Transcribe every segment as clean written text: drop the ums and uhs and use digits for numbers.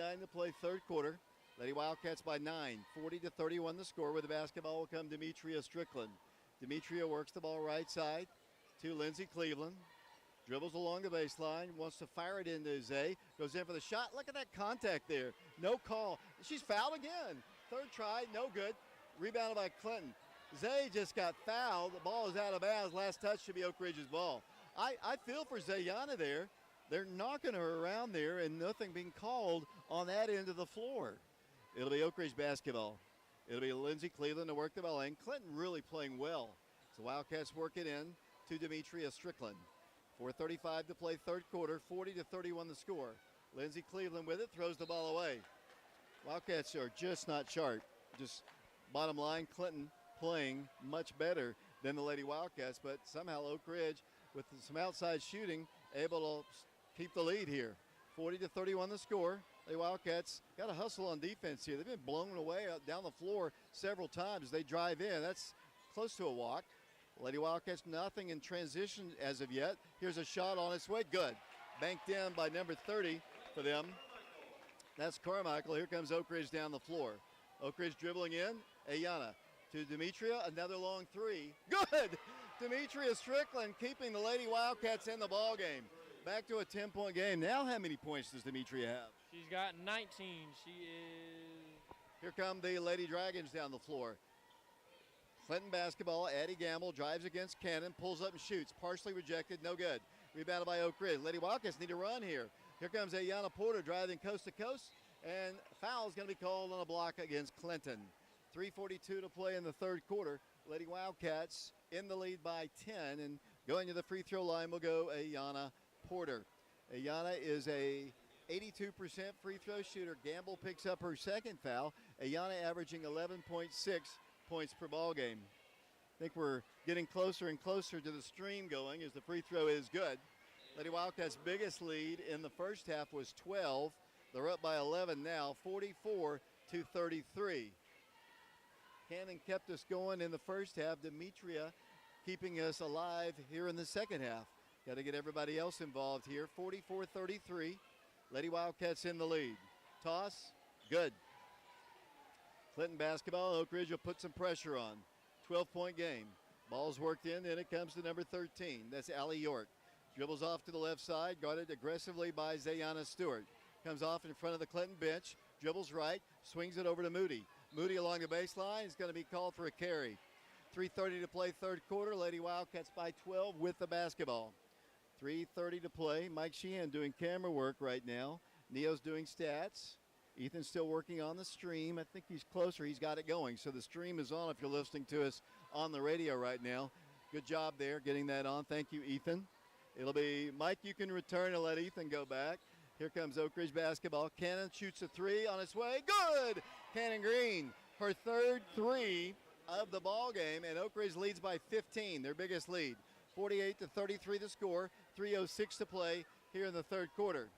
2:29 to play, third quarter. Lady Wildcats by 9, 40-31 the score. With the basketball will come Demetria Strickland. Demetria works the ball right side to Lindsey Cleveland. Dribbles along the baseline, wants to fire it into Zay. Goes in for the shot. Look at that contact there. No call. She's fouled again. Third try, no good. Rebounded by Clinton. Zay just got fouled. The ball is out of bounds. Last touch should be Oak Ridge's ball. I feel for Zayana there. They're knocking her around there and nothing being called on that end of the floor. It'll be Oak Ridge basketball. It'll be Lindsey Cleveland to work the ball in. Clinton really playing well. So Wildcats work it in to Demetria Strickland. 4:35 to play, third quarter, 40-31 the score. Lindsey Cleveland with it, throws the ball away. Wildcats are just not sharp. Just bottom line, Clinton playing much better than the Lady Wildcats, but somehow Oak Ridge, with some outside shooting, able to keep the lead here. 40-31 the score. The Wildcats got to hustle on defense here. They've been blown away down the floor several times as they drive in. That's close to a walk. Lady Wildcats nothing in transition as of yet. Here's a shot on its way. Good. Banked in by number 30 for them. That's Carmichael. Here comes Oak Ridge down the floor. Oak Ridge dribbling in. Ayana to Demetria. Another long three. Good. Demetria Strickland keeping the Lady Wildcats in the ball game. Back to a 10-point game. Now how many points does Demetria have? She's got 19. She is... Here come the Lady Dragons down the floor. Clinton basketball. Addie Gamble drives against Cannon. Pulls up and shoots. Partially rejected. No good. Rebounded by Oak Ridge. Lady Wildcats need to run here. Here comes Ayana Porter driving coast to coast. And foul is going to be called on a block against Clinton. 3:42 to play in the third quarter. Lady Wildcats in the lead by 10. And going to the free throw line will go Ayana Porter. Ayana is a 82% free throw shooter. Gamble picks up her second foul. Ayana averaging 11.6 points per ball game. I think we're getting closer and closer to the stream going as the free throw is good. Lady Wildcats' biggest lead in the first half was 12. They're up by 11 now, 44-33. Cannon kept us going in the first half. Demetria keeping us alive here in the second half. Got to get everybody else involved here. 44-33. Lady Wildcats in the lead. Toss, good. Clinton basketball. Oak Ridge will put some pressure on. 12-point game. Ball's worked in, then it comes to number 13. That's Allie York. Dribbles off to the left side, guarded aggressively by Zayana Stewart. Comes off in front of the Clinton bench, dribbles right, swings it over to Moody. Moody along the baseline is going to be called for a carry. 3:30 to play, third quarter. Lady Wildcats by 12 with the basketball. 3:30 to play. Mike Sheehan doing camera work right now. Neo's doing stats. Ethan's still working on the stream. I think he's closer. He's got it going. So the stream is on if you're listening to us on the radio right now. Good job there getting that on. Thank you, Ethan. It'll be Mike, you can return and let Ethan go back. Here comes Oak Ridge basketball. Cannon shoots a three on its way. Good! Cannon Green, her third three of the ball game, and Oak Ridge leads by 15, their biggest lead. 48-33 the score. 3:06 to play here in the third quarter.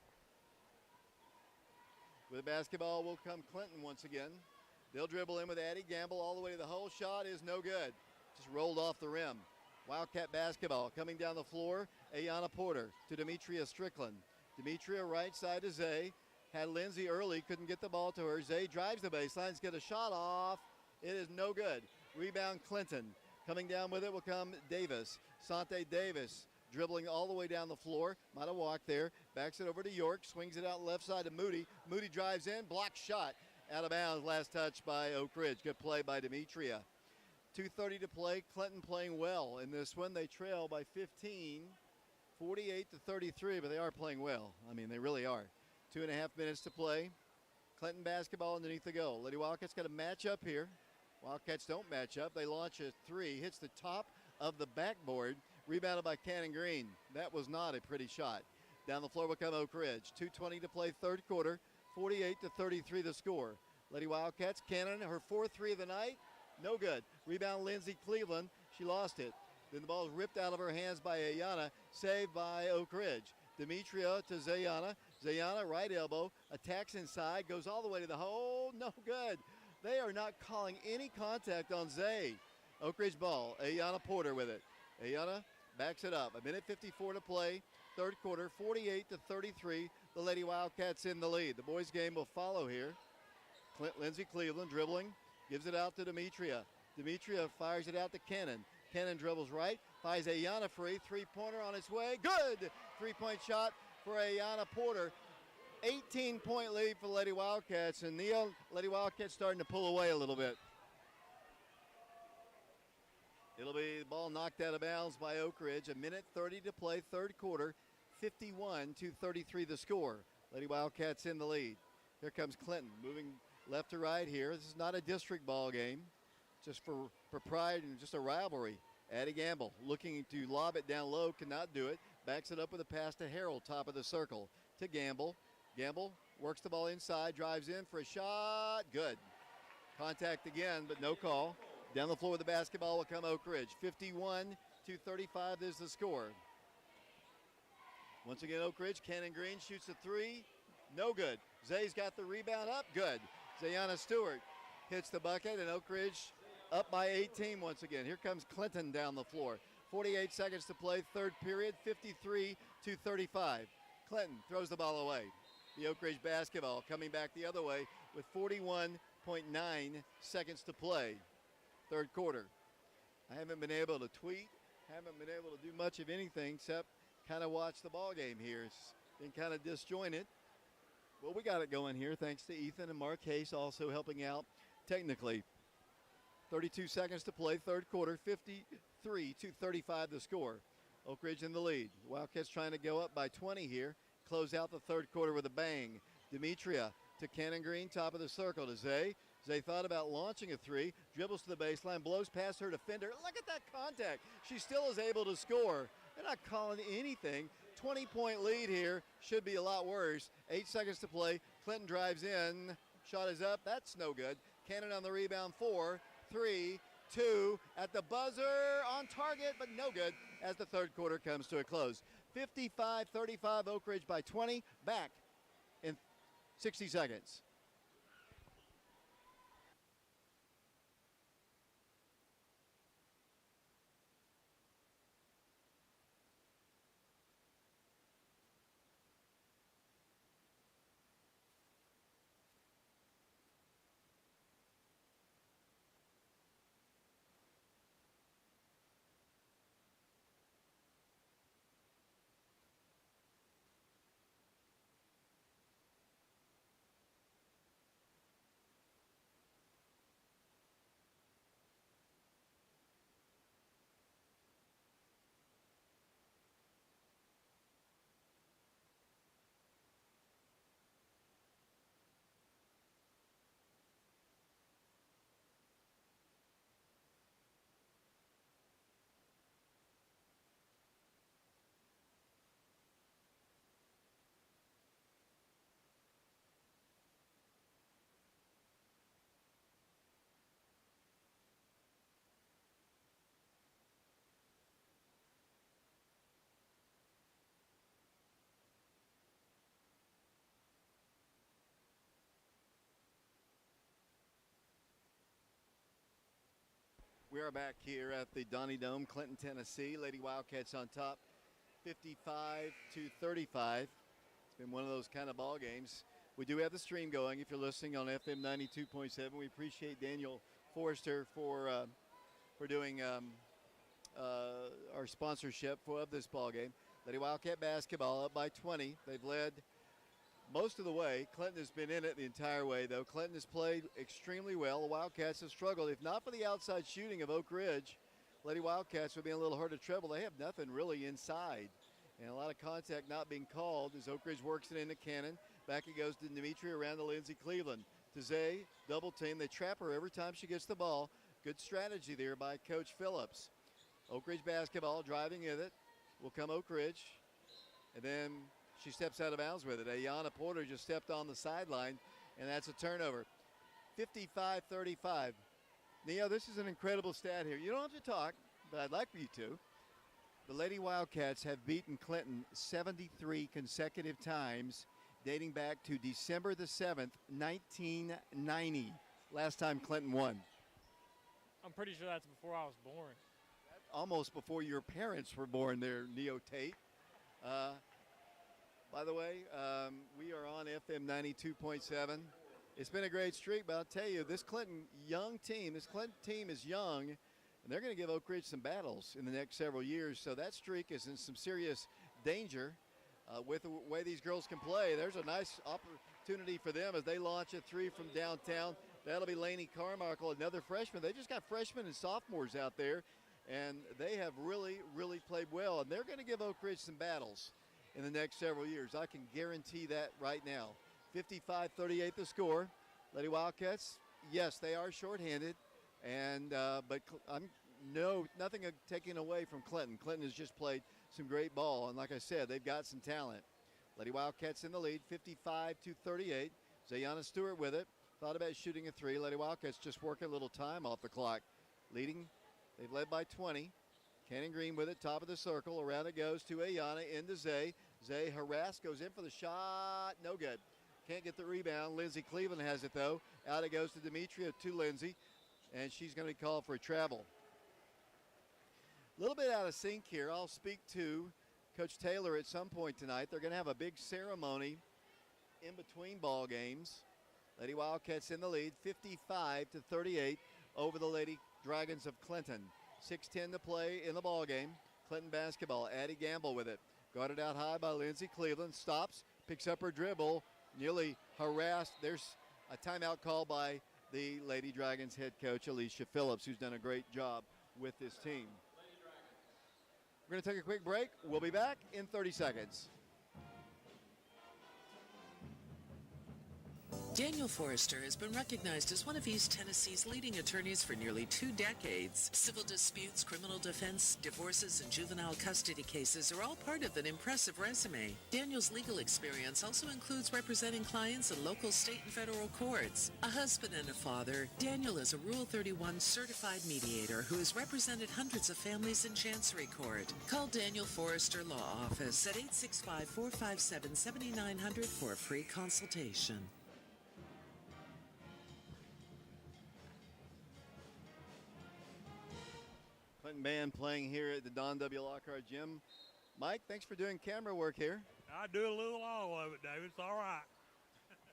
With the basketball will come Clinton once again. They'll dribble in with Addie Gamble all the way to the hole. Shot is no good. Just rolled off the rim. Wildcat basketball coming down the floor. Ayana Porter to Demetria Strickland. Demetria right side to Zay. Had Lindsay early, couldn't get the ball to her. Zay drives the baseline, gets a shot off. It is no good. Rebound Clinton. Coming down with it will come Davis. Sante Davis dribbling all the way down the floor. Might have walked there. Backs it over to York. Swings it out left side to Moody. Moody drives in. Block shot. Out of bounds. Last touch by Oak Ridge. Good play by Demetria. 2:30 to play. Clinton playing well in this one. They trail by 15. 48-33, but they are playing well. I mean, they really are. 2.5 minutes to play. Clinton basketball underneath the goal. Lady Wildcats got a match up here. Wildcats don't match up. They launch a three. Hits the top of the backboard. Rebounded by Cannon Green. That was not a pretty shot. Down the floor will come Oak Ridge. 2:20 to play, third quarter. 48-33 the score. Lady Wildcats, Cannon, her fourth three of the night. No good. Rebound Lindsey Cleveland. She lost it. Then the ball is ripped out of her hands by Ayana. Saved by Oak Ridge. Demetria to Zayana. Zayana, right elbow. Attacks inside. Goes all the way to the hole. No good. They are not calling any contact on Zay. Oak Ridge ball. Ayana Porter with it. Ayana backs it up. 1:54 to play. Third quarter. 48-33. The Lady Wildcats in the lead. The boys' game will follow here. Lindsay Cleveland dribbling, gives it out to Demetria. Demetria fires it out to Cannon. Cannon dribbles right, finds Ayana free. Three-pointer on its way. Good! Three-point shot for Ayana Porter. 18-point lead for the Lady Wildcats, and Neil, Lady Wildcats starting to pull away a little bit. It'll be the ball knocked out of bounds by Oak Ridge. 1:30 to play, third quarter. 51-33 the score. Lady Wildcats in the lead. Here comes Clinton moving left to right here. This is not a district ball game, just for pride and just a rivalry. Addie Gamble looking to lob it down low, cannot do it. Backs it up with a pass to Harold, top of the circle. To Gamble. Gamble works the ball inside, drives in for a shot. Good. Contact again, but no call. Down the floor with the basketball will come Oak Ridge. 51-35 is the score. Once again, Oak Ridge, Cannon Green shoots a three. No good. Zay's got the rebound up. Good. Zayana Stewart hits the bucket, and Oak Ridge up by 18 once again. Here comes Clinton down the floor. 48 seconds to play, third period, 53-35. Clinton throws the ball away. The Oak Ridge basketball coming back the other way with 41.9 seconds to play. Third quarter. I haven't been able to tweet, haven't been able to do much of anything except kind of watch the ball game here. It's been kind of disjointed. Well, we got it going here thanks to Ethan and Mark Hayes also helping out technically. 32 seconds to play, third quarter, 53-35 the score. Oak Ridge in the lead. Wildcats trying to go up by 20 here. Close out the third quarter with a bang. Demetria to Cannon Green, top of the circle to Zay. Zay thought about launching a three, dribbles to the baseline, blows past her defender. Look at that contact. She still is able to score. They're not calling anything. 20-point lead here. Should be a lot worse. 8 seconds to play. Clinton drives in. Shot is up. That's no good. Cannon on the rebound. 4, 3, 2. At the buzzer. On target, but no good as the third quarter comes to a close. 55-35 Oak Ridge by 20. Back in 60 seconds. We are back here at the Donnie Dome, Clinton, Tennessee. Lady Wildcats on top, 55-35. It's been one of those kind of ball games. We do have the stream going if you're listening on FM 92.7. We appreciate Daniel Forrester for doing our sponsorship of this ball game. Lady Wildcat basketball up by 20. They've led most of the way. Clinton has been in it the entire way, though. Clinton has played extremely well. The Wildcats have struggled. If not for the outside shooting of Oak Ridge, Lady Wildcats would be a little hard to treble. They have nothing really inside. And a lot of contact not being called as Oak Ridge works it into Cannon. Back it goes to Demetria around to Lindsay Cleveland. To Zay, double team. They trap her every time she gets the ball. Good strategy there by Coach Phillips. Oak Ridge basketball, driving with it. Will come Oak Ridge. And then she steps out of bounds with it. Ayana Porter just stepped on the sideline, and that's a turnover. 55-35. Neo, this is an incredible stat here. You don't have to talk, but I'd like for you to. The Lady Wildcats have beaten Clinton 73 consecutive times, dating back to December the 7th, 1990. Last time Clinton won. I'm pretty sure that's before I was born. That's almost before your parents were born there, Neo Tate. By the way, we are on FM 92.7. It's been a great streak, but I'll tell you, this Clinton team is young, and they're going to give Oak Ridge some battles in the next several years. So that streak is in some serious danger with the way these girls can play. There's a nice opportunity for them as they launch a three from downtown. That'll be Lainey Carmichael, another freshman. They just got freshmen and sophomores out there, and they have really, really played well. And they're going to give Oak Ridge some battles in the next several years. I can guarantee that right now. 55-38 the score. Lady Wildcats, yes, they are shorthanded, and but nothing taken away from Clinton. Clinton has just played some great ball, and like I said, they've got some talent. Lady Wildcats in the lead, 55-38. Zayana Stewart with it. Thought about shooting a three. Lady Wildcats just working a little time off the clock. Leading, they've led by 20. Cannon Green with it, top of the circle. Around it goes to Ayana, into Zay. Zay harassed, goes in for the shot. No good. Can't get the rebound. Lindsay Cleveland has it, though. Out it goes to Demetria, to Lindsay. And she's going to be called for a travel. A little bit out of sync here. I'll speak to Coach Taylor at some point tonight. They're going to have a big ceremony in between ball games. Lady Wildcats in the lead, 55-38 over the Lady Dragons of Clinton. 6:10 to play in the ball game. Clinton basketball. Addie Gamble with it. Guarded out high by Lindsay Cleveland. Stops, picks up her dribble. Nearly harassed. There's a timeout call by the Lady Dragons head coach, Alicia Phillips, who's done a great job with this team. We're going to take a quick break. We'll be back in 30 seconds. Daniel Forrester has been recognized as one of East Tennessee's leading attorneys for nearly 2 decades. Civil disputes, criminal defense, divorces, and juvenile custody cases are all part of an impressive resume. Daniel's legal experience also includes representing clients in local, state, and federal courts. A husband and a father, Daniel is a Rule 31 certified mediator who has represented hundreds of families in Chancery Court. Call Daniel Forrester Law Office at 865-457-7900 for a free consultation. Clinton band playing here at the Don W. Lockhart Gym. Mike, thanks for doing camera work here. I do a little all of it, David. It's all right.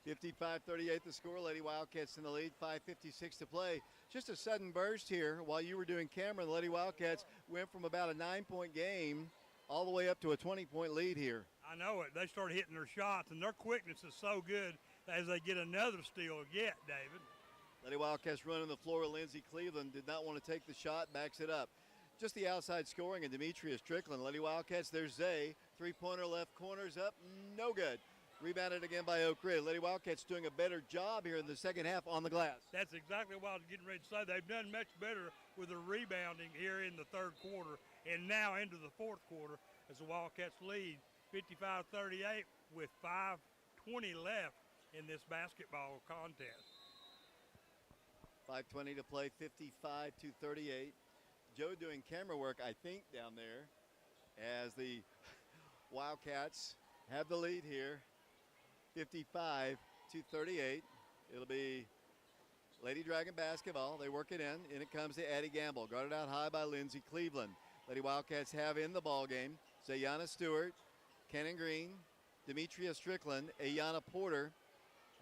55-38 the score. Lady Wildcats in the lead, 5:56 to play. Just a sudden burst here while you were doing camera. The Lady Wildcats went from about a 9-point game all the way up to a 20-point lead here. I know it. They started hitting their shots, and their quickness is so good as they get another steal yet, David. Lady Wildcats running the floor. Lindsay Cleveland did not want to take the shot, backs it up. Just the outside scoring, and Demetria Strickland. Lady Wildcats, there's Zay. Three-pointer left corner's up, no good. Rebounded again by Oak Ridge. Lady Wildcats doing a better job here in the second half on the glass. That's exactly what I was getting ready to say. They've done much better with their rebounding here in the third quarter and now into the fourth quarter as the Wildcats lead 55-38 with 5:20 left in this basketball contest. 5:20 to play, 55-38. Joe doing camera work, I think, down there as the Wildcats have the lead here, 55-38. It'll be Lady Dragon basketball. They work it in, and it comes to Addie Gamble. Guarded out high by Lindsay Cleveland. Lady Wildcats have in the ball game Zayana Stewart, Cannon Green, Demetria Strickland, Ayana Porter.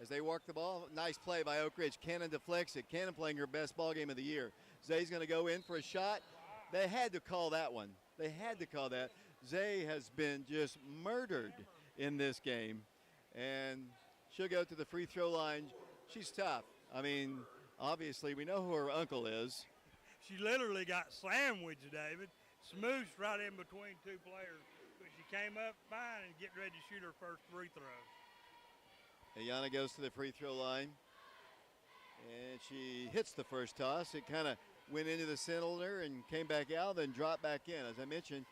As they work the ball, nice play by Oak Ridge. Cannon deflects it. Cannon playing her best ball game of the year. Zay's going to go in for a shot. They had to call that one. They had to call that. Zay has been just murdered in this game, and she'll go to the free throw line. She's tough. I mean, obviously, we know who her uncle is. She literally got sandwiched, David. Smooshed right in between two players. But she came up fine and getting ready to shoot her first free throw. Ayana goes to the free throw line, and she hits the first toss. It kind of went into the cylinder and came back out, then dropped back in. As I mentioned,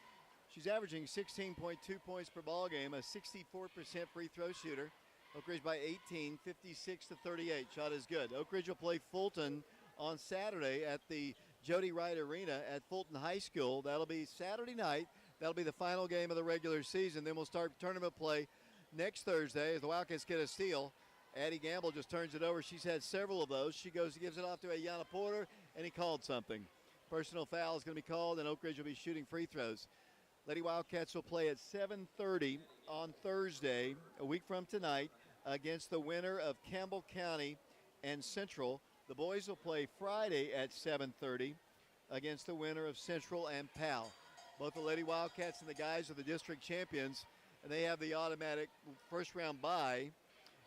she's averaging 16.2 points per ball game, a 64% free throw shooter. Oak Ridge by 18, 56-38. Shot is good. Oak Ridge will play Fulton on Saturday at the Jody Wright Arena at Fulton High School. That'll be Saturday night. That'll be the final game of the regular season. Then we'll start tournament play next Thursday as the Wildcats get a steal. Addie Gamble just turns it over. She's had several of those. She gives it off to Ayana Porter, and he called something. Personal foul is going to be called, and Oak Ridge will be shooting free throws. Lady Wildcats will play at 7:30 on Thursday, a week from tonight, against the winner of Campbell County and Central. The boys will play Friday at 7:30 against the winner of Central and Powell. Both the Lady Wildcats and the guys are the district champions, and they have the automatic first-round bye.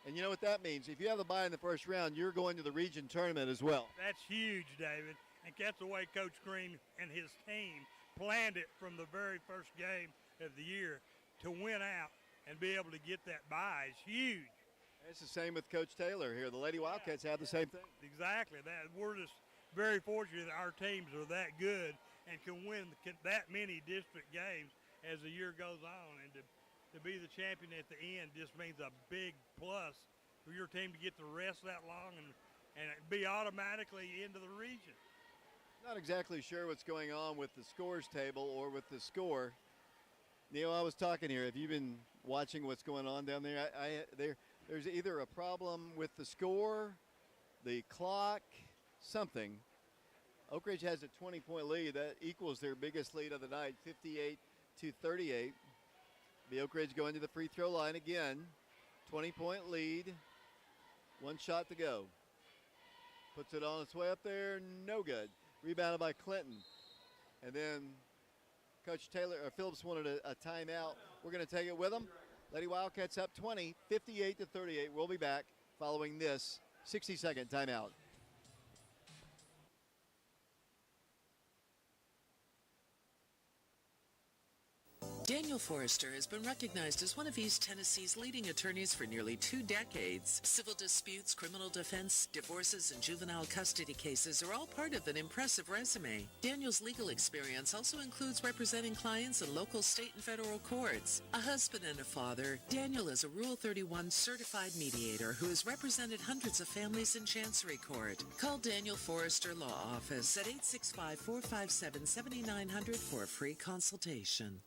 And you know what that means? If you have the bye in the first round, you're going to the region tournament as well. That's huge, David. And that's the way Coach Green and his team planned it from the very first game of the year to win out and be able to get that bye is huge. It's the same with Coach Taylor here. The Lady Wildcats have the same thing. Exactly. We're just very fortunate that our teams are that good and can win that many district games as the year goes on. And to be the champion at the end just means a big plus for your team to get the rest that long and be automatically into the region. Not exactly sure what's going on with the scores table or with the score. Neil, I was talking here. Have you been watching what's going on down there? There's either a problem with the score, the clock, something. Oak Ridge has a 20-point lead. That equals their biggest lead of the night, 58-38. The Oak Ridge going to the free throw line again. 20-point lead. One shot to go. Puts it on its way up there. No good. Rebounded by Clinton. And then Coach Phillips wanted a timeout. We're going to take it with them. Lady Wildcats up 20, 58-38. We'll be back following this 60-second timeout. Daniel Forrester has been recognized as one of East Tennessee's leading attorneys for nearly 2 decades. Civil disputes, criminal defense, divorces, and juvenile custody cases are all part of an impressive resume. Daniel's legal experience also includes representing clients in local, state, and federal courts. A husband and a father, Daniel is a Rule 31 certified mediator who has represented hundreds of families in Chancery Court. Call Daniel Forrester Law Office at 865-457-7900 for a free consultation.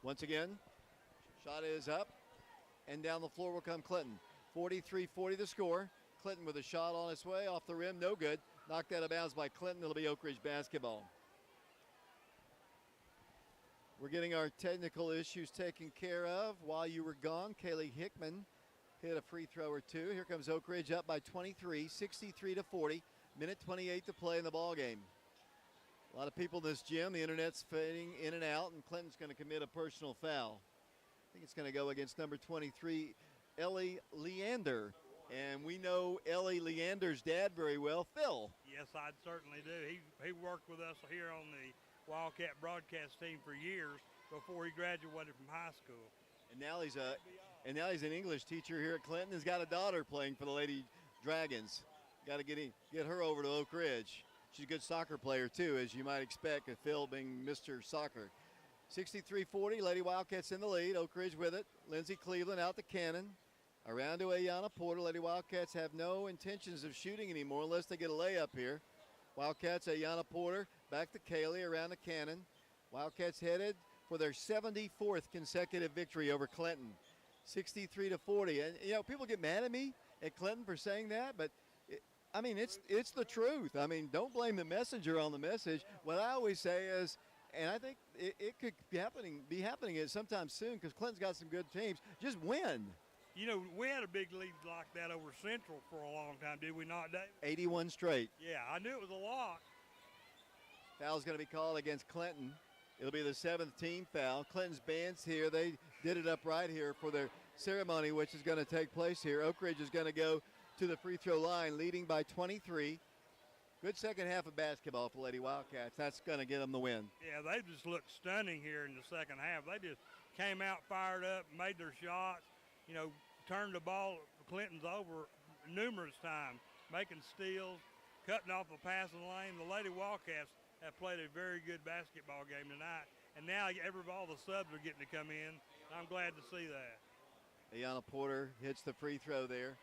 Once again, shot is up, and down the floor will come Clinton. 43-40 the score. Clinton with a shot on its way, off the rim, no good. Knocked out of bounds by Clinton. It'll be Oak Ridge basketball. We're getting our technical issues taken care of while you were gone. Kaylee Hickman hit a free throw or two. Here comes Oak Ridge up by 23, 63-40. Minute 28 to play in the ball game. A lot of people in this gym. The internet's fading in and out, and Clinton's going to commit a personal foul. I think it's going to go against number 23, Ellie Leander. And we know Ellie Leander's dad very well, Phil. Yes, I certainly do. He worked with us here on the Wildcat broadcast team for years before he graduated from high school. And now he's an English teacher here at Clinton. He's got a daughter playing for the Lady Dragons. Got to get her over to Oak Ridge. She's a good soccer player too, as you might expect, with Phil being Mr. Soccer. 63-40, Lady Wildcats in the lead. Oak Ridge with it. Lindsey Cleveland out to Cannon. Around to Ayana Porter. Lady Wildcats have no intentions of shooting anymore unless they get a layup here. Wildcats, Ayana Porter, back to Kaylee, around to Cannon. Wildcats headed for their 74th consecutive victory over Clinton. 63-40. And, you know, people get mad at me at Clinton for saying that, but, it's the truth. I mean, don't blame the messenger on the message. What I always say is, and I think it could be happening sometime soon because Clinton's got some good teams, just win. You know, we had a big lead like that over Central for a long time, did we not, Dave? 81 straight. Yeah, I knew it was a lot. Foul's going to be called against Clinton. It'll be the 7th team foul. Clinton's band's here. They did it up right here for their ceremony, which is going to take place here. Oak Ridge is going to go to the free throw line, leading by 23. Good second half of basketball for Lady Wildcats. That's going to get them the win. Yeah, they just looked stunning here in the second half. They just came out fired up, made their shots, you know, turned the ball Clinton's over numerous times, making steals, cutting off the passing lane. The Lady Wildcats have played a very good basketball game tonight, and now all the subs are getting to come in. I'm glad to see that. Ayana Porter hits the free throw there.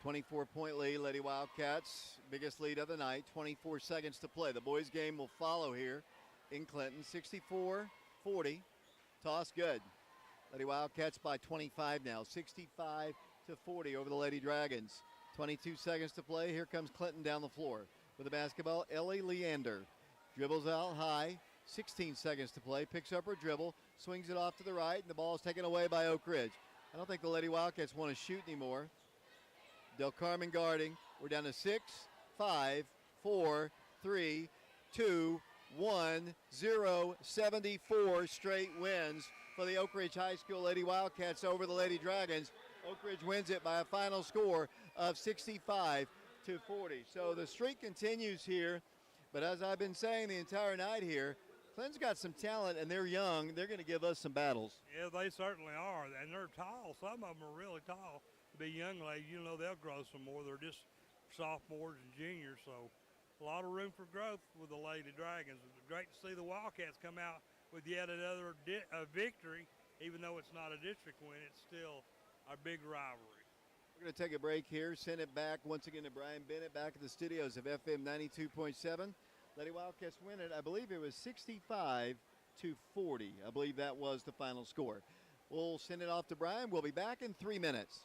24-point lead, Lady Wildcats, biggest lead of the night. 24 seconds to play. The boys' game will follow here in Clinton. 64-40. Toss good. Lady Wildcats by 25 now. 65-40 over the Lady Dragons. 22 seconds to play. Here comes Clinton down the floor with the basketball. Ellie Leander dribbles out high. 16 seconds to play. Picks up her dribble. Swings it off to the right, and the ball is taken away by Oak Ridge. I don't think the Lady Wildcats want to shoot anymore. Del Carmen guarding. We're down to 6, 5, 4, 3, 2, 1, 0. 74 straight wins for the Oak Ridge High School Lady Wildcats over the Lady Dragons. Oak Ridge wins it by a final score of 65-40. So the streak continues here, but as I've been saying the entire night here, Clinton's got some talent and they're young. They're going to give us some battles. Yeah, they certainly are, and they're tall. Some of them are really tall. To be young ladies, you know, they'll grow some more. They're just sophomores and juniors, so a lot of room for growth with the Lady Dragons. It's great to see the Wildcats come out with yet another victory. Even though it's not a district win, it's still our big rivalry. We're going to take a break here, send it back once again to Brian Bennett back at the studios of FM 92.7. Lady Wildcats win it. I believe it was 65-40. I believe that was the final score. We'll send it off to Brian. We'll be back in 3 minutes.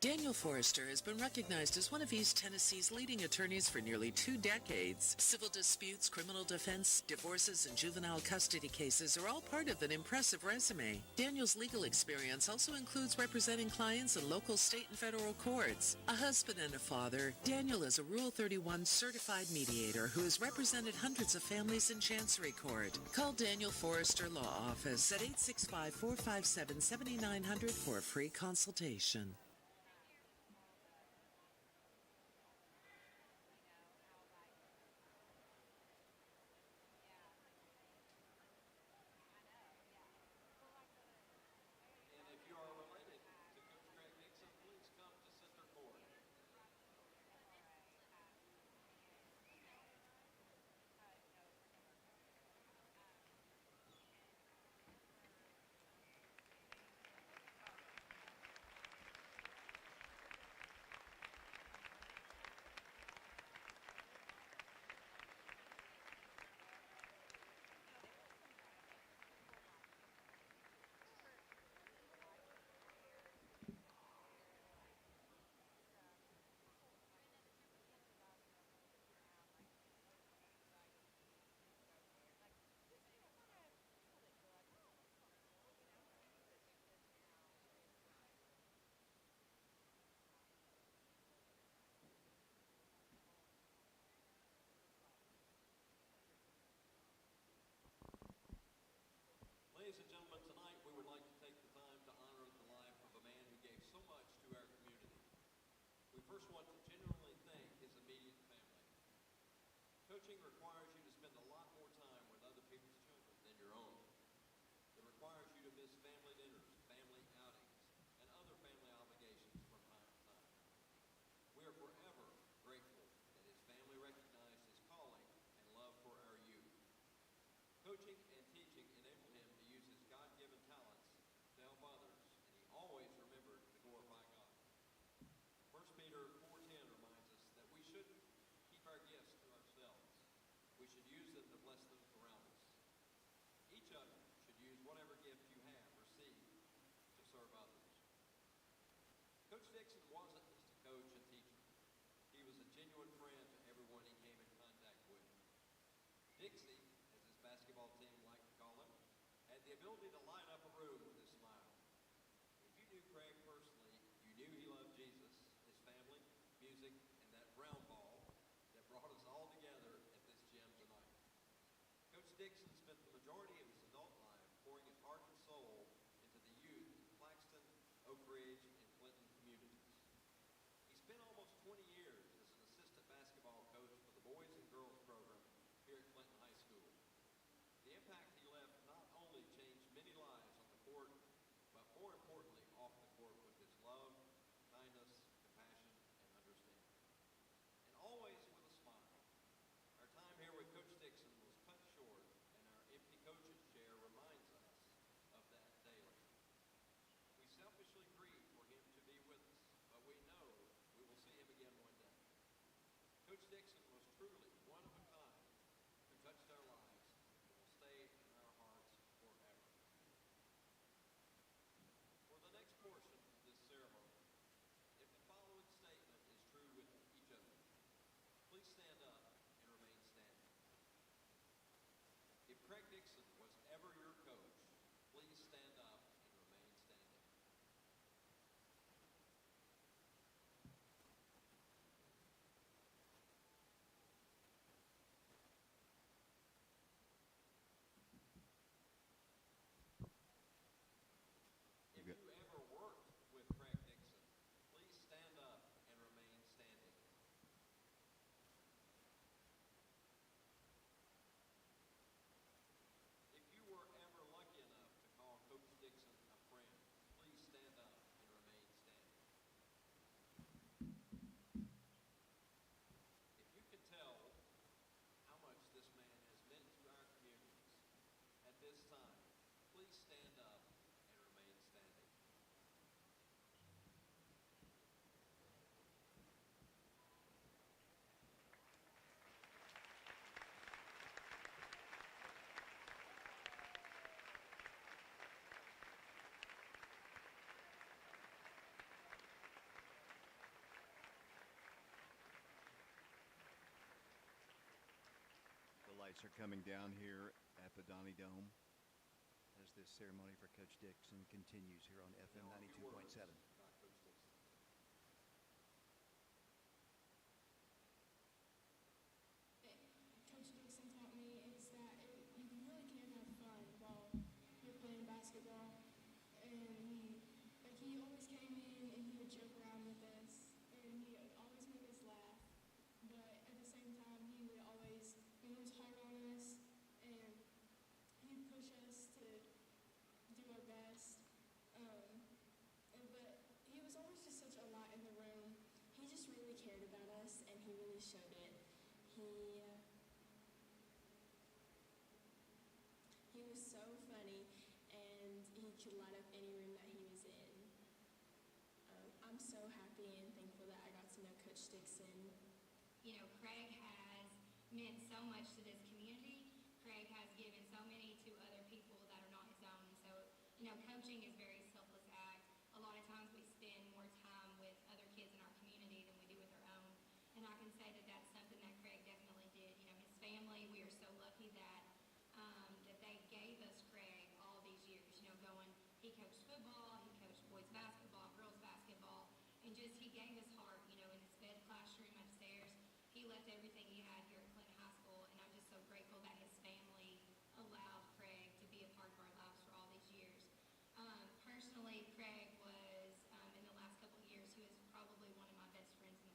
Daniel Forrester has been recognized as one of East Tennessee's leading attorneys for nearly 2 decades. Civil disputes, criminal defense, divorces, and juvenile custody cases are all part of an impressive resume. Daniel's legal experience also includes representing clients in local, state, and federal courts. A husband and a father, Daniel is a Rule 31 certified mediator who has represented hundreds of families in Chancery Court. Call Daniel Forrester Law Office at 865-457-7900 for a free consultation. first one to genuinely thank his immediate family. Coaching requires you to spend a lot more time with other people's children than your own. It requires you to miss family dinners, family outings, and other family obligations from time to time. We are forever grateful that his family recognized his calling and love for our youth. Coaching and teaching enabled him to use his God-given talents to help others, and he always remembered to glorify God. 1 Peter 4:10 reminds us that we shouldn't keep our gifts to ourselves. We should use them to bless those around us. Each of you should use whatever gift you have received to serve others. Coach Dixon wasn't just a coach and teacher. He was a genuine friend to everyone he came in contact with. Dixie, as his basketball team liked to call him, had the ability to light up a room with his smile. If you knew Craig personally, you knew he loved Jesus, his family, music, and that round ball that brought us all together at this gym tonight. Coach Dixon spent the majority of his adult life pouring his heart and soul into the youth in Claxton, Oak Ridge, and Clinton communities. He spent almost 20 years as an assistant basketball coach for the boys and girls program here at Clinton High School. The impact he left not only changed many lives on the court, but more importantly off the court with his love, kindness, compassion, and understanding. And always with a smile. Our time here with Coach Dixon was cut short, and our empty coach's chair reminds us of that daily. We selfishly grieve for him to be with us, but we know we will see him again one day. Coach Dixon was truly one of a kind who touched our lives and will stay in our hearts forever. For the next portion of this ceremony, if the following statement is true with each of you, please stand up and remain standing. If Craig Dixon was ever your coach, please stand up and remain standing. If you ever worked with Craig Dixon, please stand up and remain standing. If you were ever lucky enough to call Coach Dixon a friend, please stand up and remain standing. If you could tell how much this man has meant to our communities at this time, please stand up and remain standing. The lights are coming down here at the Donnie Dome as this ceremony for Coach Dixon continues here on FM Now, a few words 92.7. about Coach Dixon. Coach Dixon taught me is that you really can have fun while you're playing basketball. And he always came in and he would joke around with us, and he would always make us laugh. But at the same time, he was hard on us, and he'd push us to do our best. But he was always just such a lot in the room. He just really cared about us, and he really showed it. He was so funny, and he could light up any room that he was in. I'm so happy and thankful that I got to know Coach Dixon. You know, Craig has meant so much to this community. Craig has given so many to other people that are not his own. So, you know, coaching is a very selfless act. A lot of times we spend more time with other kids in our community than we do with our own. And I can say that that's something that Craig definitely did. You know, his family, we are so lucky that they gave us Craig all these years. You know, he coached football, he coached boys basketball, girls basketball, and just he gave his heart. You know, in his bed classroom upstairs, he left everything he had here at Clinton High School, and I'm just so grateful that his family allowed Craig to be a part of our lives for all these years. Personally, Craig was, in the last couple of years, he was probably one of my best friends in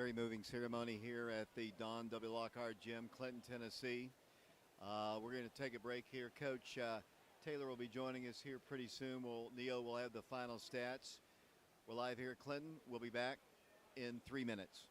Very moving ceremony here at the Don W. Lockhart Gym, Clinton, Tennessee. We're going to take a break here. Coach Taylor will be joining us here pretty soon. Neo will have the final stats. We're live here at Clinton. We'll be back in 3 minutes.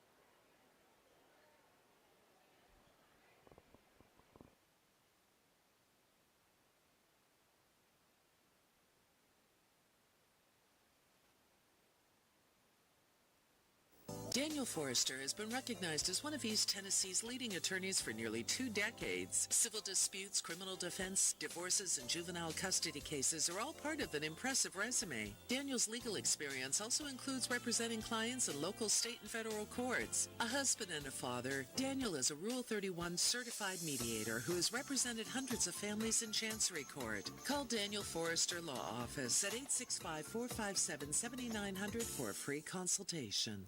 Daniel Forrester has been recognized as one of East Tennessee's leading attorneys for nearly 2 decades. Civil disputes, criminal defense, divorces, and juvenile custody cases are all part of an impressive resume. Daniel's legal experience also includes representing clients in local, state, and federal courts. A husband and a father, Daniel is a Rule 31 certified mediator who has represented hundreds of families in Chancery Court. Call Daniel Forrester Law Office at 865-457-7900 for a free consultation.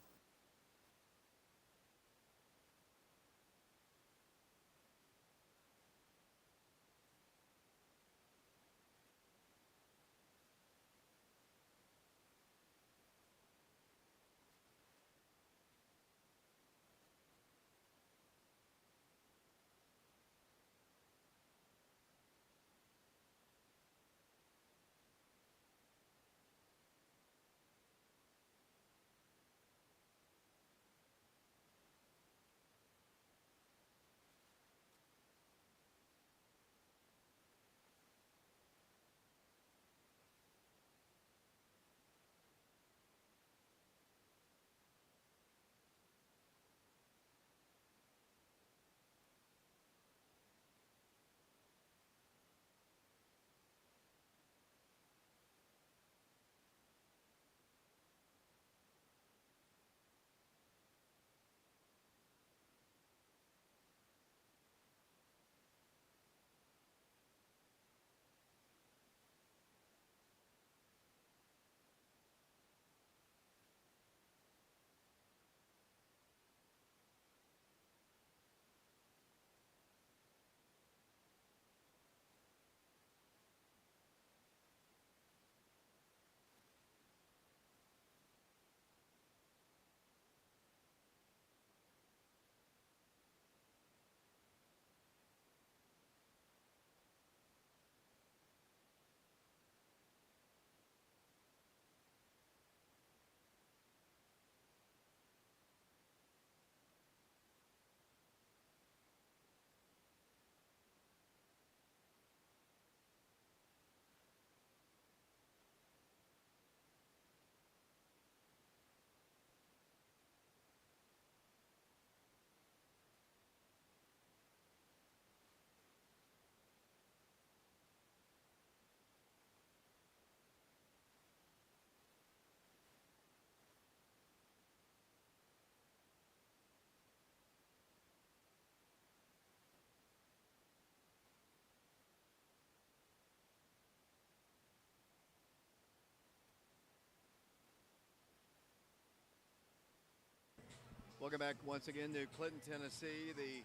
Welcome back once again to Clinton, Tennessee. The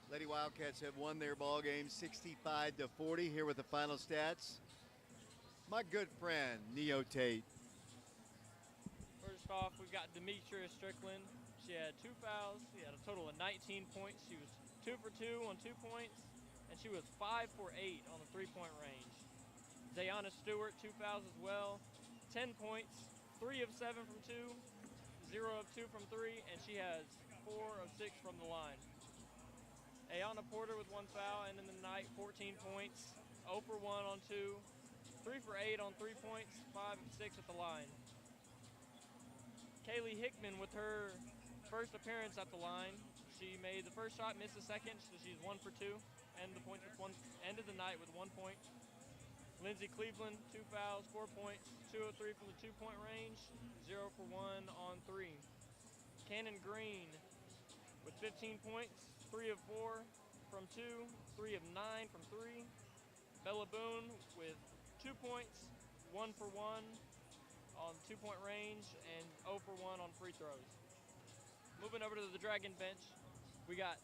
Lady Wildcats have won their ball game 65-40. Here with the final stats. My good friend, Neo Tate. First off, we've got Demetria Strickland. She had 2 fouls. She had a total of 19 points. She was 2 for 2 on 2 points, and she was 5 for 8 on the 3-point range. Zayana Stewart, 2 fouls as well, 10 points, 3 of 7 from 2, 0 of 2 from 3, and she has 4 of 6 from the line. Ayana Porter with 1 foul, and in the night, 14 points, 0 for 1 on 2, 3 for 8 on 3 points, 5 of 6 at the line. Kaylee Hickman with her first appearance at the line. She made the first shot, missed the second, so she's 1 for 2. Ended the night with 1 point. Lindsay Cleveland, 2 fouls, 4 points, 2 of 3 from the 2-point range, 0 for 1 on 3. Cannon Green with 15 points, 3 of 4 from 2, 3 of 9 from 3. Bella Boone with 2 points, 1 for 1 on 2-point range, and 0 for 1 on free throws. Moving over to the Dragon bench, we got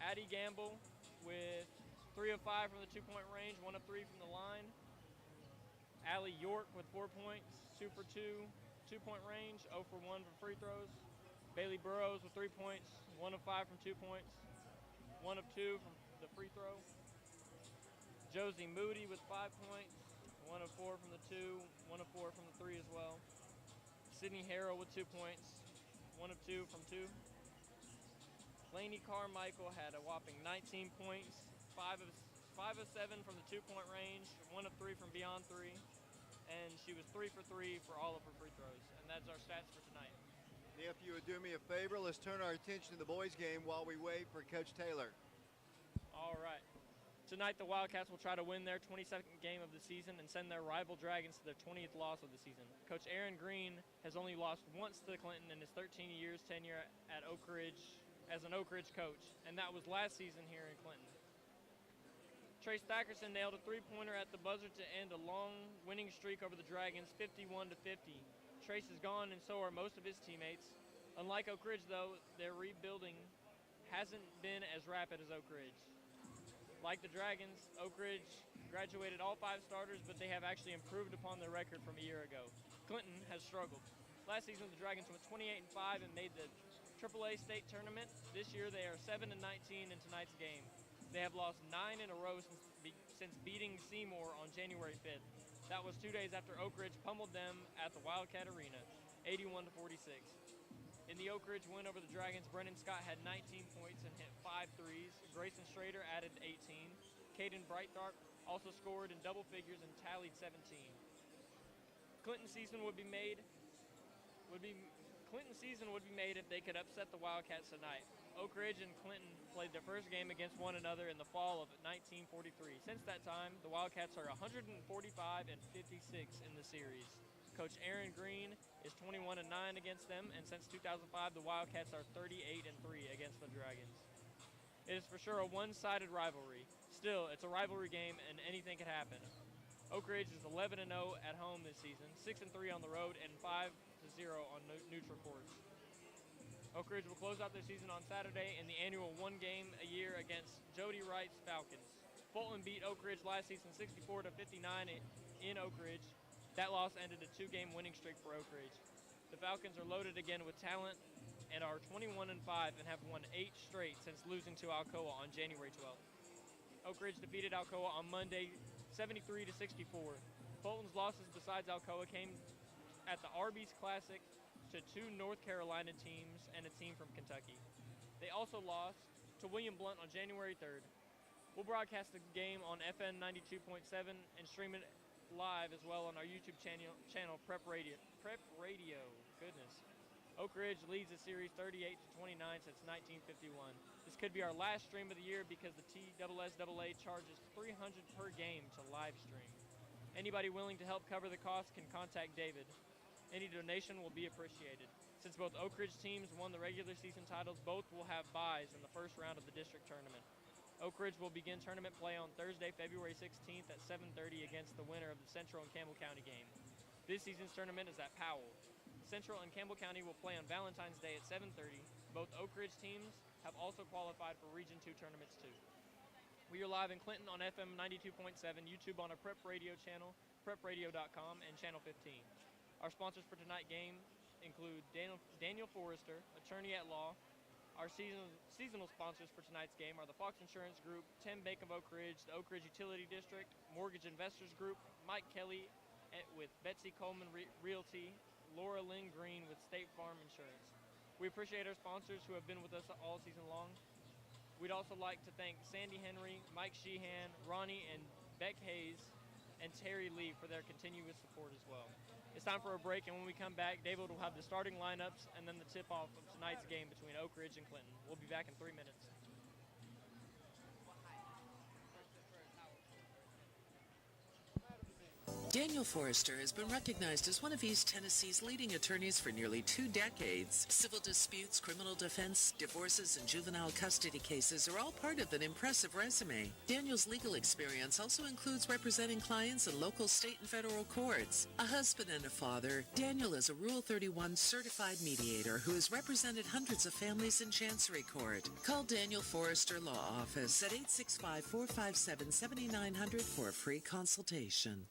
Addie Gamble with 3 of 5 from the 2-point range, 1 of 3 from the line. Allie York with 4 points, 2 for 2, 2-point range, 0 for 1 for free throws. Bailey Burrows with 3 points, 1 of 5 from 2 points, 1 of 2 from the free throw. Josie Moody with 5 points, 1 of 4 from the 2, 1 of 4 from the 3 as well. Sydney Harrell with 2 points, 1 of 2 from 2. Lainey Carmichael had a whopping 19 points, 5 of 7 from the 2-point range, 1 of 3 from beyond 3, and she was 3 for 3 for all of her free throws. And that's our stats for tonight. If you would do me a favor, let's turn our attention to the boys' game while we wait for Coach Taylor. All right. Tonight, the Wildcats will try to win their 22nd game of the season and send their rival Dragons to their 20th loss of the season. Coach Aaron Green has only lost once to Clinton in his 13 years tenure at Oak Ridge as an Oak Ridge coach, and that was last season here in Clinton. Trace Thackerson nailed a three-pointer at the buzzer to end a long winning streak over the Dragons, 51-50. Trace is gone, and so are most of his teammates. Unlike Oak Ridge, though, their rebuilding hasn't been as rapid as Oak Ridge. Like the Dragons, Oak Ridge graduated all 5 starters, but they have actually improved upon their record from a year ago. Clinton has struggled. Last season, the Dragons went 28-5 and made the AAA state tournament. This year, they are 7-19 in tonight's game. They have lost 9 in a row since beating Seymour on January 5th. That was 2 days after Oak Ridge pummeled them at the Wildcat Arena, 81-46. In the Oak Ridge win over the Dragons, Brennan Scott had 19 points and hit 5 threes. Grayson Schrader added 18. Caden Breitdark also scored in double figures and tallied 17. Clinton's season would be made if they could upset the Wildcats tonight. Oak Ridge and Clinton played their first game against one another in the fall of 1943. Since that time, the Wildcats are 145-56 in the series. Coach Aaron Green is 21-9 against them, and since 2005, the Wildcats are 38-3 against the Dragons. It is for sure a one-sided rivalry. Still, it's a rivalry game, and anything could happen. Oak Ridge is 11-0 at home this season, 6-3 on the road, and 5-0 on neutral courts. Oak Ridge will close out their season on Saturday in the annual one-game-a-year against Jody Wright's Falcons. Fulton beat Oak Ridge last season 64-59 in Oak Ridge. That loss ended a 2-game winning streak for Oak Ridge. The Falcons are loaded again with talent and are 21-5 and have won 8 straight since losing to Alcoa on January 12th. Oak Ridge defeated Alcoa on Monday 73-64. Fulton's losses besides Alcoa came at the Arby's Classic to 2 North Carolina teams and a team from Kentucky. They also lost to William Blount on January 3rd. We'll broadcast the game on FN 92.7 and stream it live as well on our YouTube channel Prep Radio. Goodness. Oak Ridge leads the series 38-29 since 1951. This could be our last stream of the year because the TSSAA charges $300 per game to live stream. Anybody willing to help cover the cost can contact David. Any donation will be appreciated. Since both Oak Ridge teams won the regular season titles, both will have byes in the first round of the district tournament. Oak Ridge will begin tournament play on Thursday, February 16th at 7:30 against the winner of the Central and Campbell County game. This season's tournament is at Powell. Central and Campbell County will play on Valentine's Day at 7:30. Both Oak Ridge teams have also qualified for Region 2 tournaments too. We are live in Clinton on FM 92.7, YouTube on our Prep Radio channel, prepradio.com, and Channel 15. Our sponsors for tonight's game include Daniel Forrester, attorney at law. Our seasonal sponsors for tonight's game are the Fox Insurance Group, Tim Bank of Oak Ridge, the Oak Ridge Utility District, Mortgage Investors Group, Mike Kelly with Betsy Coleman Realty, Laura Lynn Green with State Farm Insurance. We appreciate our sponsors who have been with us all season long. We'd also like to thank Sandy Henry, Mike Sheehan, Ronnie and Beck Hayes, and Terry Lee for their continuous support as well. It's time for a break, and when we come back, David will have the starting lineups and then the tip-off of tonight's game between Oak Ridge and Clinton. We'll be back in 3 minutes. Daniel Forrester has been recognized as one of East Tennessee's leading attorneys for nearly 2 decades. Civil disputes, criminal defense, divorces, and juvenile custody cases are all part of an impressive resume. Daniel's legal experience also includes representing clients in local, state, and federal courts. A husband and a father, Daniel is a Rule 31 certified mediator who has represented hundreds of families in Chancery Court. Call Daniel Forrester Law Office at 865-457-7900 for a free consultation.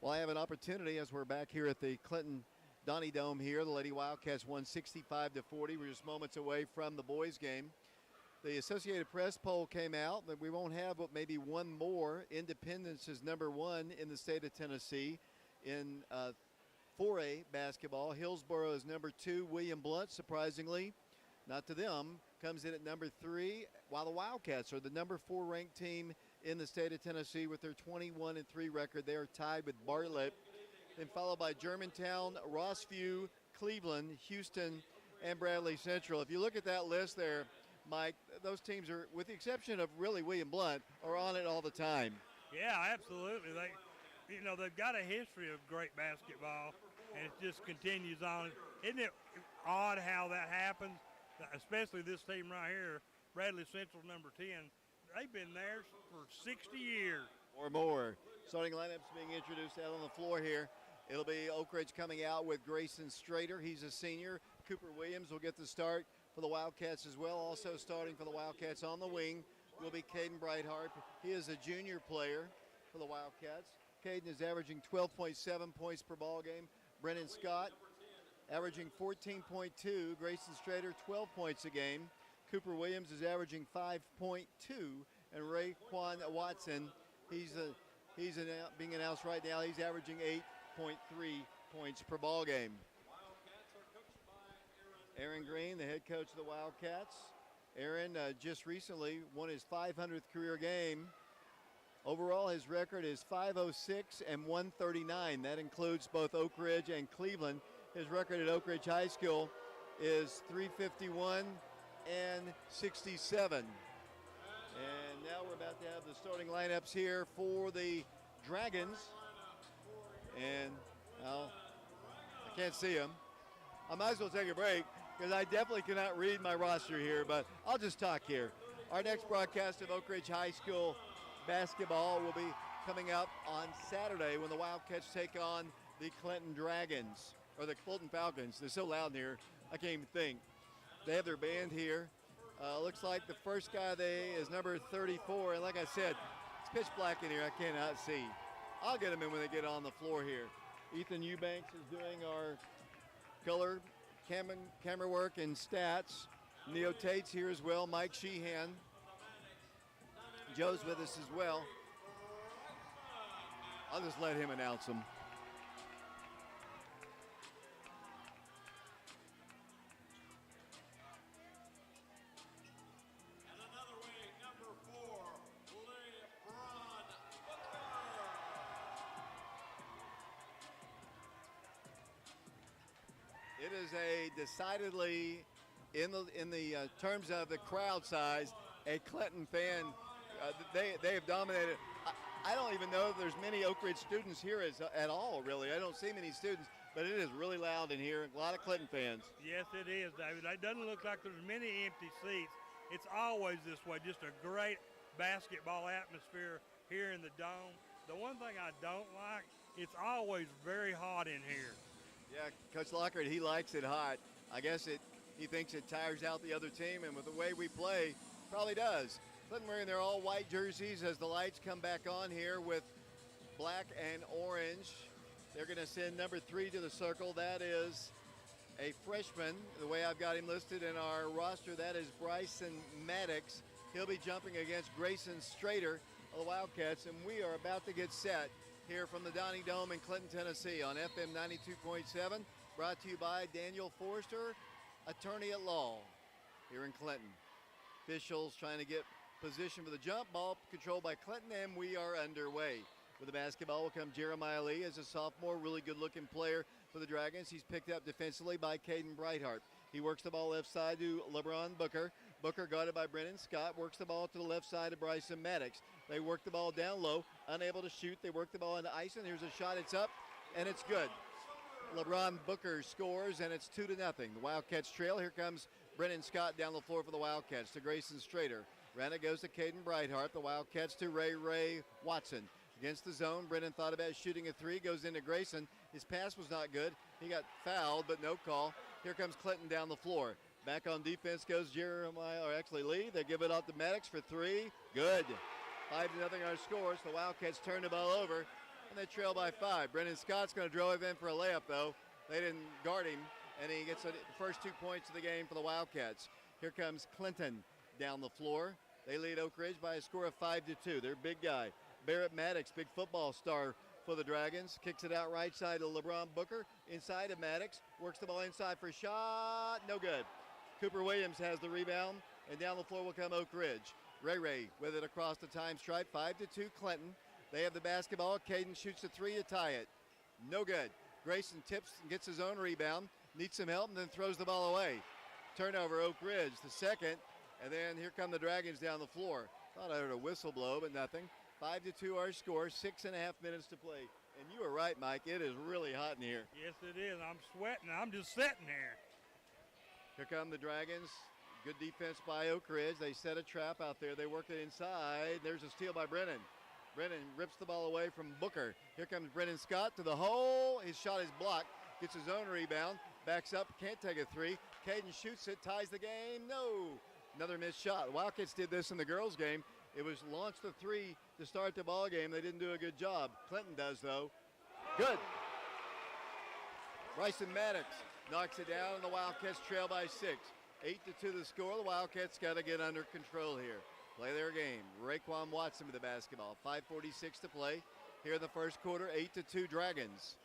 Well, I have an opportunity as we're back here at the Clinton Donnie Dome here. The Lady Wildcats won 65-40. We're just moments away from the boys' game. The Associated Press poll came out that we won't have but maybe one more. Independence is number one in the state of Tennessee in 4A basketball. Hillsboro is number two. William Blount, surprisingly, not to them, comes in at number three, while the Wildcats are the number 4 ranked team in the state of Tennessee with their 21-3 record. They are tied with Bartlett, then followed by Germantown, Rossview, Cleveland, Houston, and Bradley Central. If you look at that list there, Mike, those teams are, with the exception of really William Blount, are on it all the time. Yeah, absolutely. They've got a history of great basketball, and it just continues on. Isn't it odd how that happens? Especially this team right here, Bradley Central, number 10. They've been there for 60 years. Or more. Starting lineups being introduced out on the floor here. It'll be Oak Ridge coming out with Grayson Strader. He's a senior. Cooper Williams will get the start for the Wildcats as well. Also starting for the Wildcats on the wing will be Caden Brightheart. He is a junior player for the Wildcats. Caden is averaging 12.7 points per ball game. Brennan Scott averaging 14.2. Grayson Strader 12 points a game. Cooper Williams is averaging 5.2. And Raekwon Watson, he's being announced right now. He's averaging 8.3 points per ball game. Aaron Green, the head coach of the Wildcats. Aaron just recently won his 500th career game. Overall, his record is 506 and 139. That includes both Oak Ridge and Cleveland. His record at Oak Ridge High School is 351 and 67. And now we're about to have the starting lineups here for the Dragons. And well, I can't see them. I might as well take a break because I definitely cannot read my roster here, but I'll just talk here. Our next broadcast of Oak Ridge High School basketball will be coming up on Saturday when the Wildcats take on the Clinton Dragons, or the Clinton Falcons. They're so loud in here, I can't even think. They have their band here. Looks like the first guy is number 34, and like I said, it's pitch black in here. I cannot see. I'll get them in when they get on the floor here. Ethan Eubanks is doing our color, camera work, and stats. Neo Tate's here as well. Mike Sheehan. Joe's with us as well. I'll just let him announce them. It is a decidedly, in the terms of the crowd size, a Clinton fan. They have dominated. I don't even know if there's many Oak Ridge students here at all, really. I don't see many students, but it is really loud in here. A lot of Clinton fans. Yes, it is, David. It doesn't look like there's many empty seats. It's always this way, just a great basketball atmosphere here in the Dome. The one thing I don't like, it's always very hot in here. Yeah, Coach Lockhart, he likes it hot. I guess he thinks it tires out the other team, and with the way we play, probably does. Clinton wearing their all-white jerseys as the lights come back on here with black and orange. They're going to send number 3 to the circle. That is a freshman. The way I've got him listed in our roster, that is Bryson Maddox. He'll be jumping against Grayson Strader of the Wildcats, and we are about to get set here from the Donnie Dome in Clinton, Tennessee on FM 92.7, brought to you by Daniel Forrester, attorney at law here in Clinton. Officials trying to get position for the jump ball, controlled by Clinton, and we are underway. With the basketball will come Jeremiah Lee as a sophomore, really good-looking player for the Dragons. He's picked up defensively by Caden Brightheart. He works the ball left side to LeBron Booker. Booker guarded by Brennan Scott, works the ball to the left side of Bryson Maddox. They work the ball down low, unable to shoot. They work the ball into Ison. Here's a shot, it's up, and it's good. LeBron Booker scores, and it's 2-0. The Wildcats trail. Here comes Brennan Scott down the floor for the Wildcats to Grayson Strader. Rana goes to Caden Brightheart. The Wildcats to Ray Watson. Against the zone, Brennan thought about shooting a 3, goes into Grayson. His pass was not good. He got fouled, but no call. Here comes Clinton down the floor. Back on defense goes Lee. They give it off to Maddox for 3. Good. 5-0 our score. So the Wildcats turn the ball over. and they trail by 5. Brennan Scott's going to drive in for a layup, though. They didn't guard him, and he gets the first 2 points of the game for the Wildcats. Here comes Clinton down the floor. They lead Oak Ridge by a score of 5-2. Their big guy, Barrett Maddox, big football star for the Dragons, kicks it out right side to LeBron Booker. Inside of Maddox, works the ball inside for a shot, no good. Cooper Williams has the rebound, and down the floor will come Oak Ridge. Ray with it across the time stripe, 5-2 Clinton. They have the basketball. Caden shoots a 3 to tie it. No good. Grayson tips and gets his own rebound, needs some help, and then throws the ball away. Turnover, Oak Ridge, the second, and then here come the Dragons down the floor. Thought I heard a whistle blow, but nothing. 5-2 our score, 6.5 minutes to play. And you were right, Mike. It is really hot in here. Yes, it is. I'm sweating. I'm just sitting here. Here come the Dragons. Good defense by Oak Ridge. They set a trap out there. They work it inside. There's a steal by Brennan. Brennan rips the ball away from Booker. Here comes Brennan Scott to the hole. His shot is blocked. Gets his own rebound. Backs up. Can't take a 3. Caden shoots it. Ties the game. No. Another missed shot. Wildcats did this in the girls' game. It was launched a 3 to start the ball game. They didn't do a good job. Clinton does, though. Good. Bryson Maddox knocks it down, and the Wildcats trail by 6. 8-2 the score. The Wildcats got to get under control here. Play their game. Raekwon Watson with the basketball. 5:46 to play. Here in the first quarter, 8-2 Dragons.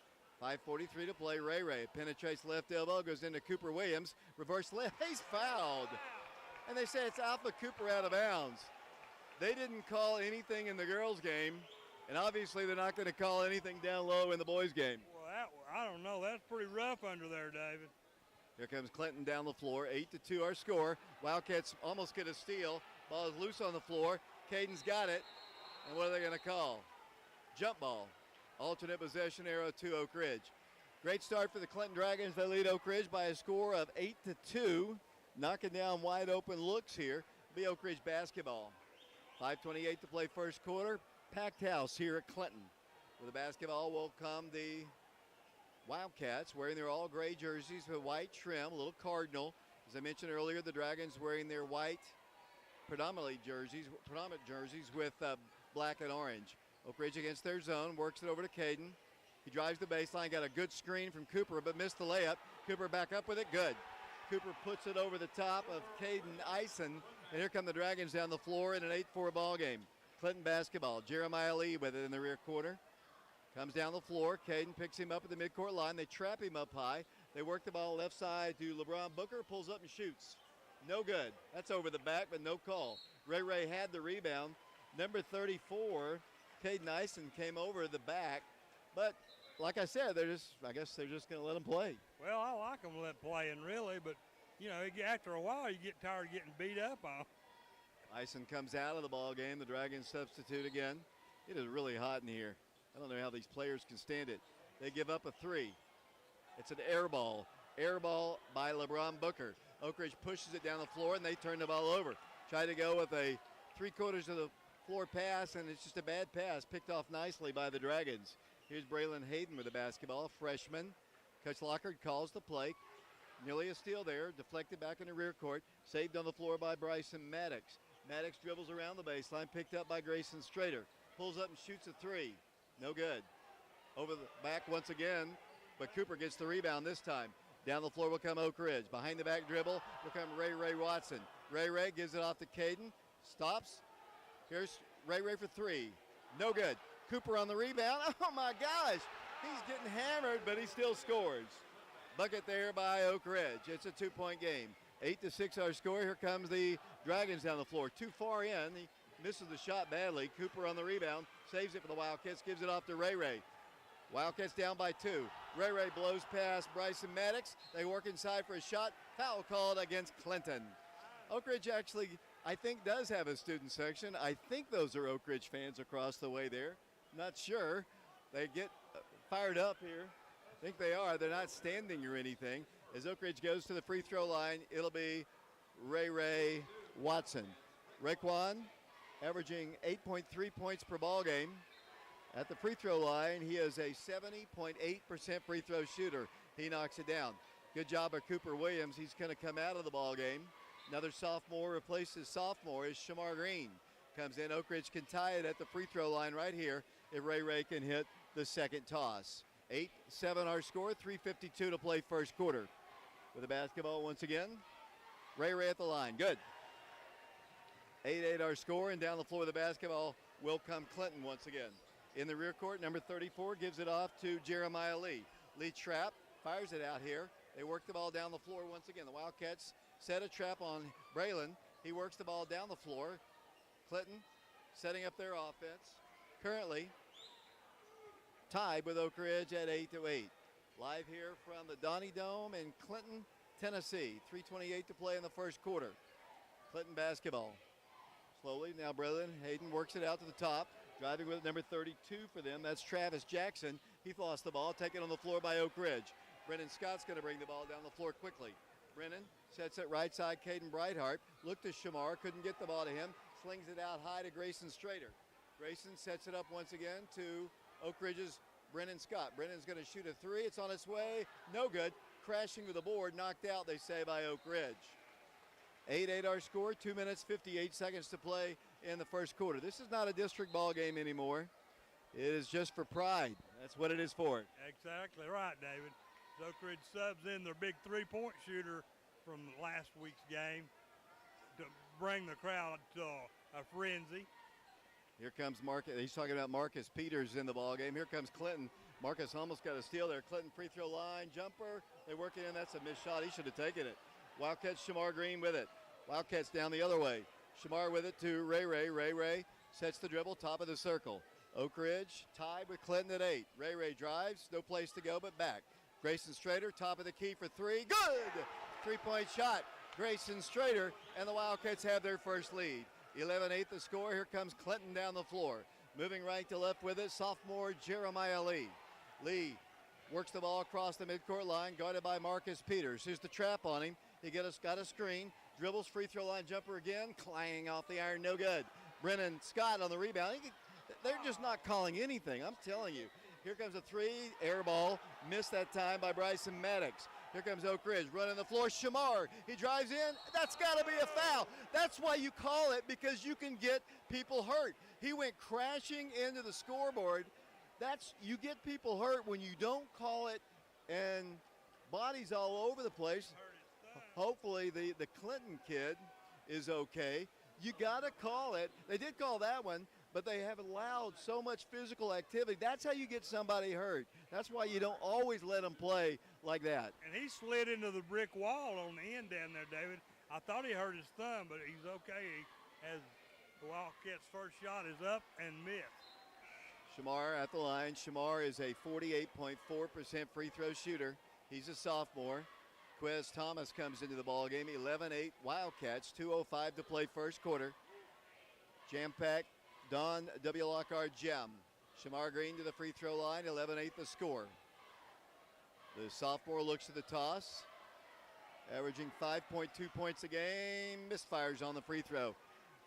5:43 to play. Ray penetrates left elbow, goes into Cooper Williams. Reverse left. He's fouled. And they say it's Alpha Cooper out of bounds. They didn't call anything in the girls' game, and obviously they're not going to call anything down low in the boys' game. Well, I don't know. That's pretty rough under there, David. Here comes Clinton down the floor. 8-2 our score. Wildcats almost get a steal. Ball is loose on the floor. Caden's got it. And what are they going to call? Jump ball. Alternate possession arrow to Oak Ridge. Great start for the Clinton Dragons. They lead Oak Ridge by a score of 8-2. Knocking down wide open looks here. It'll be Oak Ridge basketball. 5:28 to play first quarter. Packed house here at Clinton. With the basketball will come the Wildcats wearing their all gray jerseys with white trim, a little cardinal. As I mentioned earlier, the Dragons wearing their white predominant jerseys with black and orange. Oak Ridge against their zone, works it over to Caden. He drives the baseline, got a good screen from Cooper, but missed the layup. Cooper back up with it, good. Cooper puts it over the top of Caden Eisen, and here come the Dragons down the floor in an 8-4 ball game. Clinton basketball. Jeremiah Lee with it in the rear quarter. Comes down the floor. Caden picks him up at the midcourt line. They trap him up high. They work the ball left side to LeBron Booker. Pulls up and shoots. No good. That's over the back, but no call. Ray had the rebound. Number 34, Caden Eisen, came over the back. But like I said, I guess they're just going to let him play. Well, I like them playing, really, but, you know, after a while you get tired of getting beat up on. Eisen comes out of the ball game. The Dragons substitute again. It is really hot in here. I don't know how these players can stand it. They give up a 3. It's an air ball. Air ball by LeBron Booker. Oak Ridge pushes it down the floor, and they turn the ball over. Try to go with a 3/4 of the floor pass, and it's just a bad pass. Picked off nicely by the Dragons. Here's Braylon Hayden with the basketball, freshman. Coach Lockhart calls the play. Nearly a steal there, deflected back in the rear court. Saved on the floor by Bryson Maddox. Maddox dribbles around the baseline, picked up by Grayson Strader. Pulls up and shoots a 3. No good. Over the back once again, but Cooper gets the rebound this time. Down the floor will come Oak Ridge. Behind the back dribble will come Ray Watson. Ray gives it off to Caden. Stops. Here's Ray for 3. No good. Cooper on the rebound. Oh my gosh. He's getting hammered, but he still scores. Bucket there by Oak Ridge. It's a 2-point game. 8-6 our score. Here comes the Dragons down the floor. Too far in. He misses the shot badly. Cooper on the rebound. Saves it for the Wildcats. Gives it off to Ray. Wildcats down by 2. Ray blows past Bryson Maddox. They work inside for a shot. Foul called against Clinton. Oak Ridge actually, I think, does have a student section. I think those are Oak Ridge fans across the way there. Not sure. They get fired up here. I think they are. They're not standing or anything. As Oak Ridge goes to the free throw line, it'll be Ray Watson. Raekwon averaging 8.3 points per ball game. At the free throw line, he is a 70.8% free throw shooter. He knocks it down. Good job by Cooper Williams. He's going to come out of the ball game. Another sophomore replaces sophomore is Shamar Green. Comes in. Oak Ridge can tie it at the free throw line right here if Ray can hit the second toss. 8-7 our score, 3:52 to play first quarter. With the basketball once again, Ray at the line, good. 8-8 our score, and down the floor with the basketball will come Clinton once again. In the rear court, number 34 gives it off to Jeremiah Lee. Lee trap, fires it out here. They work the ball down the floor once again. The Wildcats set a trap on Braylon. He works the ball down the floor. Clinton setting up their offense. Currently tied with Oak Ridge at 8-8. Live here from the Donnie Dome in Clinton, Tennessee. 3:28 to play in the first quarter. Clinton basketball. Slowly, now Braylon Hayden works it out to the top. Driving with number 32 for them, that's Travis Jackson. He lost the ball, taken on the floor by Oak Ridge. Brennan Scott's going to bring the ball down the floor quickly. Brennan sets it right side, Caden Brightheart. Looked to Shamar, couldn't get the ball to him. Slings it out high to Grayson Strader. Grayson sets it up once again to Oak Ridge's Brennan Scott. Brennan's going to shoot a three. It's on its way. No good. Crashing to the board. Knocked out, they say, by Oak Ridge. 8-8 our score. 2 minutes, 58 seconds to play in the first quarter. This is not a district ball game anymore. It is just for pride. That's what it is for. Exactly right, David. Oak Ridge subs in their big three-point shooter from last week's game to bring the crowd to a frenzy. Here comes Marcus. He's talking about Marcus Peters in the ball game. Here comes Clinton. Marcus almost got a steal there. Clinton free throw line, jumper. They work it in. That's a missed shot. He should have taken it. Wildcats, Shamar Green with it. Wildcats down the other way. Shamar with it to Ray. Ray sets the dribble, top of the circle. Oak Ridge tied with Clinton at 8. Ray drives, no place to go but back. Grayson Strader, top of the key for three. Good! 3-point shot. Grayson Strader, and the Wildcats have their first lead. 11-8 the score. Here comes Clinton down the floor. Moving right to left with it, sophomore Jeremiah Lee. Lee works the ball across the midcourt line, guarded by Marcus Peters. Here's the trap on him. He got a screen, dribbles, free throw line jumper again, clanging off the iron, no good. Brennan Scott on the rebound. They're just not calling anything, I'm telling you. Here comes a three, air ball, missed that time by Bryson Maddox. Here comes Oak Ridge, running the floor, Shamar. He drives in, that's gotta be a foul. That's why you call it, because you can get people hurt. He went crashing into the scoreboard. You get people hurt when you don't call it, and bodies all over the place. Hopefully the Clinton kid is okay. You gotta call it. They did call that one, but they have allowed so much physical activity. That's how you get somebody hurt. That's why you don't always let them play like that. And he slid into the brick wall on the end down there, David. I thought he hurt his thumb, but he's okay. As the Wildcats' first shot is up and missed. Shamar at the line. Shamar is a 48.4% free throw shooter. He's a sophomore. Quez Thomas comes into the ball game. 11-8 Wildcats. 2:05 to play first quarter. Jam-packed Don W. Lockhart Gem. Shamar Green to the free throw line. 11-8 the score. The sophomore looks at the toss. Averaging 5.2 points a game. Misfires on the free throw.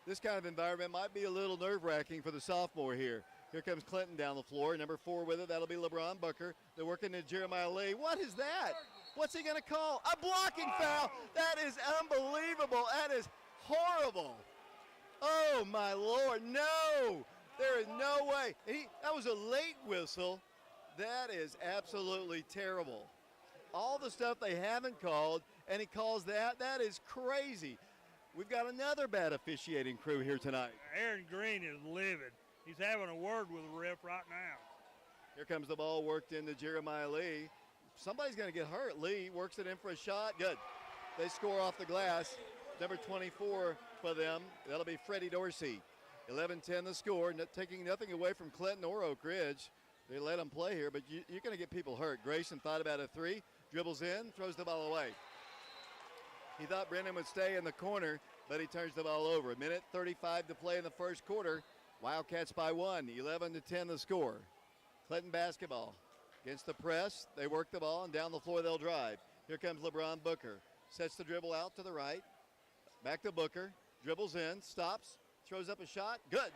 This kind of environment might be a little nerve-wracking for the sophomore here. Here comes Clinton down the floor. Number 4 with it. That'll be LeBron Booker. They're working to Jeremiah Lee. What is that? What's he going to call? A blocking foul. That is unbelievable. That is horrible. Oh, my Lord. No. There is no way. That was a late whistle. That is absolutely terrible. All the stuff they haven't called, and he calls that. That is crazy. We've got another bad officiating crew here tonight. Aaron Green is livid. He's having a word with the ref right now. Here comes the ball worked into Jeremiah Lee. Somebody's going to get hurt. Lee works it in for a shot. Good. They score off the glass. Number 24 for them. That'll be Freddie Dorsey. 11-10 the score. Taking nothing away from Clinton or Oak Ridge. They let them play here, but you're going to get people hurt. Grayson thought about a three. Dribbles in. Throws the ball away. He thought Brennan would stay in the corner, but he turns the ball over. 1:35 to play in the first quarter. Wildcats by 1. 11-10 the score. Clinton basketball. Against the press, they work the ball, and down the floor they'll drive. Here comes LeBron Booker. Sets the dribble out to the right. Back to Booker. Dribbles in, stops, throws up a shot. Good.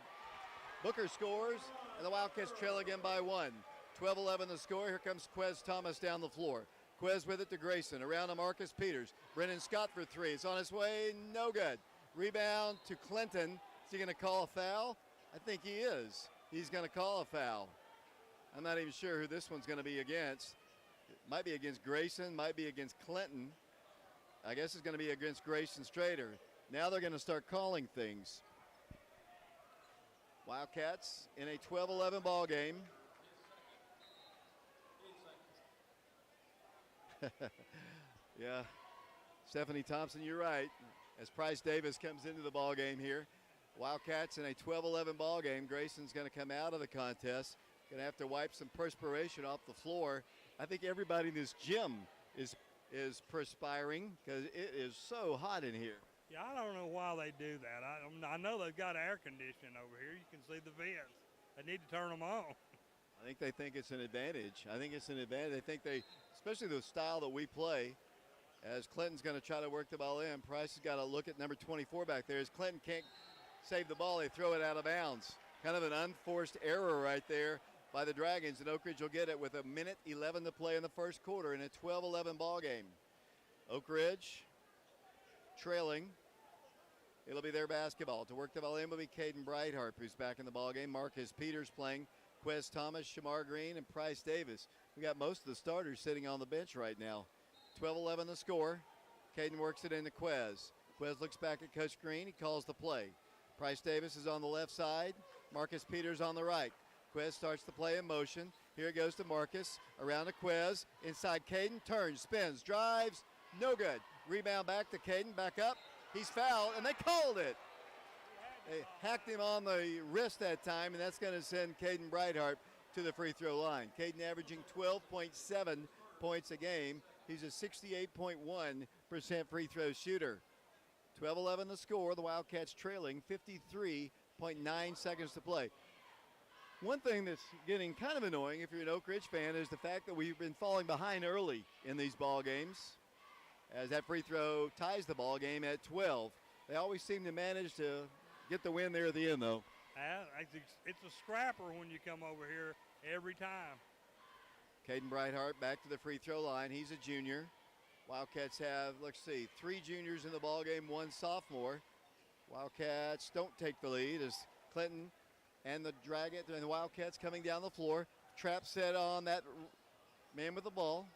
Booker scores, and the Wildcats trail again by 1. 12-11 the score. Here comes Quez Thomas down the floor. Quez with it to Grayson. Around to Marcus Peters. Brennan Scott for three. It's on his way. No good. Rebound to Clinton. Is he going to call a foul? I think he is. He's going to call a foul. I'm not even sure who this one's going to be against. It might be against Grayson, might be against Clinton. I guess it's going to be against Grayson Strader. Now they're going to start calling things. Wildcats in a 12-11 ball game. Yeah, Stephanie Thompson, you're right. As Price Davis comes into the ball game here, Wildcats in a 12-11 ball game. Grayson's going to come out of the contest. Going to have to wipe some perspiration off the floor. I think everybody in this gym is perspiring because it is so hot in here. Yeah, I don't know why they do that. I know they've got air conditioning over here. You can see the vents. They need to turn them on. I think they think it's an advantage. I think it's an advantage. They think they, especially the style that we play, as Clinton's going to try to work the ball in. Price has got to look at number 24 back there. As Clinton can't save the ball, they throw it out of bounds. Kind of an unforced error right there by the Dragons, and Oak Ridge will get it with 1:11 to play in the first quarter in a 12-11 ball game. Oak Ridge trailing. It'll be their basketball. To work the ball in will be Caden Brightheart, who's back in the ball game. Marcus Peters playing. Quez Thomas, Shamar Green, and Price Davis. We got most of the starters sitting on the bench right now. 12-11 the score. Caden works it into Quez. Quez looks back at Coach Green. He calls the play. Price Davis is on the left side. Marcus Peters on the right. Quez starts the play in motion. Here it goes to Marcus. Around to Quez. Inside Caden. Turns, spins, drives. No good. Rebound back to Caden. Back up. He's fouled, and they called it. They hacked him on the wrist that time, and that's going to send Caden Brightheart to the free throw line. Caden averaging 12.7 points a game. He's a 68.1% free throw shooter. 12-11 the score. The Wildcats trailing, 53.9 seconds to play. One thing that's getting kind of annoying if you're an Oak Ridge fan is the fact that we've been falling behind early in these ball games, as that free throw ties the ball game at 12. They always seem to manage to get the win there at the end, though. It's a scrapper when you come over here every time. Caden Brightheart back to the free throw line. He's a junior. Wildcats have, let's see, 3 juniors in the ball game, 1 sophomore. Wildcats don't take the lead as Clinton and the Dragons and the Wildcats coming down the floor. Trap set on that man with the ball.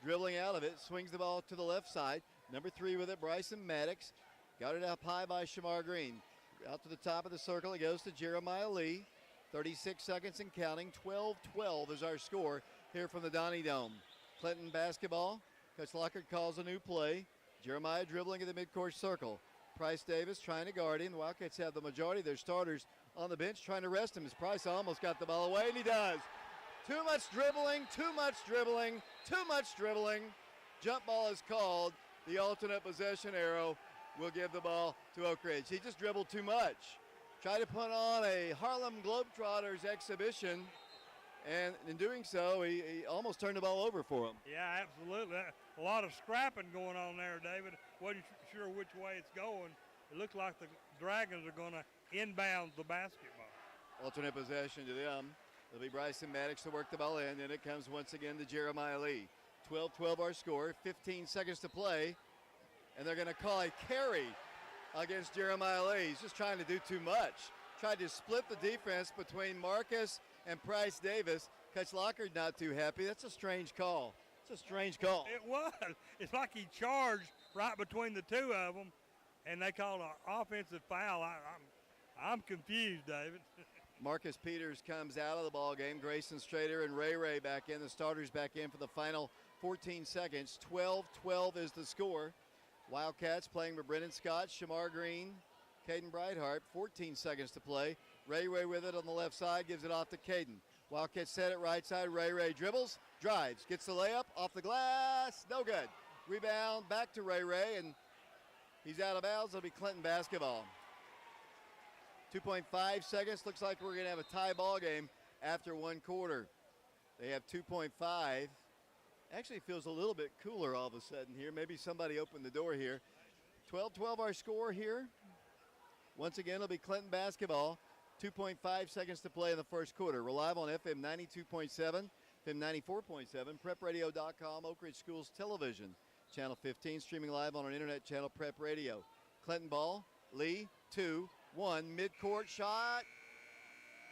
Dribbling out of it, swings the ball to the left side. Number 3 with it, Bryson Maddox. Got it up high by Shamar Green. Out to the top of the circle, it goes to Jeremiah Lee. 36 seconds and counting. 12-12 is our score here from the Donnie Dome. Clinton basketball. Coach Lockard calls a new play. Jeremiah dribbling in the midcourt circle. Price Davis trying to guard him. The Wildcats have the majority of their starters on the bench trying to rest him as Price almost got the ball away, and he does. Too much dribbling, too much dribbling, too much dribbling. Jump ball is called. The alternate possession arrow will give the ball to Oak Ridge. He just dribbled too much. Tried to put on a Harlem Globetrotters exhibition, and in doing so, he almost turned the ball over for him. Yeah, absolutely. A lot of scrapping going on there, David. Wasn't sure which way it's going. It looked like the Dragons are going to inbound the basketball. Alternate possession to them. It'll be Bryson Maddox to work the ball in, and it comes once again to Jeremiah Lee. 12-12 our score, 15 seconds to play, and they're going to call a carry against Jeremiah Lee. He's just trying to do too much. Tried to split the defense between Marcus and Price Davis. Coach Lockard not too happy. That's a strange call. It's a strange call. It was. It's like he charged right between the two of them, and they called an offensive foul. I'm confused, David. Marcus Peters comes out of the ball game. Grayson Strader and Ray back in. The starters back in for the final 14 seconds. 12-12 is the score. Wildcats playing with Brennan Scott, Shamar Green, Caden Brightheart. 14 seconds to play. Ray with it on the left side, gives it off to Caden. Wildcats set it right side. Ray dribbles, drives, gets the layup off the glass. No good. Rebound back to Ray, and he's out of bounds. It'll be Clinton basketball. 2.5 seconds. Looks like we're going to have a tie ball game after one quarter. They have 2.5. Actually feels a little bit cooler all of a sudden here. Maybe somebody opened the door here. 12-12 our score here. Once again, it'll be Clinton basketball. 2.5 seconds to play in the first quarter. We're live on FM 92.7, FM 94.7, prepradio.com, Oak Ridge Schools Television, Channel 15, streaming live on our internet channel, Prep Radio. Clinton ball, Lee, 2-1, midcourt shot,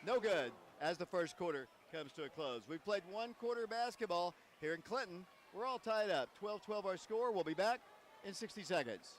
no good as the first quarter comes to a close. We've played one quarter basketball here in Clinton. We're all tied up. 12-12 our score. We'll be back in 60 seconds.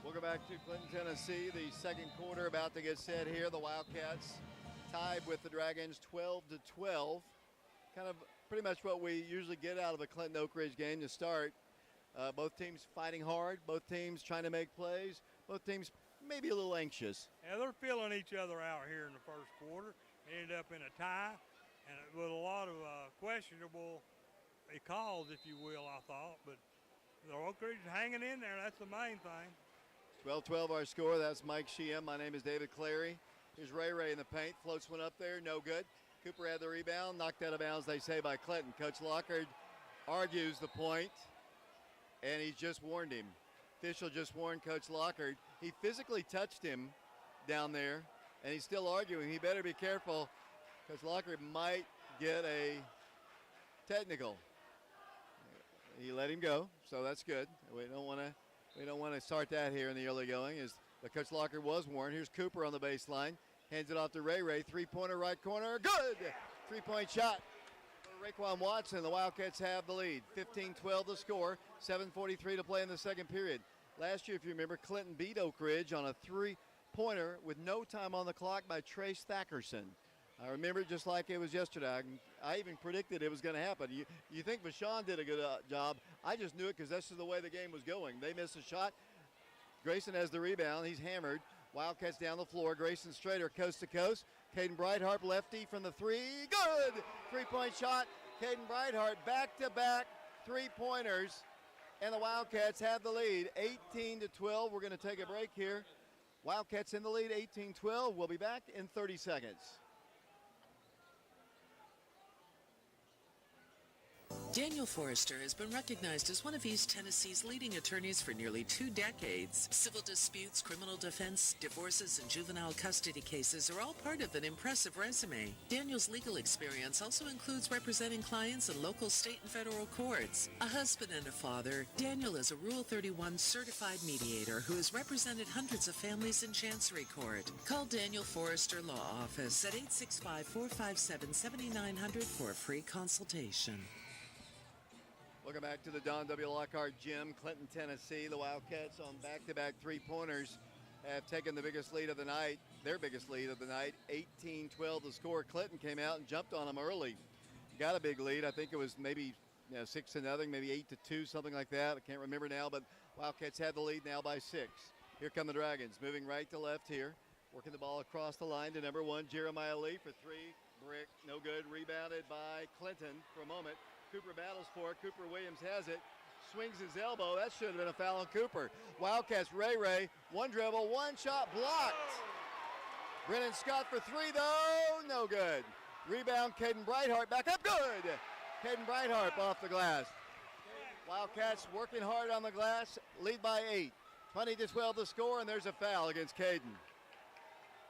We'll go back to Clinton, Tennessee. The second quarter about to get set here. The Wildcats tied with the Dragons 12-12. Kind of pretty much what we usually get out of a Clinton Oak Ridge game to start. Both teams fighting hard. Both teams trying to make plays. Both teams maybe a little anxious. Yeah, they're feeling each other out here in the first quarter. Ended up in a tie, and with a lot of questionable calls, if you will, I thought. But the Oak Ridge is hanging in there. That's the main thing. 12-12 our score. That's Mike Sheehan. My name is David Clary. Here's Ray Ray in the paint. Floats one up there. No good. Cooper had the rebound. Knocked out of bounds, they say, by Clinton. Coach Lockard argues the point, and he's just warned him. Official just warned Coach Lockard. He physically touched him down there, and he's still arguing. He better be careful. Coach Lockard might get a technical. He let him go, so that's good. We don't want to start that here in the early going. As the Coach Lockard was warned. Here's Cooper on the baseline. Hands it off to Ray Ray. Three-pointer right corner. Good! Three-point shot for Raekwon Watson. The Wildcats have the lead. 15-12 the score. 7:43 to play in the second period. Last year, if you remember, Clinton beat Oak Ridge on a three-pointer with no time on the clock by Trace Thackerson. I remember it just like it was yesterday. I even predicted it was going to happen. You think Vashon did a good job. I just knew it because that's just the way the game was going. They missed a shot. Grayson has the rebound. He's hammered. Wildcats down the floor. Grayson Strader coast to coast. Caden Brightheart lefty from the three. Good! Three-point shot. Caden Brightheart back-to-back three-pointers. And the Wildcats have the lead. 18-12. We're going to take a break here. Wildcats in the lead, 18-12. We'll be back in 30 seconds. Daniel Forrester has been recognized as one of East Tennessee's leading attorneys for nearly 2 decades. Civil disputes, criminal defense, divorces, and juvenile custody cases are all part of an impressive resume. Daniel's legal experience also includes representing clients in local, state, and federal courts. A husband and a father, Daniel is a Rule 31 certified mediator who has represented hundreds of families in Chancery Court. Call Daniel Forrester Law Office at 865-457-7900 for a free consultation. Welcome back to the Don W. Lockhart Gym, Clinton, Tennessee. The Wildcats on back-to-back three-pointers have taken the biggest lead of the night, their biggest lead of the night, 18-12 the score. Clinton came out and jumped on them early. Got a big lead. I think it was maybe 6-0, maybe 8-2, something like that. I can't remember now, but Wildcats have the lead now by 6. Here come the Dragons, moving right to left here. Working the ball across the line to number 1, Jeremiah Lee for three. Brick, no good. Rebounded by Clinton for a moment. Cooper battles for it. Cooper Williams has it. Swings his elbow. That should have been a foul on Cooper. Wildcats, Ray Ray. One dribble, one shot blocked. Brennan Scott for three, though. No good. Rebound, Caden Brightheart back up. Good. Caden Brightheart off the glass. Wildcats working hard on the glass. Lead by 8. 20-12 the score, and there's a foul against Caden.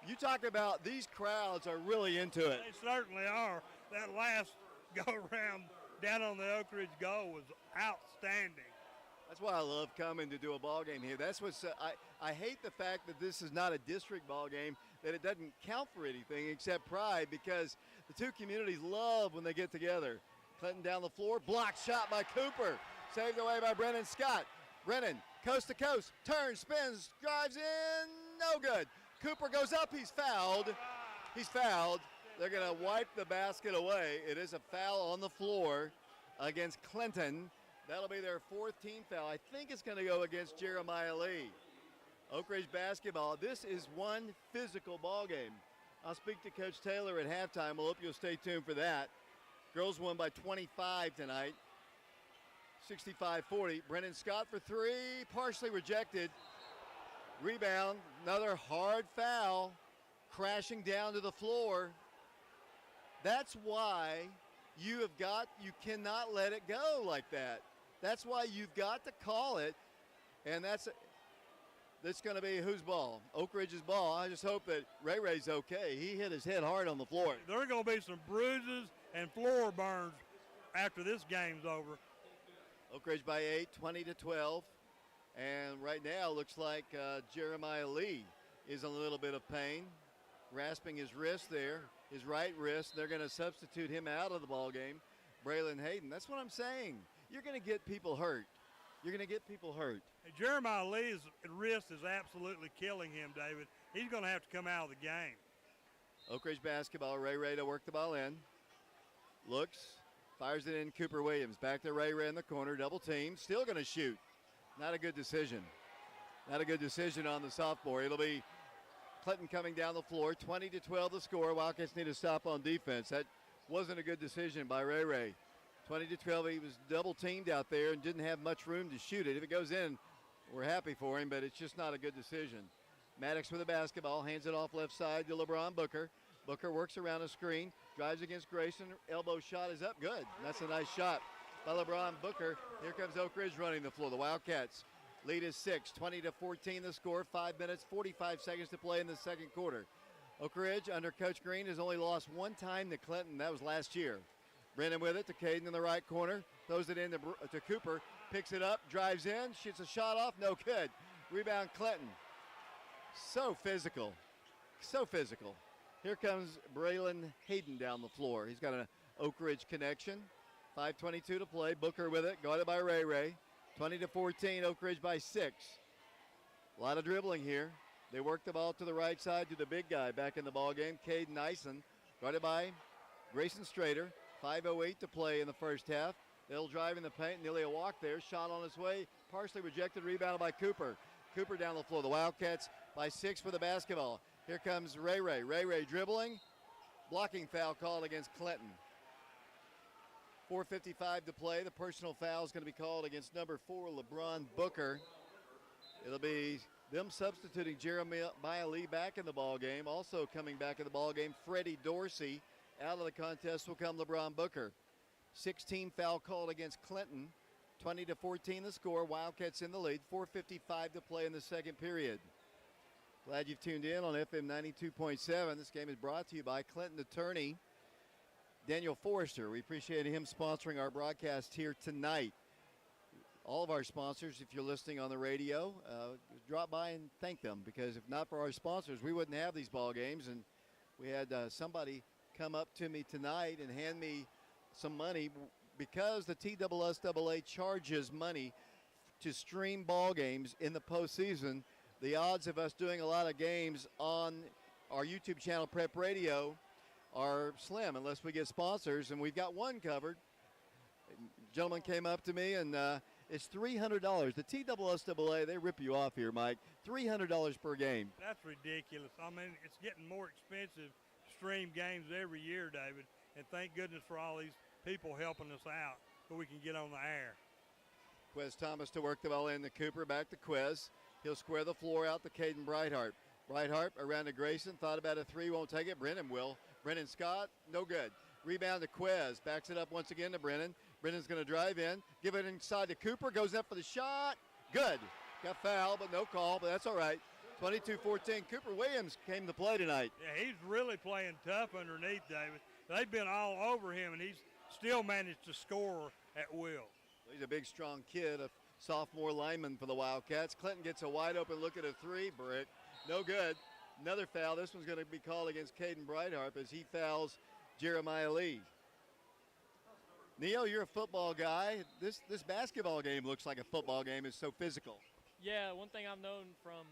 You talk about these crowds are really into it. They certainly are. That last go-around down on the Oak Ridge goal was outstanding. That's why I love coming to do a ball game here. That's what's I hate the fact that this is not a district ball game, that it doesn't count for anything except pride, because the two communities love when they get together. Clinton down the floor, blocked shot by Cooper. Saved away by Brennan Scott. Brennan, coast to coast, turns, spins, drives in, no good. Cooper goes up, he's fouled. He's fouled. They're gonna wipe the basket away. It is a foul on the floor against Clinton. That'll be their 4th team foul. I think it's gonna go against Jeremiah Lee. Oak Ridge basketball, this is one physical ball game. I'll speak to Coach Taylor at halftime. We'll hope you'll stay tuned for that. Girls won by 25 tonight, 65-40. Brennan Scott for 3, partially rejected. Rebound, another hard foul, crashing down to the floor. That's why you cannot let it go like that. That's why you've got to call it, and that's going to be whose ball? Oak Ridge's ball. I just hope that Ray Ray's okay. He hit his head hard on the floor. There are going to be some bruises and floor burns after this game's over. Oak Ridge by 8, 20-12. And right now looks like Jeremiah Lee is in a little bit of pain, rasping his wrist there, his right wrist. They're going to substitute him out of the ball game. Braylon Hayden. That's what I'm saying. You're going to get people hurt. You're going to get people hurt. Hey, Jeremiah Lee's wrist is absolutely killing him, David. He's going to have to come out of the game. Oak Ridge basketball. Ray Ray to work the ball in. Looks, fires it in. Cooper Williams back to Ray Ray in the corner. Double team. Still going to shoot. Not a good decision. Not a good decision on the sophomore. It'll be Clinton coming down the floor. 20-12 the score. Wildcats need to stop on defense. That wasn't a good decision by Ray Ray. 20-12, he was double teamed out there and didn't have much room to shoot it. If it goes in, we're happy for him, but it's just not a good decision. Maddox with the basketball, hands it off left side to LeBron Booker. Booker works around a screen, drives against Grayson. Elbow shot is up, good. That's a nice shot by LeBron Booker. Here comes Oak Ridge running the floor. The Wildcats lead is 6, 20-14 the score. 5 minutes, 45 seconds to play in the second quarter. Oak Ridge under Coach Green has only lost one time to Clinton. That was last year. Brennan with it to Caden in the right corner. Throws it in to Cooper. Picks it up, drives in, shoots a shot off, no good. Rebound Clinton. So physical. So physical. Here comes Braylon Hayden down the floor. He's got an Oak Ridge connection. 5:22 to play. Booker with it, guarded by Ray Ray. 20-14, Oak Ridge by 6. A lot of dribbling here. They work the ball to the right side to the big guy back in the ball game, Caden Nyson, guarded by Grayson Strader. 5:08 to play in the first half. They'll drive in the paint, nearly a walk there. Shot on his way, partially rejected, rebounded by Cooper. Cooper down the floor. The Wildcats by 6 for the basketball. Here comes Ray Ray. Ray Ray dribbling. Blocking foul called against Clinton. 4:55 to play. The personal foul is going to be called against number 4, LeBron Booker. It'll be them substituting Jeremiah Lee back in the ball game. Also coming back in the ball game, Freddie Dorsey. Out of the contest will come LeBron Booker. 16 foul called against Clinton. 20-14 the score. Wildcats in the lead. 4:55 to play in the second period. Glad you've tuned in on FM 92.7. This game is brought to you by Clinton attorney Daniel Forrester. We appreciate him sponsoring our broadcast here tonight. All of our sponsors, if you're listening on the radio, drop by and thank them, because if not for our sponsors, we wouldn't have these ball games. And we had somebody come up to me tonight and hand me some money because the TSSAA charges money to stream ball games in the postseason. The odds of us doing a lot of games on our YouTube channel, Prep Radio, are slim unless we get sponsors, and we've got one covered. A gentleman came up to me, and it's $300. The TSSAA, they rip you off here, Mike. $300 per game. That's ridiculous. I mean, it's getting more expensive to stream games every year, David, and thank goodness for all these people helping us out so we can get on the air. Quez Thomas to work the ball in to Cooper, back to Quez. He'll square the floor out to Caden Breithart. Breithart around to Grayson, thought about a three, won't take it. Brennan will. Brennan Scott, no good. Rebound to Quez, backs it up once again to Brennan. Brennan's going to drive in, give it inside to Cooper, goes up for the shot. Good. Got fouled, but no call, but that's all right. 22-14. Cooper Williams came to play tonight. Yeah, he's really playing tough underneath, David. They've been all over him, and he's still managed to score at will. He's a big, strong kid, a sophomore lineman for the Wildcats. Clinton gets a wide-open look at a three, brick. No good. Another foul. This one's going to be called against Caden Breithart as he fouls Jeremiah Lee. Neo, you're a football guy. This basketball game looks like a football game. It's so physical. Yeah, one thing I've known from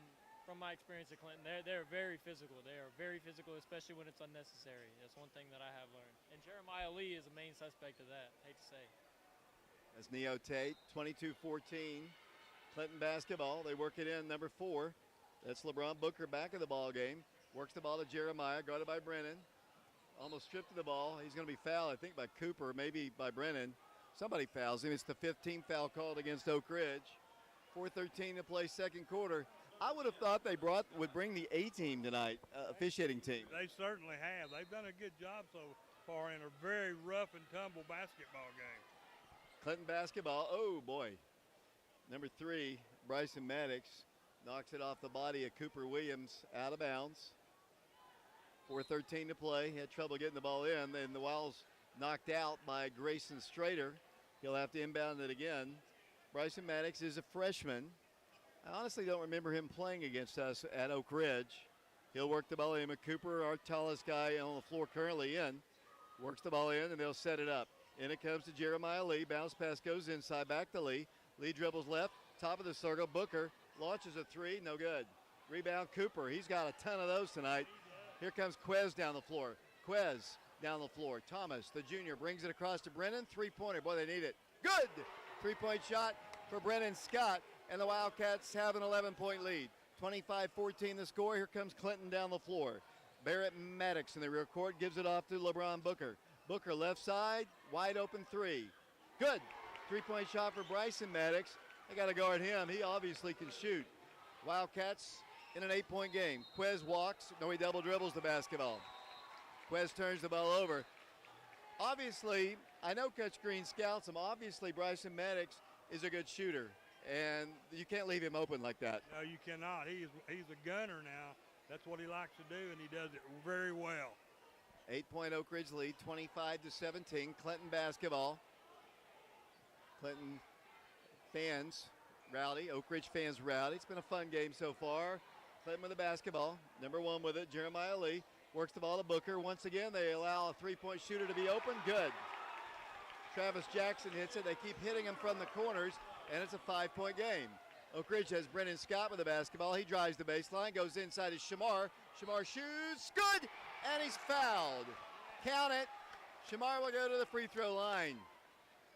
my experience at Clinton, they're very physical. They are very physical, especially when it's unnecessary. That's one thing that I have learned. And Jeremiah Lee is a main suspect of that. Hate to say. That's Neo Tate, 22-14. Clinton basketball. They work it in, number 4. That's LeBron Booker back in the ball game. Works the ball to Jeremiah, guarded by Brennan. Almost stripped of the ball. He's going to be fouled, I think, by Cooper, maybe by Brennan. Somebody fouls him. It's the 15th foul called against Oak Ridge. 4:13 to play second quarter. I would have thought they would bring the A-team tonight, officiating team. They certainly have. They've done a good job so far in a very rough and tumble basketball game. Clinton basketball. Oh, boy. Number 3, Bryson Maddox knocks it off the body of Cooper Williams out of bounds. 4:13 to play. He had trouble getting the ball in. Then the Wilds knocked out by Grayson Strader. He'll have to inbound it again. Bryson Maddox is a freshman. I honestly don't remember him playing against us at Oak Ridge. He'll work the ball in with Cooper, our tallest guy on the floor currently in. Works the ball in, and they'll set it up. In it comes to Jeremiah Lee. Bounce pass goes inside, back to Lee. Lee dribbles left, top of the circle. Booker launches a 3, no good. Rebound Cooper. He's got a ton of those tonight. Here comes Quez down the floor. Quez down the floor. Thomas, the junior, brings it across to Brennan. Three-pointer. Boy, they need it. Good! Three-point shot for Brennan Scott. And the Wildcats have an 11-point lead. 25-14 the score. Here comes Clinton down the floor. Barrett Maddox in the rear court gives it off to LeBron Booker. Booker left side, wide open 3. Good. Three-point shot for Bryson Maddox. They got to guard him. He obviously can shoot. Wildcats in an 8-point game. Quez walks. No, he double dribbles the basketball. Quez turns the ball over. Obviously, I know Coach Green scouts him. Obviously, Bryson Maddox is a good shooter, and you can't leave him open like that. No, you cannot. He's a gunner now. That's what he likes to do, and he does it very well. 8-point Oak Ridge lead, 25-17. Clinton basketball. Clinton fans rowdy. Oak Ridge fans rowdy. It's been a fun game so far. Clinton with the basketball. Number 1 with it, Jeremiah Lee. Works the ball to Booker. Once again, they allow a three-point shooter to be open. Good. Travis Jackson hits it. They keep hitting him from the corners, and it's a 5-point game. Oak Ridge has Brennan Scott with the basketball. He drives the baseline, goes inside to Shamar. Shamar shoots. Good! And he's fouled. Count it. Shamar will go to the free throw line.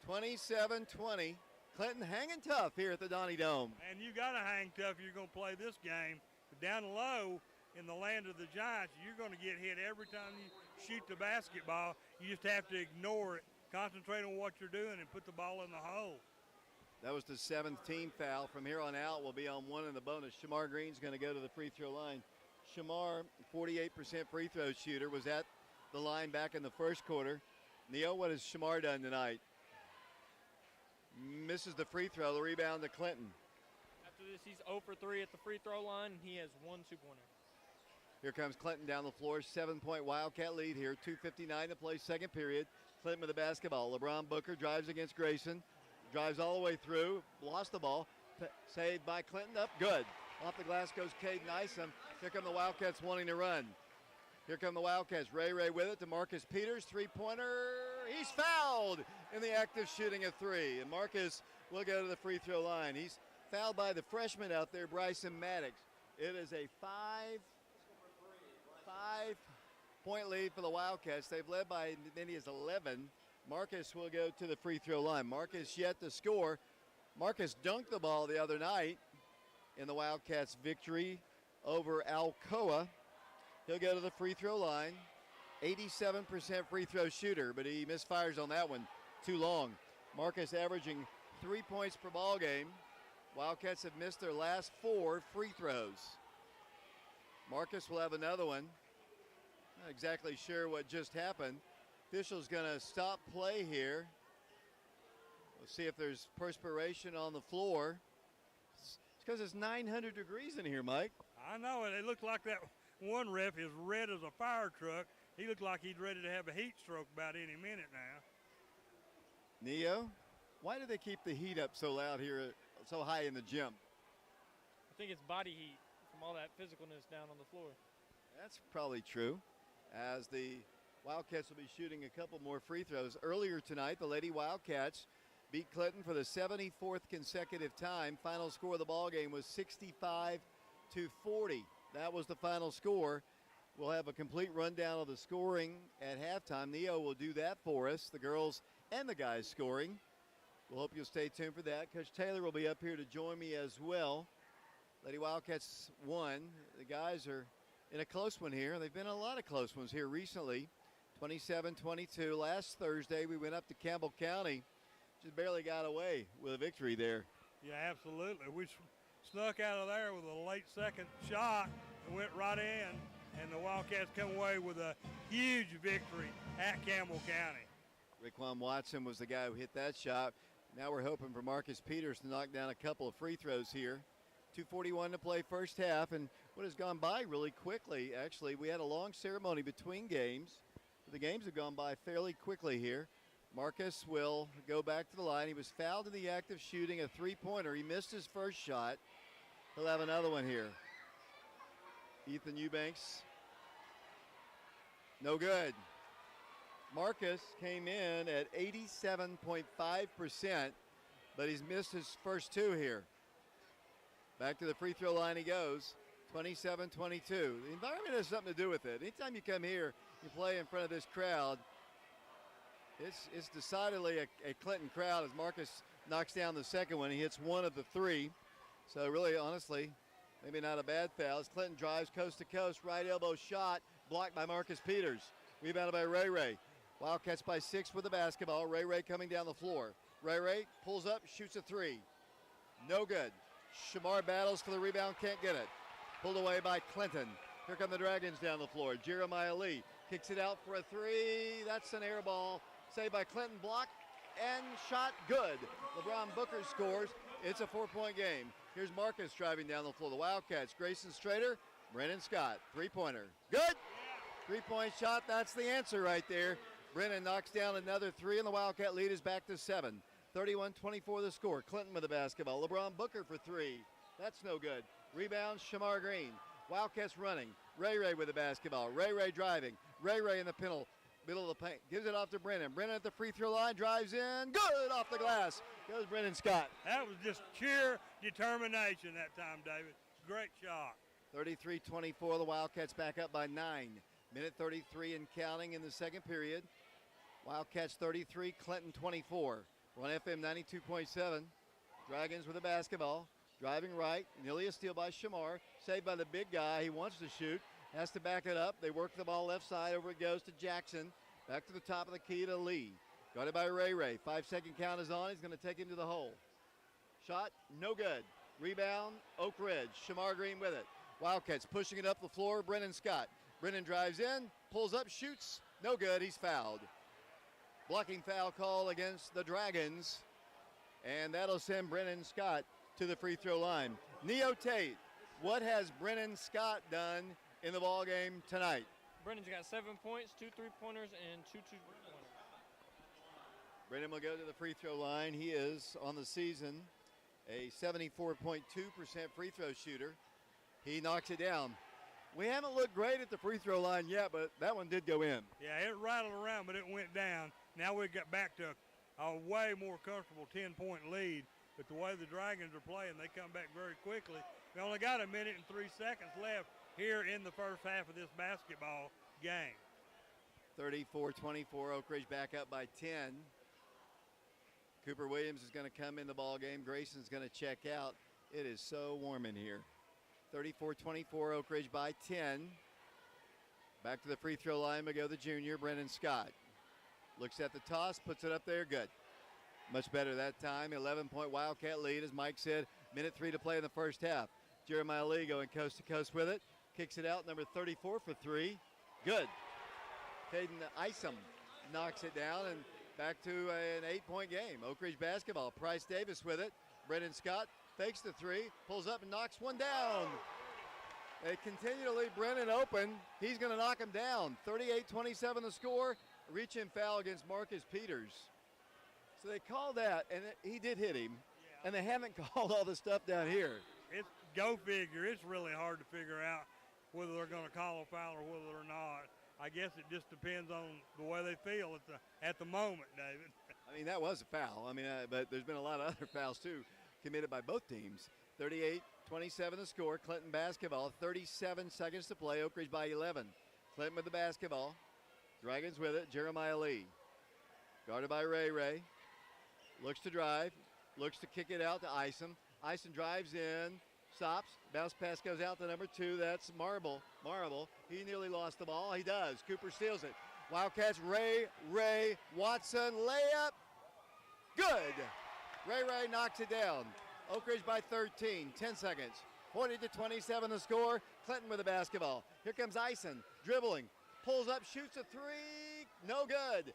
27-20. Clinton hanging tough here at the Donnie Dome. And you got to hang tough if you're going to play this game. But down low in the land of the Giants, you're going to get hit every time you shoot the basketball. You just have to ignore it, concentrate on what you're doing, and put the ball in the hole. That was the 7th team foul. From here on out, we'll be on 1 in the bonus. Shamar Green's going to go to the free throw line. Shamar, 48% free throw shooter, was at the line back in the first quarter. Neo, what has Shamar done tonight? Misses the free throw, the rebound to Clinton. After this, he's 0 for 3 at the free throw line, and he has 1 2-pointer. Here comes Clinton down the floor, 7-point Wildcat lead here, 2:59 to play second period. Clinton with the basketball. LeBron Booker drives against Grayson, drives all the way through, lost the ball, saved by Clinton, up good. Off the glass goes Caden Isom. Here come the Wildcats wanting to run. Here come the Wildcats. Ray with it to Marcus Peters, three-pointer. He's fouled in the act of shooting a 3. And Marcus will go to the free throw line. He's fouled by the freshman out there, Bryson Maddox. It is a 5-point lead for the Wildcats. They've led by as many as 11. Marcus will go to the free throw line. Marcus yet to score. Marcus dunked the ball the other night in the Wildcats' victory over Alcoa. He'll go to the free throw line. 87% free throw shooter, but he misfires on that one too long. Marcus averaging 3 points per ball game. Wildcats have missed their last 4 free throws. Marcus will have another one. Not exactly sure what just happened. Official's going to stop play here. We'll see if there's perspiration on the floor. It's because it's 900 degrees in here, Mike. I know it. It looked like that one ref is red as a fire truck. He looked like he's ready to have a heat stroke about any minute now. Neo, why do they keep the heat up so loud here, so high in the gym? I think it's body heat from all that physicalness down on the floor. That's probably true. As the Wildcats will be shooting a couple more free throws. Earlier tonight, the Lady Wildcats beat Clinton for the 74th consecutive time. Final score of the ball game was 65-40. That was the final score. We'll have a complete rundown of the scoring at halftime. Neo will do that for us, the girls and the guys scoring. We'll hope you'll stay tuned for that. Coach Taylor will be up here to join me as well. Lady Wildcats won. The guys are in a close one here. They've been in a lot of close ones here recently. 27-22. Last Thursday, we went up to Campbell County. Just barely got away with a victory there. Yeah, absolutely. We snuck out of there with a late second shot and went right in, and the Wildcats come away with a huge victory at Campbell County. Raekwon Watson was the guy who hit that shot. Now we're hoping for Marcus Peters to knock down a couple of free throws here. 2:41 to play first half, and what has gone by really quickly, actually. We had a long ceremony between games. The games have gone by fairly quickly here. Marcus will go back to the line. He was fouled in the act of shooting a three-pointer. He missed his first shot. He'll have another one here. Ethan Eubanks. No good. Marcus came in at 87.5%, but he's missed his first two here. Back to the free throw line he goes. 27-22. The environment has something to do with it. Anytime you come here, you play in front of this crowd, it's decidedly a Clinton crowd as Marcus knocks down the second one. He hits one of the three. So really, honestly, maybe not a bad foul. As Clinton drives coast to coast, right elbow shot, blocked by Marcus Peters. Rebounded by Ray Ray. Wildcats by 6 with the basketball. Ray Ray coming down the floor. Ray Ray pulls up, shoots a three. No good. Shamar battles for the rebound, can't get it. Pulled away by Clinton. Here come the Dragons down the floor. Jeremiah Lee kicks it out for a three. That's an air ball. Saved by Clinton, blocked and shot good. LeBron Booker scores. It's a 4-point game. Here's Marcus driving down the floor. The Wildcats, Grayson Strader, Brennan Scott. Three-pointer. Good. Three-point shot. That's the answer right there. Brennan knocks down another three, and the Wildcat lead is back to 7. 31-24 the score. Clinton with the basketball. LeBron Booker for three. That's no good. Rebound, Shamar Green. Wildcats running. Ray Ray with the basketball. Ray Ray driving. Ray Ray in the middle of the paint. Gives it off to Brennan. Brennan at the free throw line. Drives in. Good off the glass. Goes Brennan Scott. That was just sheer determination that time, David. Great shot. 33-24. The Wildcats back up by 9. Minute 33 and counting in the second period. Wildcats 33, Clinton 24. We're on FM 92.7. Dragons with the basketball. Driving right. Nearly a steal by Shamar. Saved by the big guy. He wants to shoot. Has to back it up. They work the ball left side. Over it goes to Jackson. Back to the top of the key to Lee. Guarded by Ray Ray. 5-second count is on. He's going to take him to the hole. Shot, no good. Rebound, Oak Ridge. Shamar Green with it. Wildcats pushing it up the floor. Brennan Scott. Brennan drives in. Pulls up, shoots. No good. He's fouled. Blocking foul call against the Dragons. And that'll send Brennan Scott to the free throw line. Neo Tate, what has Brennan Scott done in the ball game tonight? Brennan's got 7 points, 2 3-pointers, and 2 2-pointers. Brennan will go to the free throw line. He is on the season a 74.2% free throw shooter. He knocks it down. We haven't looked great at the free throw line yet, but that one did go in. Yeah, it rattled around, but it went down. Now we got back to a way more comfortable 10-point lead. But the way the Dragons are playing, they come back very quickly. We only got a minute and 3 seconds left here in the first half of this basketball game. 34-24, Oak Ridge back up by 10. Cooper Williams is going to come in the ball game. Grayson's going to check out. It is so warm in here. 34-24, Oak Ridge by 10. Back to the free throw line we go the junior, Brennan Scott. Looks at the toss, puts it up there, good. Much better that time. 11-point Wildcat lead, as Mike said. Minute 3 to play in the first half. Jeremiah Lee going coast to coast with it. Kicks it out, number 34 for three. Good. Caden Isom knocks it down, and back to an 8-point game. Oak Ridge basketball. Price Davis with it. Brennan Scott fakes the three, pulls up and knocks one down. They continue to leave Brennan open. He's going to knock him down. 38-27 the score. Reach-in foul against Marcus Peters. So they called that, and he did hit him. Yeah. And they haven't called all the stuff down here. It's go figure. It's really hard to figure out whether they're going to call a foul or whether they're not. I guess it just depends on the way they feel at the moment, David. I mean, that was a foul. I mean, but there's been a lot of other fouls, too, committed by both teams. 38-27 the score. Clinton basketball. 37 seconds to play. Oak Ridge by 11. Clinton with the basketball. Dragons with it. Jeremiah Lee. Guarded by Ray. Looks to drive. Looks to kick it out to Ison. Ison drives in. Stops. Bounce pass goes out to number 2. That's Marble. He nearly lost the ball. He does. Cooper steals it. Wildcats, Ray, Watson, layup. Good. Ray knocks it down. Oak Ridge by 13. 10 seconds. 40-27 the score. Clinton with the basketball. Here comes Ison. Dribbling. Pulls up, shoots a 3. No good.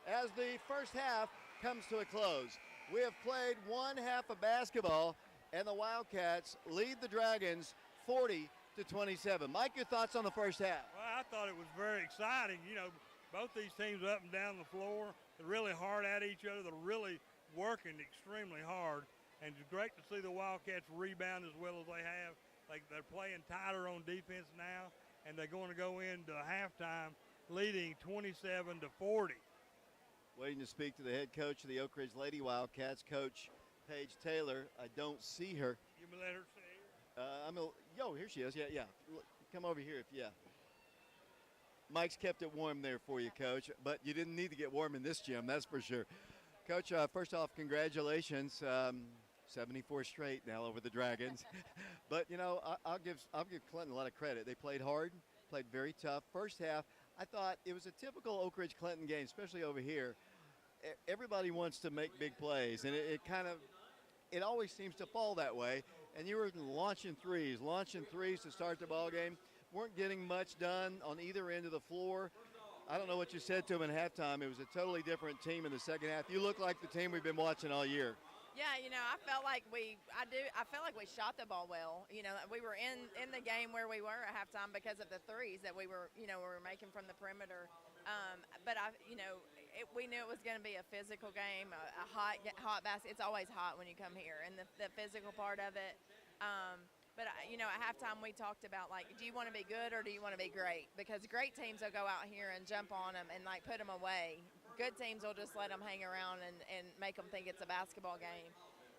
As the first half comes to a close. We have played one half of basketball, and the Wildcats lead the Dragons 40-27. Mike, your thoughts on the first half? Well, I thought it was very exciting. You know, both these teams up and down the floor. They're really hard at each other. They're really working extremely hard. And it's great to see the Wildcats rebound as well as they have. They're playing tighter on defense now, and they're going to go into halftime leading 27-40. Waiting to speak to the head coach of the Oak Ridge Lady Wildcats, Coach Paige Taylor. I don't see her. You may let her see her. Here she is. Yeah. Come over here Mike's kept it warm there for you, Coach, but you didn't need to get warm in this gym, that's for sure. Coach, first off, congratulations. 74 straight now over the Dragons. But, you know, I'll give Clinton a lot of credit. They played hard, played very tough. First half, I thought it was a typical Oak Ridge Clinton game, especially over here. Everybody wants to make big plays, and it always seems to fall that way. And you were launching threes to start the ball game. Weren't getting much done on either end of the floor. I don't know what you said to them at halftime. It was a totally different team in the second half. You look like the team we've been watching all year. Yeah, you know, I felt like we shot the ball well. You know, we were in the game where we were at halftime because of the threes that we were making from the perimeter. But we knew it was going to be a physical game, a hot basket. It's always hot when you come here, and the physical part of it. But at halftime we talked about, like, do you want to be good or do you want to be great? Because great teams will go out here and jump on them and put them away. Good teams will just let them hang around and make them think it's a basketball game.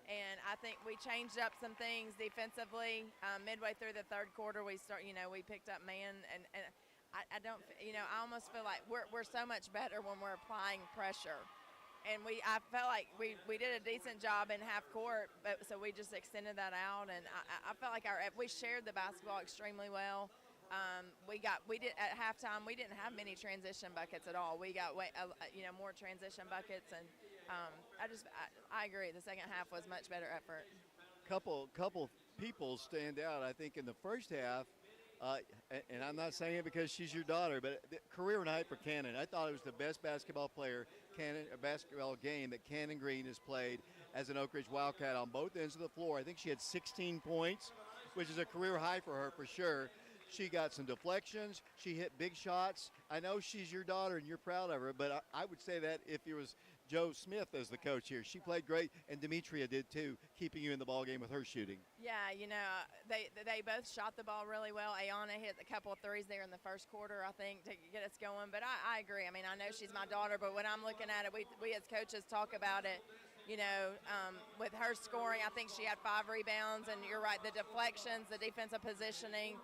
And I think we changed up some things defensively. Midway through the third quarter, we picked up man, and I almost feel like we're so much better when we're applying pressure. And I felt like we did a decent job in half court, but so we just extended that out, and I felt like we shared the basketball extremely well. At halftime we didn't have many transition buckets at all. We got more transition buckets, and I agree. The second half was much better effort. Couple people stand out, I think, in the first half. And I'm not saying it because she's your daughter, but the career night for Cannon. I thought it was the best basketball game that Cannon Green has played as an Oak Ridge Wildcat on both ends of the floor. I think she had 16 points, which is a career high for her for sure. She got some deflections. She hit big shots. I know she's your daughter and you're proud of her, but I would say that if it was Joe Smith as the coach here, she played great, and Demetria did too, keeping you in the ballgame with her shooting. Yeah, they both shot the ball really well. Ayana hit a couple of threes there in the first quarter, I think, to get us going. But I agree. I mean, I know she's my daughter, but when I'm looking at it, we as coaches talk about it. With her scoring, I think she had 5 rebounds, and you're right, the deflections, the defensive positioning.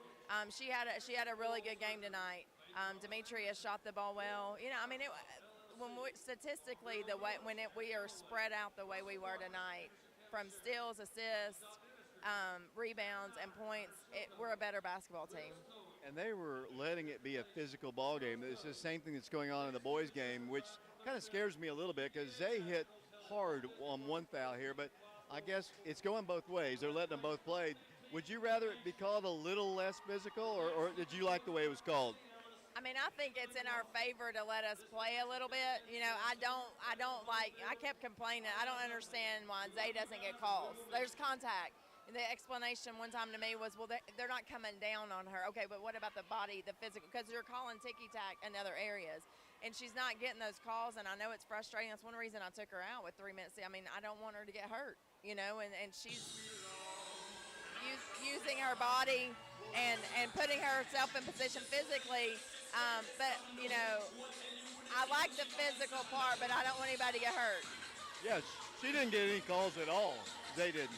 She had a really good game tonight. Demetria shot the ball well. Statistically, we are spread out the way we were tonight, from steals, assists, rebounds, and points, we're a better basketball team. And they were letting it be a physical ball game. It's the same thing that's going on in the boys' game, which kind of scares me a little bit because they hit hard on one foul here, but I guess it's going both ways. They're letting them both play. Would you rather it be called a little less physical, or did you like the way it was called? I mean, I think it's in our favor to let us play a little bit. I kept complaining. I don't understand why Zay doesn't get calls. There's contact. And the explanation one time to me was, well, they're not coming down on her. Okay, but what about the body, the physical? Because you're calling ticky-tack in other areas. And she's not getting those calls, and I know it's frustrating. That's one reason I took her out with 3 minutes. I mean, I don't want her to get hurt, and she's using her body and putting herself in position physically But, I like the physical part, but I don't want anybody to get hurt. Yes, she didn't get any calls at all. They didn't.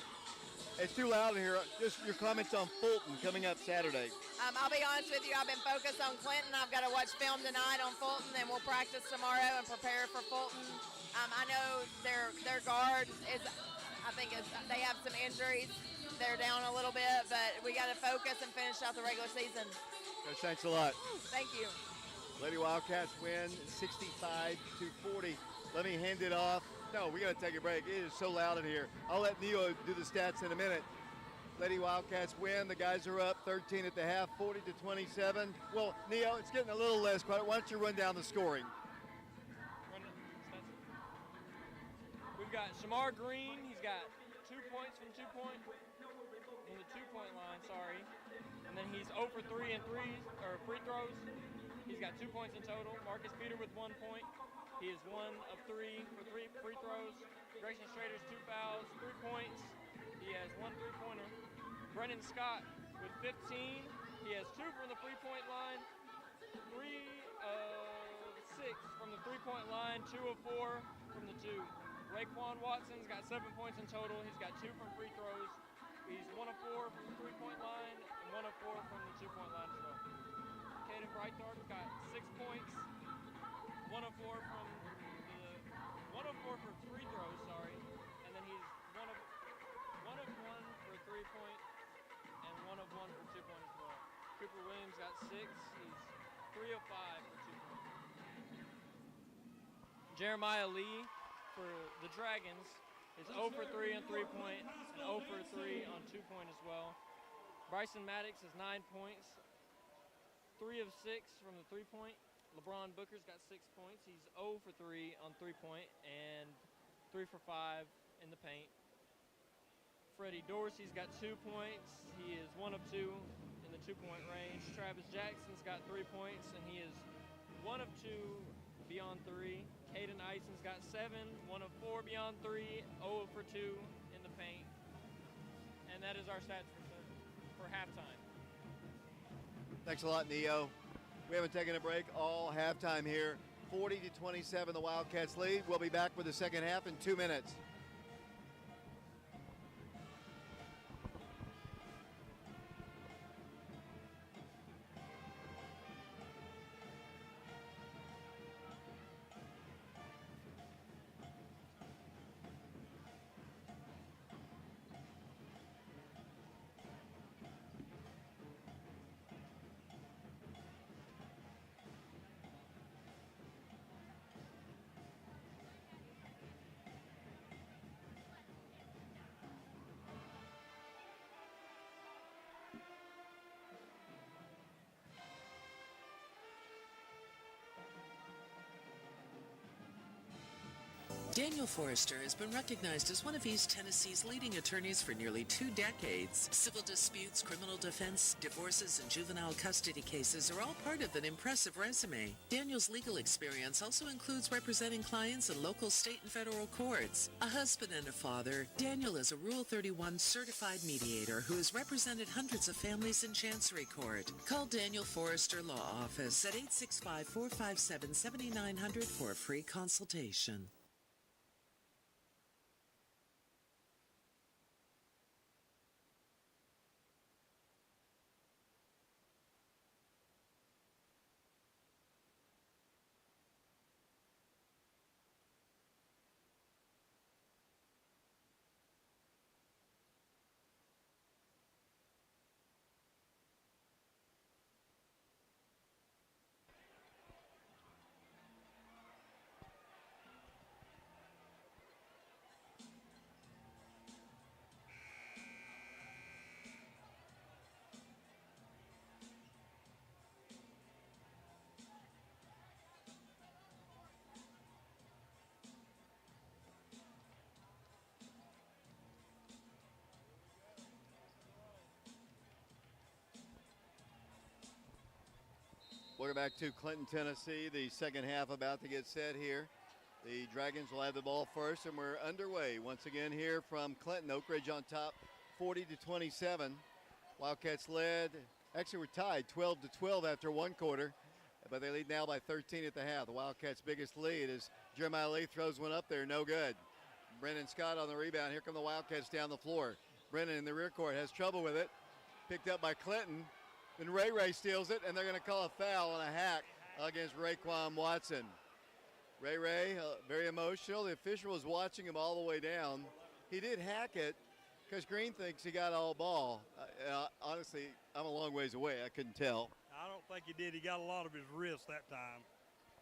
It's too loud in here. Just your comments on Fulton coming up Saturday. I'll be honest with you, I've been focused on Clinton. I've got to watch film tonight on Fulton, and we'll practice tomorrow and prepare for Fulton. I know their guard they have some injuries. They're down a little bit, but we got to focus and finish out the regular season. Coach, thanks a lot. Thank you. Lady Wildcats win 65-40. Let me hand it off. No, we got to take a break. It is so loud in here. I'll let Neo do the stats in a minute. Lady Wildcats win. The guys are up 13 at the half, 40-27. Well, Neo, it's getting a little less quiet. Why don't you run down the scoring? We've got Shamar Green. He's got 2 points from the 2-point line, sorry. And then he's 0 for 3 in free throws. He's got 2 points in total. Marcus Peter with 1 point. He is 1 of 3 for 3 free throws. Grayson Schrader's 2 fouls, 3 points. He has 1 3-pointer. Brennan Scott with 15. He has 2 from the 3-point line. 3 of 6 from the 3-point line. 2 of 4 from the 2. Raekwon Watson's got 7 points in total. He's got 2 from free throws. He's 1 of 4 from the 3-point line and 1 of 4 from the 2-point line as well. Caden Breithart's got 6 points. 1 of 4 from 1 of 4 for free throws, sorry. And then he's 1 of 1 for 3-point and 1 of 1 for 2-point as well. Cooper Williams got 6. He's 3 of 5 for 2-point. Jeremiah Lee for the Dragons is 0 for 3 on 3-point and 0 for 3 on 2-point as well. Bryson Maddox has 9 points, 3 of 6 from the 3-point. LeBron Booker's got 6 points. He's 0 for 3 on 3-point and 3 for 5 in the paint. Freddie Dorsey's got 2 points. He is 1 of 2 in the 2-point range. Travis Jackson's got 3 points, and he is 1 of 2 beyond 3. Caden Ison's got 7, 1 of 4 beyond 3, 0 for 2 in the paint. And that is our stats for halftime. Thanks a lot, Neo. We haven't taken a break all halftime here. 40-27, the Wildcats lead. We'll be back with the second half in 2 minutes. Daniel Forrester has been recognized as one of East Tennessee's leading attorneys for nearly 2 decades. Civil disputes, criminal defense, divorces, and juvenile custody cases are all part of an impressive resume. Daniel's legal experience also includes representing clients in local, state, and federal courts. A husband and a father, Daniel is a Rule 31 certified mediator who has represented hundreds of families in Chancery Court. Call Daniel Forrester Law Office at 865-457-7900 for a free consultation. Welcome back to Clinton, Tennessee. The second half about to get set here. The Dragons will have the ball first, and we're underway once again here from Clinton. Oak Ridge on top, 40-27. Wildcats led. Actually, we're tied 12-12 after one quarter. but they lead now by 13 at the half. The Wildcats' biggest lead is Jeremiah Lee throws one up there, no good. Brennan Scott on the rebound. Here come the Wildcats down the floor. Brennan in the rear court has trouble with it. Picked up by Clinton. Then Ray steals it, and they're going to call a foul and a hack against Raekwon Watson. Ray, very emotional. The official was watching him all the way down. He did hack it because Green thinks he got all ball. Honestly, I'm a long ways away. I couldn't tell. I don't think he did. He got a lot of his wrist that time.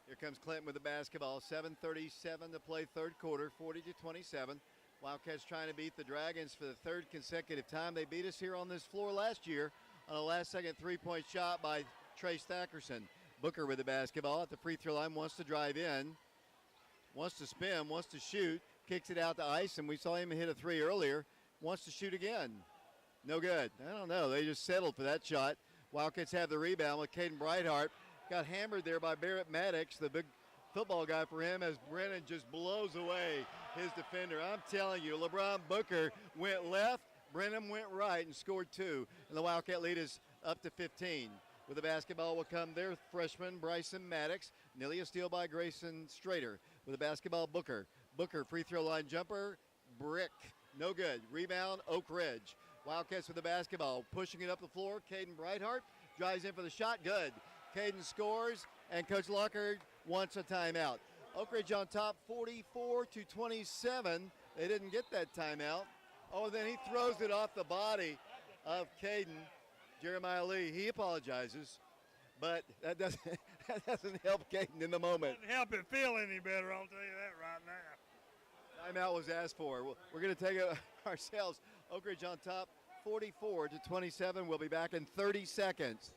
Here comes Clinton with the basketball. 7:37 to play third quarter, 40-27. Wildcats trying to beat the Dragons for the third consecutive time. They beat us here on this floor last year on a last-second three-point shot by Trace Thackerson. Booker with the basketball at the free throw line, wants to drive in, wants to spin, wants to shoot, kicks it out to Ison. We saw him hit a three earlier, wants to shoot again. No good. I don't know. They just settled for that shot. Wildcats have the rebound with Caden Brightheart. Got hammered there by Barrett Maddox, the big football guy for him, as Brennan just blows away his defender. I'm telling you, LeBron Booker went left, Brennan went right and scored two. And the Wildcat lead is up to 15. With the basketball will come their freshman, Bryson Maddox. Nearly a steal by Grayson Strader. With the basketball, Booker. Booker, free throw line jumper, brick. No good. Rebound, Oak Ridge. Wildcats with the basketball. Pushing it up the floor, Caden Brightheart. Drives in for the shot, good. Caden scores, and Coach Lockhart wants a timeout. Oak Ridge on top, 44-27. They didn't get that timeout. Oh, then he throws it off the body of Caden. Jeremiah Lee, he apologizes, but that doesn't help Caden in the moment. Doesn't help it feel any better, I'll tell you that right now. Timeout was asked for. We're going to take it ourselves. Oak Ridge on top, 44-27. We'll be back in 30 seconds.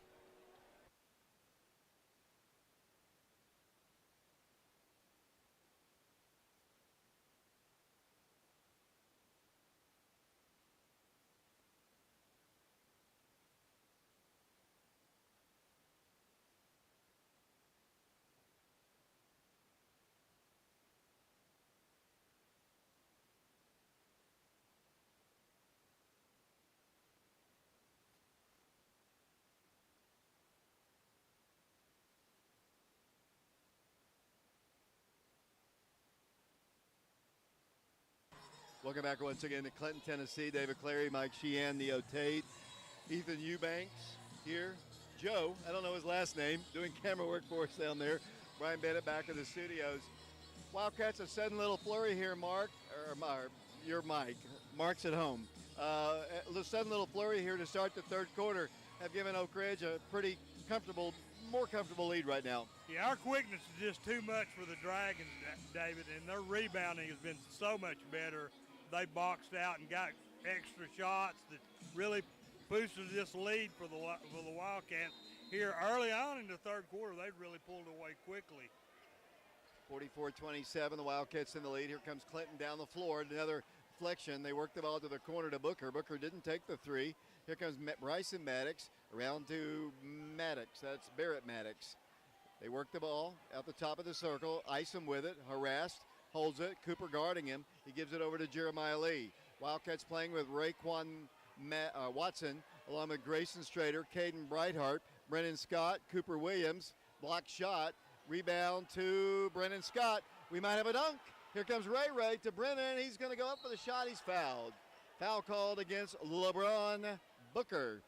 Welcome back once again to Clinton, Tennessee. David Clary, Mike Sheehan, Neo Tate, Ethan Eubanks here. Joe, I don't know his last name, doing camera work for us down there. Brian Bennett back in the studios. Wildcats, a sudden little flurry here, Mark, or your Mike. Mark's at home. A sudden little flurry here to start the third quarter have given Oak Ridge a pretty comfortable, more comfortable lead right now. Yeah, our quickness is just too much for the Dragons, David, and their rebounding has been so much better. They boxed out and got extra shots that really boosted this lead for the Wildcats. Here early on in the third quarter, they really pulled away quickly. 44-27, the Wildcats in the lead. Here comes Clinton down the floor. Another flexion. They work the ball to the corner to Booker. Booker didn't take the three. Here comes Bryson Maddox. Around to Maddox. That's Barrett Maddox. They work the ball out the top of the circle. Isom with it. Harassed. Holds it. Cooper guarding him. He gives it over to Jeremiah Lee. Wildcats playing with Raekwon Watson along with Grayson Strader, Caden Brightheart, Brennan Scott, Cooper Williams. Block shot. Rebound to Brennan Scott. We might have a dunk. Here comes Ray to Brennan. He's going to go up for the shot. He's fouled. Foul called against LeBron Booker.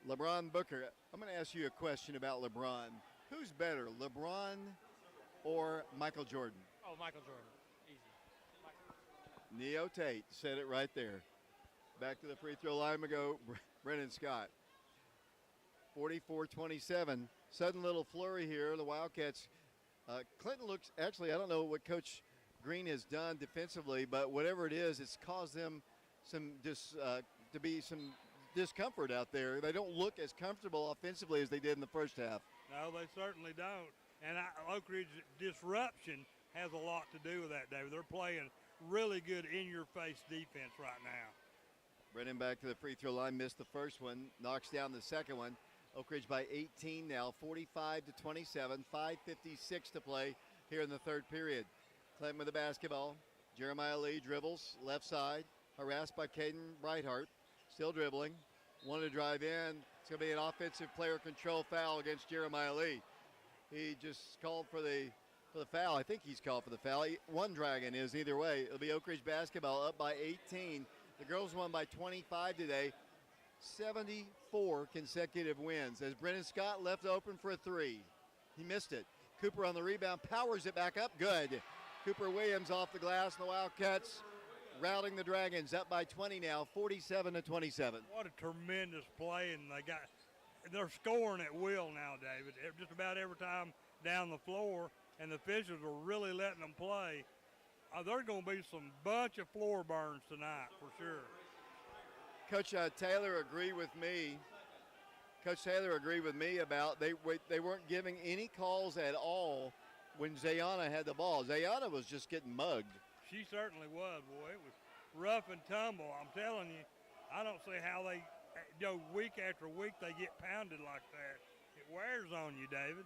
LeBron Booker. I'm going to ask you a question about LeBron. Who's better, LeBron or Michael Jordan? Oh, Michael Jordan. Easy. Neo Tate said it right there. Back to the free throw line we go, Brennan Scott. 44-27. Sudden little flurry here. The Wildcats. Clinton looks, actually, I don't know what Coach Green has done defensively, but whatever it is, it's caused them some discomfort out there. They don't look as comfortable offensively as they did in the first half. No, they certainly don't. And Oak Ridge disruption has a lot to do with that, David. They're playing really good in-your-face defense right now. Brennan back to the free throw line, missed the first one, knocks down the second one. Oak Ridge by 18 now, 45-27, 5:56 to play here in the third period. Clinton with the basketball. Jeremiah Lee dribbles, left side, harassed by Caden Brightheart. Still dribbling, wanted to drive in. It's going to be an offensive player control foul against Jeremiah Lee. He just called for the foul. I think he's called for the foul. One Dragon is either way. It'll be Oak Ridge basketball up by 18. The girls won by 25 today. 74 consecutive wins as Brennan Scott left open for a three. He missed it. Cooper on the rebound, powers it back up. Good. Cooper Williams off the glass. The Wildcats routing the Dragons up by 20 now, 47-27. What a tremendous play, and they're scoring at will now, David. Just about every time down the floor, and the officials are really letting them play. There's going to be some bunch of floor burns tonight for sure. Coach Taylor agreed with me. Coach Taylor agreed with me about they weren't giving any calls at all when Zayana had the ball. Zayana was just getting mugged. She certainly was, boy. It was rough and tumble. I'm telling you, I don't see how they, week after week they get pounded like that. It wears on you, David.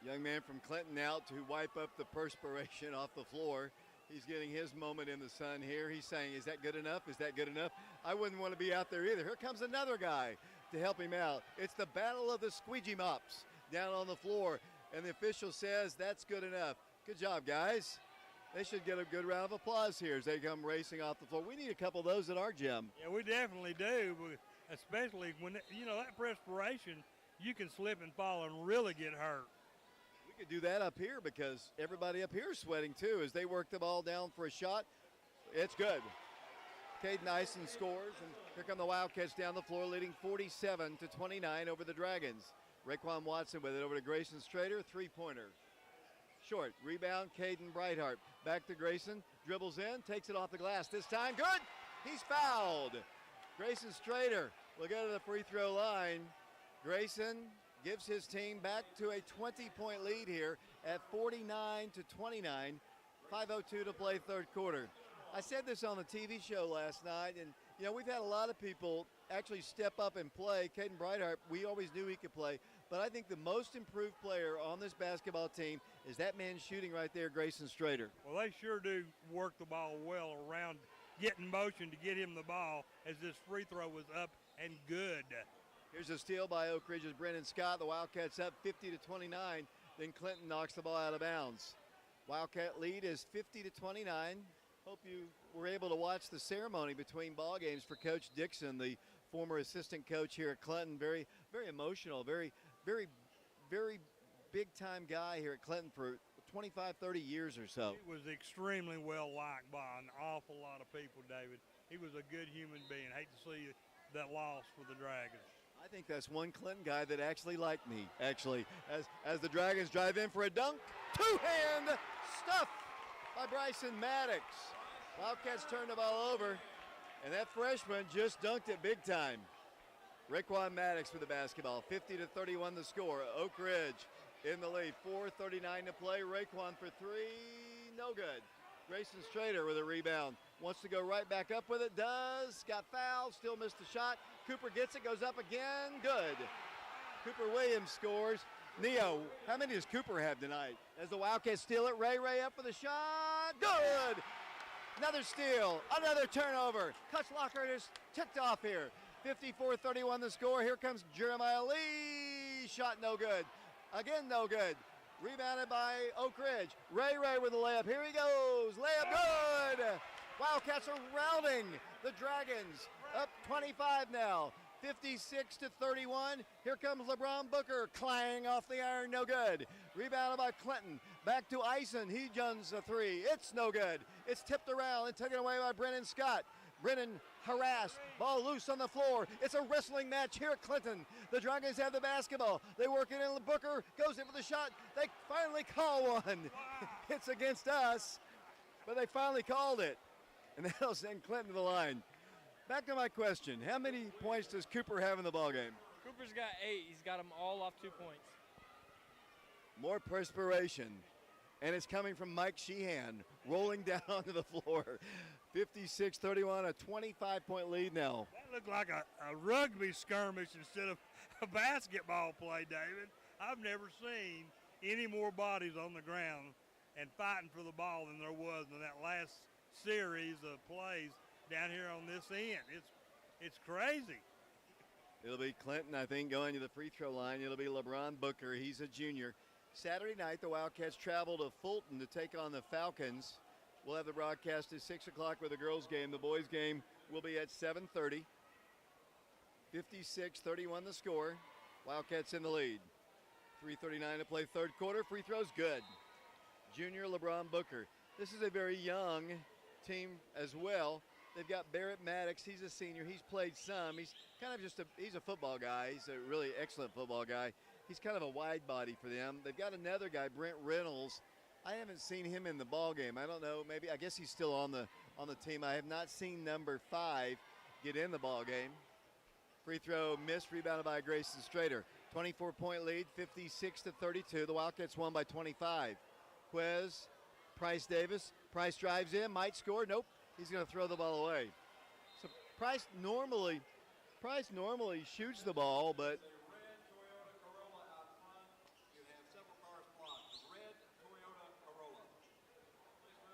Young man from Clinton out to wipe up the perspiration off the floor. He's getting his moment in the sun here. He's saying, is that good enough? Is that good enough? I wouldn't want to be out there either. Here comes another guy to help him out. It's the battle of the squeegee mops down on the floor. And the official says that's good enough. Good job, guys. They should get a good round of applause here as they come racing off the floor. We need a couple of those at our gym. Yeah, we definitely do, especially when, that perspiration, you can slip and fall and really get hurt. We could do that up here because everybody up here is sweating too as they work the ball down for a shot. It's good. Caden Ison scores, and here come the Wildcats down the floor leading 47-29 over the Dragons. Raekwon Watson with it over to Grayson Strader, three-pointer. Short, rebound, Caden Brightheart. Back to Grayson, dribbles in, takes it off the glass. This time, good! He's fouled. Grayson Strader will go to the free throw line. Grayson gives his team back to a 20-point lead here at 49-29. 5:02 to play third quarter. I said this on the TV show last night, and we've had a lot of people actually step up and play. Caden Brightheart, we always knew he could play, but I think the most improved player on this basketball team is that man shooting right there, Grayson Strader. Well, they sure do work the ball well around, get in motion to get him the ball as this free throw was up and good. Here's a steal by Oak Ridge's Brennan Scott. The Wildcats up 50-29. Then Clinton knocks the ball out of bounds. Wildcat lead is 50-29. Hope you were able to watch the ceremony between ball games for Coach Dixon, the former assistant coach here at Clinton. Very, very emotional, very, very, very big-time guy here at Clinton for 25, 30 years or so. He was extremely well liked by an awful lot of people, David. He was a good human being. Hate to see that loss for the Dragons. I think that's one Clinton guy that actually liked me, as the Dragons drive in for a dunk. Two-hand stuff by Bryson Maddox. Wildcats turned the ball over, and that freshman just dunked it big time. Raekwon Maddox with the basketball, 50-31 the score. Oak Ridge in the lead, 4:39 to play. Raekwon for three, no good. Grayson Strader with a rebound. Wants to go right back up with it, does. Got fouled, still missed the shot. Cooper gets it, goes up again, good. Cooper Williams scores. Neo, how many does Cooper have tonight? As the Wildcats steal it, Ray up for the shot, good! Another steal, another turnover. Kutschlacher just ticked off here. 54-31 the score. Here comes Jeremiah Lee. Shot no good. Again, no good. Rebounded by Oak Ridge. Ray with a layup. Here he goes. Layup good. Wildcats are routing the Dragons. Up 25 now. 56-31. Here comes LeBron Booker. Clang off the iron. No good. Rebounded by Clinton. Back to Ison. He guns a three. It's no good. It's tipped around and taken away by Brennan Scott. Brennan harassed, ball loose on the floor. It's a wrestling match here at Clinton. The Dragons have the basketball. They work it in. Booker goes in for the shot. They finally call one. It's against us, but they finally called it. And that'll send Clinton to the line. Back to my question. How many points does Cooper have in the ballgame? Cooper's got 8. He's got them all off 2 points. More perspiration. And it's coming from Mike Sheehan, rolling down onto the floor. 56-31, a 25-point lead now. That looked like a rugby skirmish instead of a basketball play, David. I've never seen any more bodies on the ground and fighting for the ball than there was in that last series of plays down here on this end. It's crazy. It'll be Clinton, I think, going to the free throw line. It'll be LeBron Booker. He's a junior. Saturday night, the Wildcats travel to Fulton to take on the Falcons. We'll have the broadcast at 6 o'clock with the girls' game. The boys' game will be at 7:30. 56-31 the score. Wildcats in the lead. 3:39 to play third quarter. Free throws good. Junior LeBron Booker. This is a very young team as well. They've got Barrett Maddox. He's a senior. He's played some. He's kind of he's a football guy. He's a really excellent football guy. He's kind of a wide body for them. They've got another guy, Brent Reynolds. I haven't seen him in the ball game. I don't know. I guess he's still on the team. I have not seen number 5 get in the ball game. Free throw missed, rebounded by Grayson Strader. 24-point lead, 56-32. The Wildcats won by 25. Quez, Price Davis. Price drives in, might score. Nope, he's going to throw the ball away. So Price normally shoots the ball, but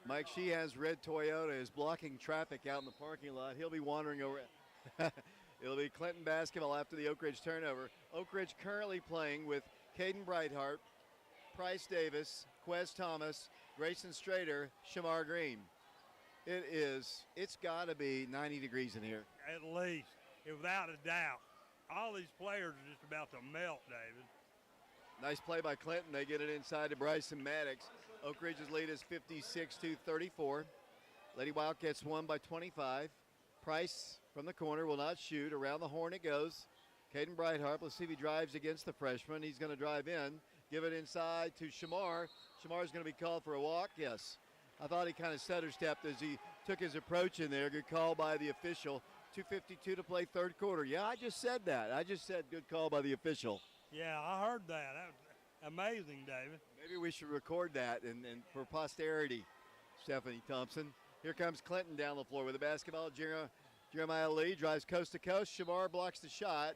Mike Shee has red Toyota, is blocking traffic out in the parking lot. He'll be wandering over. It'll be Clinton basketball after the Oak Ridge turnover. Oak Ridge currently playing with Caden Brightheart, Price Davis, Quez Thomas, Grayson Strader, Shamar Green. It's got to be 90 degrees in here. At least, without a doubt. All these players are just about to melt, David. Nice play by Clinton. They get it inside to Bryson Maddox. Oak Ridge's lead is 56-34. Lady Wildcats won by 25. Price from the corner will not shoot. Around the horn it goes. Caden Brightheart, let's see if he drives against the freshman. He's going to drive in, give it inside to Shamar. Shamar's going to be called for a walk, yes. I thought he kind of stutter-stepped as he took his approach in there. Good call by the official. 2:52 to play third quarter. Yeah, I just said that. I just said good call by the official. Yeah, I heard that. That was amazing, David. Maybe we should record that and for posterity, Stephanie Thompson. Here comes Clinton down the floor with the basketball. Jeremiah Lee drives coast to coast. Shamar blocks the shot.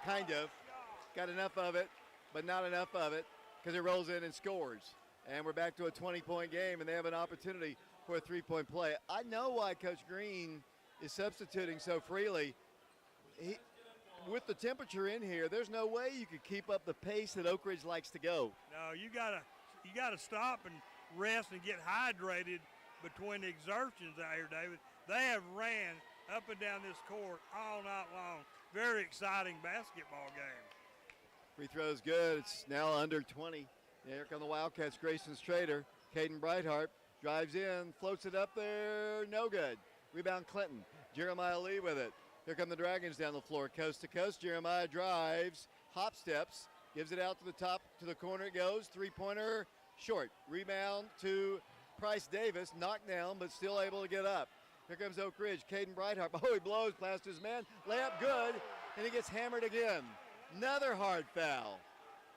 Kind of. Got enough of it, but not enough of it because it rolls in and scores. And we're back to a 20-point game, and they have an opportunity for a three-point play. I know why Coach Green is substituting so freely. With the temperature in here, there's no way you could keep up the pace that Oak Ridge likes to go. No, you gotta stop and rest and get hydrated between the exertions out here, David. They have ran up and down this court all night long. Very exciting basketball game. Free throw's good. It's now under 20. Here come the Wildcats. Grayson Strader, Caden Brightheart drives in, floats it up there, no good. Rebound Clinton. Jeremiah Lee with it. Here come the Dragons down the floor, coast to coast. Jeremiah drives, hop steps, gives it out to the top, to the corner it goes. Three-pointer, short. Rebound to Price Davis, knocked down, but still able to get up. Here comes Oak Ridge, Caden Brightheart. Oh, he blows past his man. Layup good, and he gets hammered again. Another hard foul.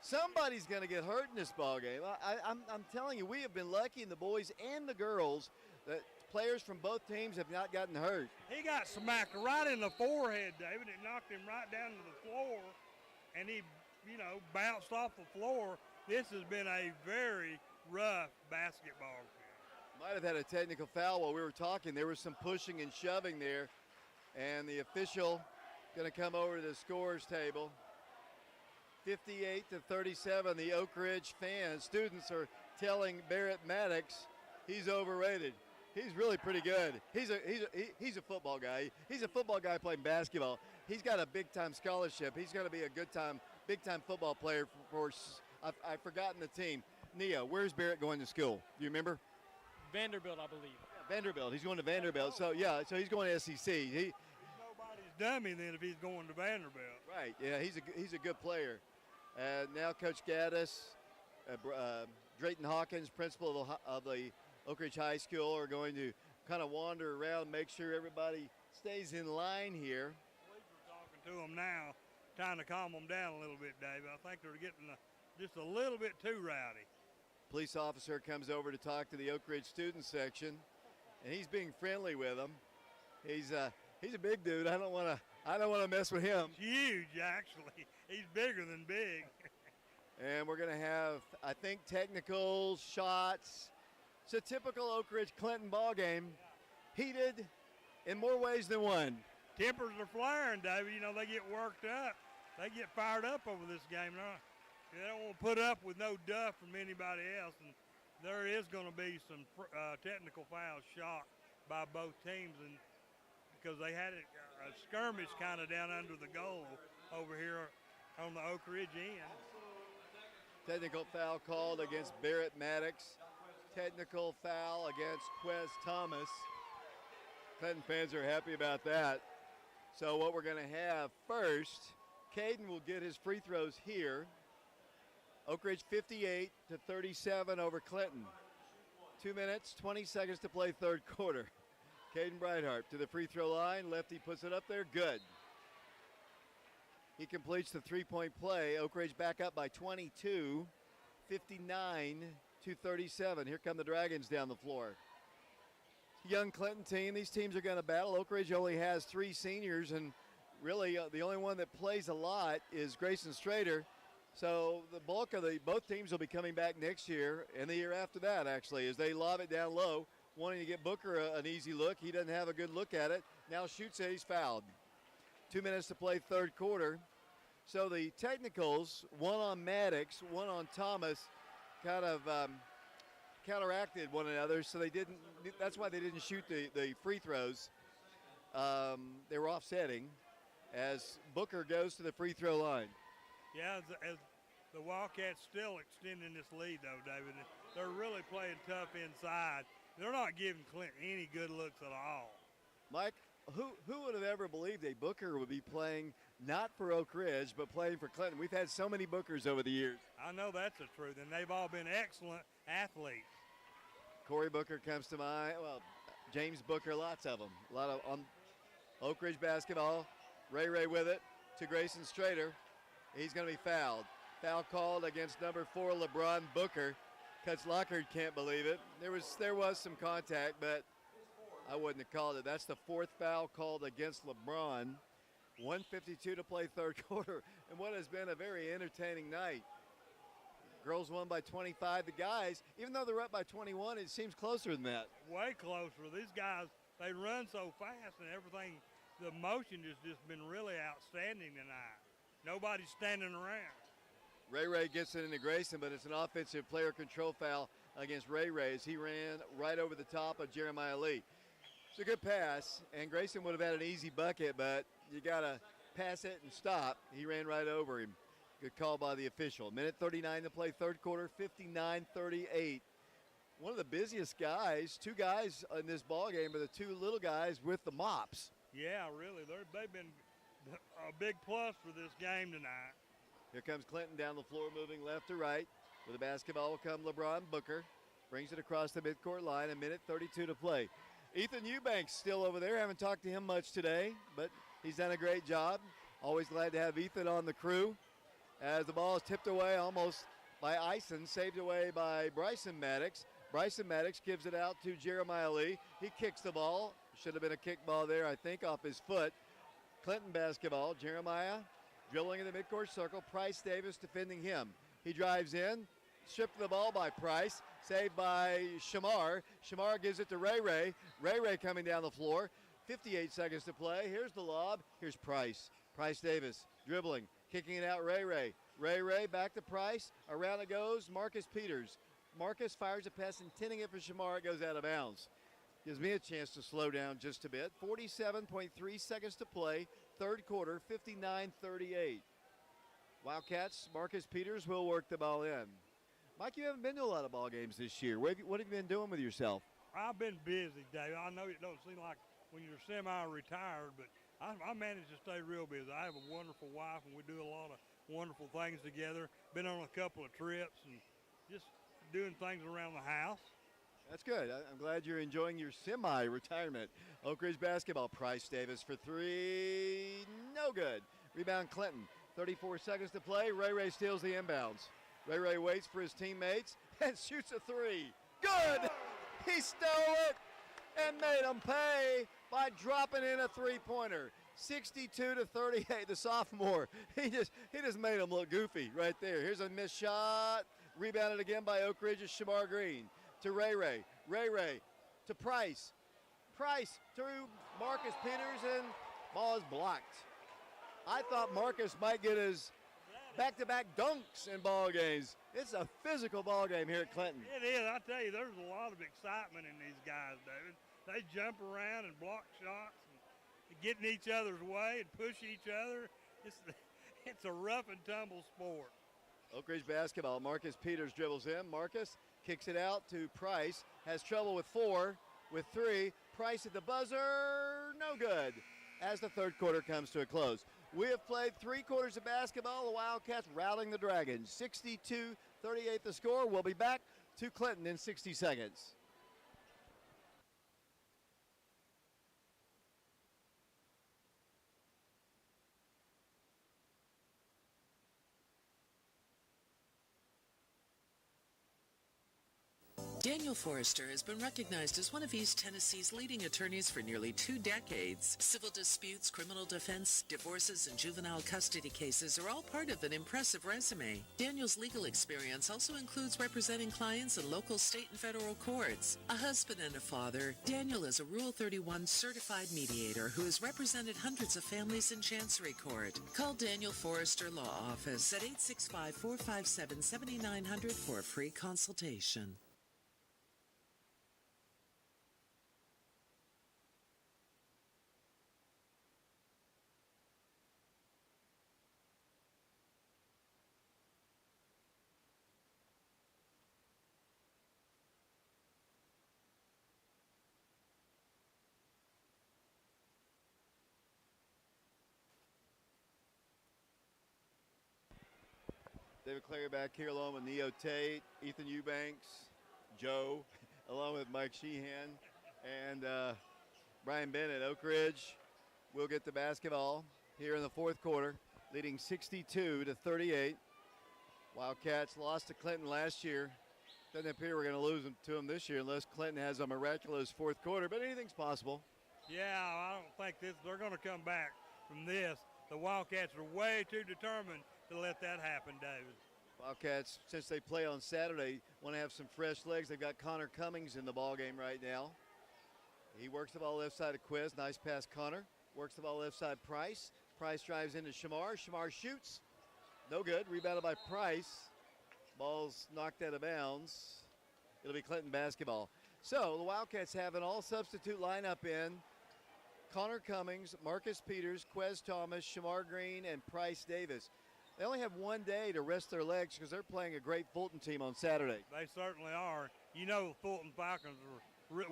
Somebody's going to get hurt in this ball game. I'm telling you, we have been lucky in the boys and the girls that players from both teams have not gotten hurt. He got smacked right in the forehead, David. It knocked him right down to the floor, and he, bounced off the floor. This has been a very rough basketball game. Might have had a technical foul while we were talking. There was some pushing and shoving there, and the official going to come over to the scorer's table. 58-37, the Oak Ridge students are telling Barrett Maddox he's overrated. He's really pretty good. He's a football guy. He's a football guy playing basketball. He's got a big-time scholarship. He's going to be a big-time football player for I've forgotten the team. Nia, where's Barrett going to school? Do you remember? Vanderbilt, I believe. Yeah, Vanderbilt. He's going to Vanderbilt. So he's going to SEC. He's nobody's dummy then if he's going to Vanderbilt. Right. Yeah, he's a good player. Now Coach Gaddis, Drayton Hawkins, principal of the Oak Ridge High School, are going to kind of wander around, make sure everybody stays in line here. We're talking to them now, trying to calm them down a little bit, David. I think they're getting just a little bit too rowdy. Police officer comes over to talk to the Oak Ridge student section, and he's being friendly with them. He's a big dude. I don't want to mess with him. He's huge, actually. He's bigger than big. And we're going to have, I think, technical shots. It's a typical Oak Ridge Clinton ball game, heated in more ways than one. tempers are flaring, David. You know, they get worked up. They get fired up over this game. They don't want to put up with no duff from anybody else. And there is going to be some technical fouls shot by both teams, and because they had a skirmish kind of down under the goal over here on the Oak Ridge end. Technical foul called against Barrett Maddox. Technical foul against Quez Thomas. Clinton fans are happy about that. So what we're going to have first, Caden will get his free throws here. Oak Ridge 58-37 over Clinton. 2 minutes, 20 seconds to play third quarter. Caden Breithart to the free throw line. Lefty puts it up there, good. He completes the three-point play. Oak Ridge back up by 22, 59-37. Here come the Dragons down the floor. Young Clinton team, these teams are going to battle. Oak Ridge only has 3 seniors, and really the only one that plays a lot is Grayson Strader. So the bulk of both teams will be coming back next year and the year after that, actually, as they lob it down low, wanting to get Booker an easy look. He doesn't have a good look at it. Now shoots it, he's fouled. 2 minutes to play third quarter. So the technicals, one on Maddox, one on Thomas, kind of counteracted one another. So that's why they didn't shoot the free throws. They were offsetting as Booker goes to the free throw line. Yeah, as the Wildcats still extending this lead, though, David. They're really playing tough inside. They're not giving Clinton any good looks at all. Mike, who would have ever believed a Booker would be playing not for Oak Ridge, but playing for Clinton? We've had so many Bookers over the years. I know that's the truth, and they've all been excellent athletes. Corey Booker comes to mind. Well, James Booker, lots of them. A lot of on Oak Ridge basketball. Ray with it to Grayson Strader. He's going to be fouled. Foul called against number 4, LeBron Booker. Cuts Lockhart can't believe it. There was some contact, but I wouldn't have called it. That's the 4th foul called against LeBron. 1:52 to play third quarter, and what has been a very entertaining night. Girls won by 25. The guys, even though they're up by 21, it seems closer than that. Way closer. These guys, they run so fast and everything. The motion has just been really outstanding tonight. Nobody's standing around. Ray gets it into Grayson, but it's an offensive player control foul against Ray as he ran right over the top of Jeremiah Lee. It's a good pass, and Grayson would have had an easy bucket, but you got to pass it and stop. He ran right over him. Good call by the official. Minute 39 to play third quarter, 59-38. One of the busiest guys, 2 guys in this ball game are the 2 little guys with the mops. Yeah, really. They've been a big plus for this game tonight. Here comes Clinton down the floor, moving left to right. With the basketball will come LeBron Booker. Brings it across the midcourt line, a minute 32 to play. Ethan Eubanks still over there. Haven't talked to him much today, but he's done a great job. Always glad to have Ethan on the crew. As the ball is tipped away almost by Ison, saved away by Bryson Maddox. Bryson Maddox gives it out to Jeremiah Lee. He kicks the ball. Should have been a kick ball there, I think, off his foot. Clinton basketball. Jeremiah dribbling in the midcourt circle. Price Davis defending him. He drives in. Stripped the ball by Price. Saved by Shamar. Shamar gives it to Ray. Ray coming down the floor. 58 seconds to play. Here's the lob. Here's Price. Price Davis dribbling. Kicking it out Ray. Ray back to Price. Around it goes Marcus Peters. Marcus fires a pass intending it for Shamar. It goes out of bounds. Gives me a chance to slow down just a bit. 47.3 seconds to play. Third quarter, 59-38. Wildcats, Marcus Peters will work the ball in. Mike, you haven't been to a lot of ball games this year. What have you been doing with yourself? I've been busy, Dave. I know it don't seem like when you're semi-retired, but I manage to stay real busy. I have a wonderful wife, and we do a lot of wonderful things together. Been on a couple of trips and just doing things around the house. That's good. I'm glad you're enjoying your semi-retirement. Oak Ridge basketball. Price Davis for 3. No good. Rebound Clinton. 34 seconds to play. Ray steals the inbounds. Ray waits for his teammates and shoots a 3. Good! He stole it and made them pay by dropping in a three-pointer. 62-38, the sophomore. He just made them look goofy right there. Here's a missed shot. Rebounded again by Oak Ridge's Shamar Green. To Ray. Ray to Price. Price to Marcus Peters, and Ball is blocked. I thought Marcus might get his back-to-back dunks in ball games. It's a physical ball game here at Clinton. It is. I tell you, there's a lot of excitement in these guys, David. They jump around and block shots and get in each other's way and push each other. It's a rough and tumble sport. Oak Ridge basketball. Marcus Peters dribbles in. Marcus kicks it out to Price. Has trouble with 4, with 3. Price at the buzzer. No good. As the third quarter comes to a close. We have played 3 quarters of basketball. The Wildcats routing the Dragons. 62-38 the score. We'll be back to Clinton in 60 seconds. Daniel Forrester has been recognized as one of East Tennessee's leading attorneys for nearly 2 decades. Civil disputes, criminal defense, divorces, and juvenile custody cases are all part of an impressive resume. Daniel's legal experience also includes representing clients in local, state, and federal courts. A husband and a father, Daniel is a Rule 31 certified mediator who has represented hundreds of families in Chancery Court. Call Daniel Forrester Law Office at 865-457-7900 for a free consultation. David Clary back here along with Neo Tate, Ethan Eubanks, Joe, along with Mike Sheehan, and Brian Bennett. Oak Ridge will get the basketball here in the fourth quarter, leading 62-38. Wildcats lost to Clinton last year. Doesn't appear we're going to lose to them this year unless Clinton has a miraculous fourth quarter, but anything's possible. Yeah, I don't think they're going to come back from this. The Wildcats are way too determined to let that happen, David. Wildcats, since they play on Saturday, want to have some fresh legs. They've got Connor Cummings in the ball game right now. He works the ball left side of Quiz. Nice pass, Connor. Works the ball left side, Price. Price drives into Shamar. Shamar shoots. No good. Rebounded by Price. Ball's knocked out of bounds. It'll be Clinton basketball. So the Wildcats have an all-substitute lineup in. Connor Cummings, Marcus Peters, Quez Thomas, Shamar Green, and Price Davis. They only have one day to rest their legs because they're playing a great Fulton team on Saturday. They certainly are. You know, the Fulton Falcons are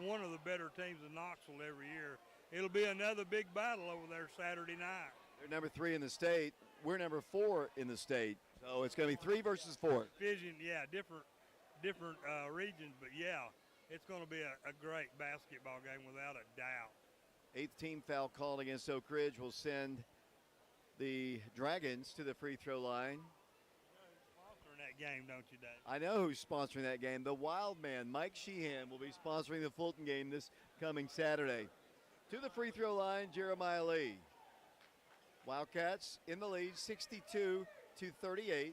one of the better teams in Knoxville every year. It'll be another big battle over there Saturday night. They're number 3 in the state. We're number 4 in the state. So it's going to be 3 versus 4. Division, yeah, different regions, but yeah, it's going to be a great basketball game without a doubt. 8th team foul called against Oak Ridge will send the Dragons to the free throw line. You know who's sponsoring that game, don't you, Dave? I know who's sponsoring that game. The Wild Man, Mike Sheehan, will be sponsoring the Fulton game this coming Saturday. To the free throw line, Jeremiah Lee. Wildcats in the lead, 62-38.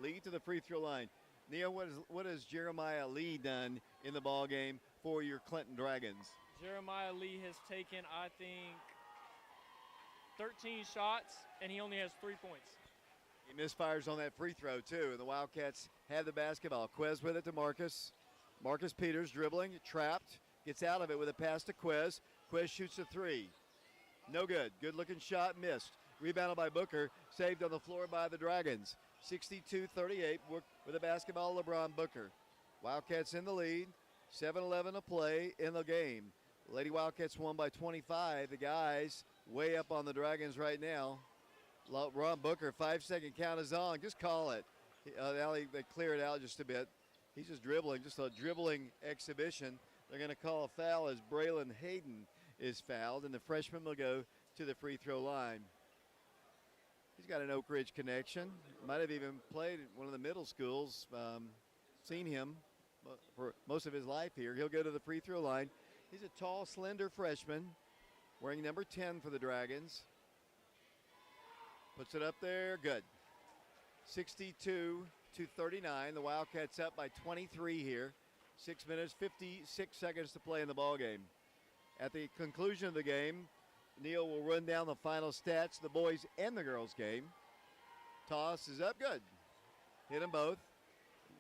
Lead to the free throw line. Neil, what has Jeremiah Lee done in the ball game for your Clinton Dragons? Jeremiah Lee has taken, I think, 13 shots, and he only has 3 points. He misfires on that free throw, too, and the Wildcats have the basketball. Quez with it to Marcus. Marcus Peters dribbling, trapped, gets out of it with a pass to Quez. Quez shoots a 3. No good. Good-looking shot, missed. Rebounded by Booker, saved on the floor by the Dragons. 62-38 with the basketball, LeBron Booker. Wildcats in the lead, 7:11 to play in the game. Lady Wildcats won by 25. The guys way up on the Dragons right now. Ron Booker, 5-second count is on. Just call it. They clear it out just a bit. He's just dribbling, just a dribbling exhibition. They're going to call a foul as Braylon Hayden is fouled, and the freshman will go to the free throw line. He's got an Oak Ridge connection. Might have even played at one of the middle schools. Seen him for most of his life here. He'll go to the free throw line. He's a tall, slender freshman wearing number 10 for the Dragons. Puts it up there. Good. 62-39. The Wildcats up by 23 here. 6 minutes, 56 seconds to play in the ball game. At the conclusion of the game, Neil will run down the final stats, the boys and the girls game. Toss is up good. Hit them both.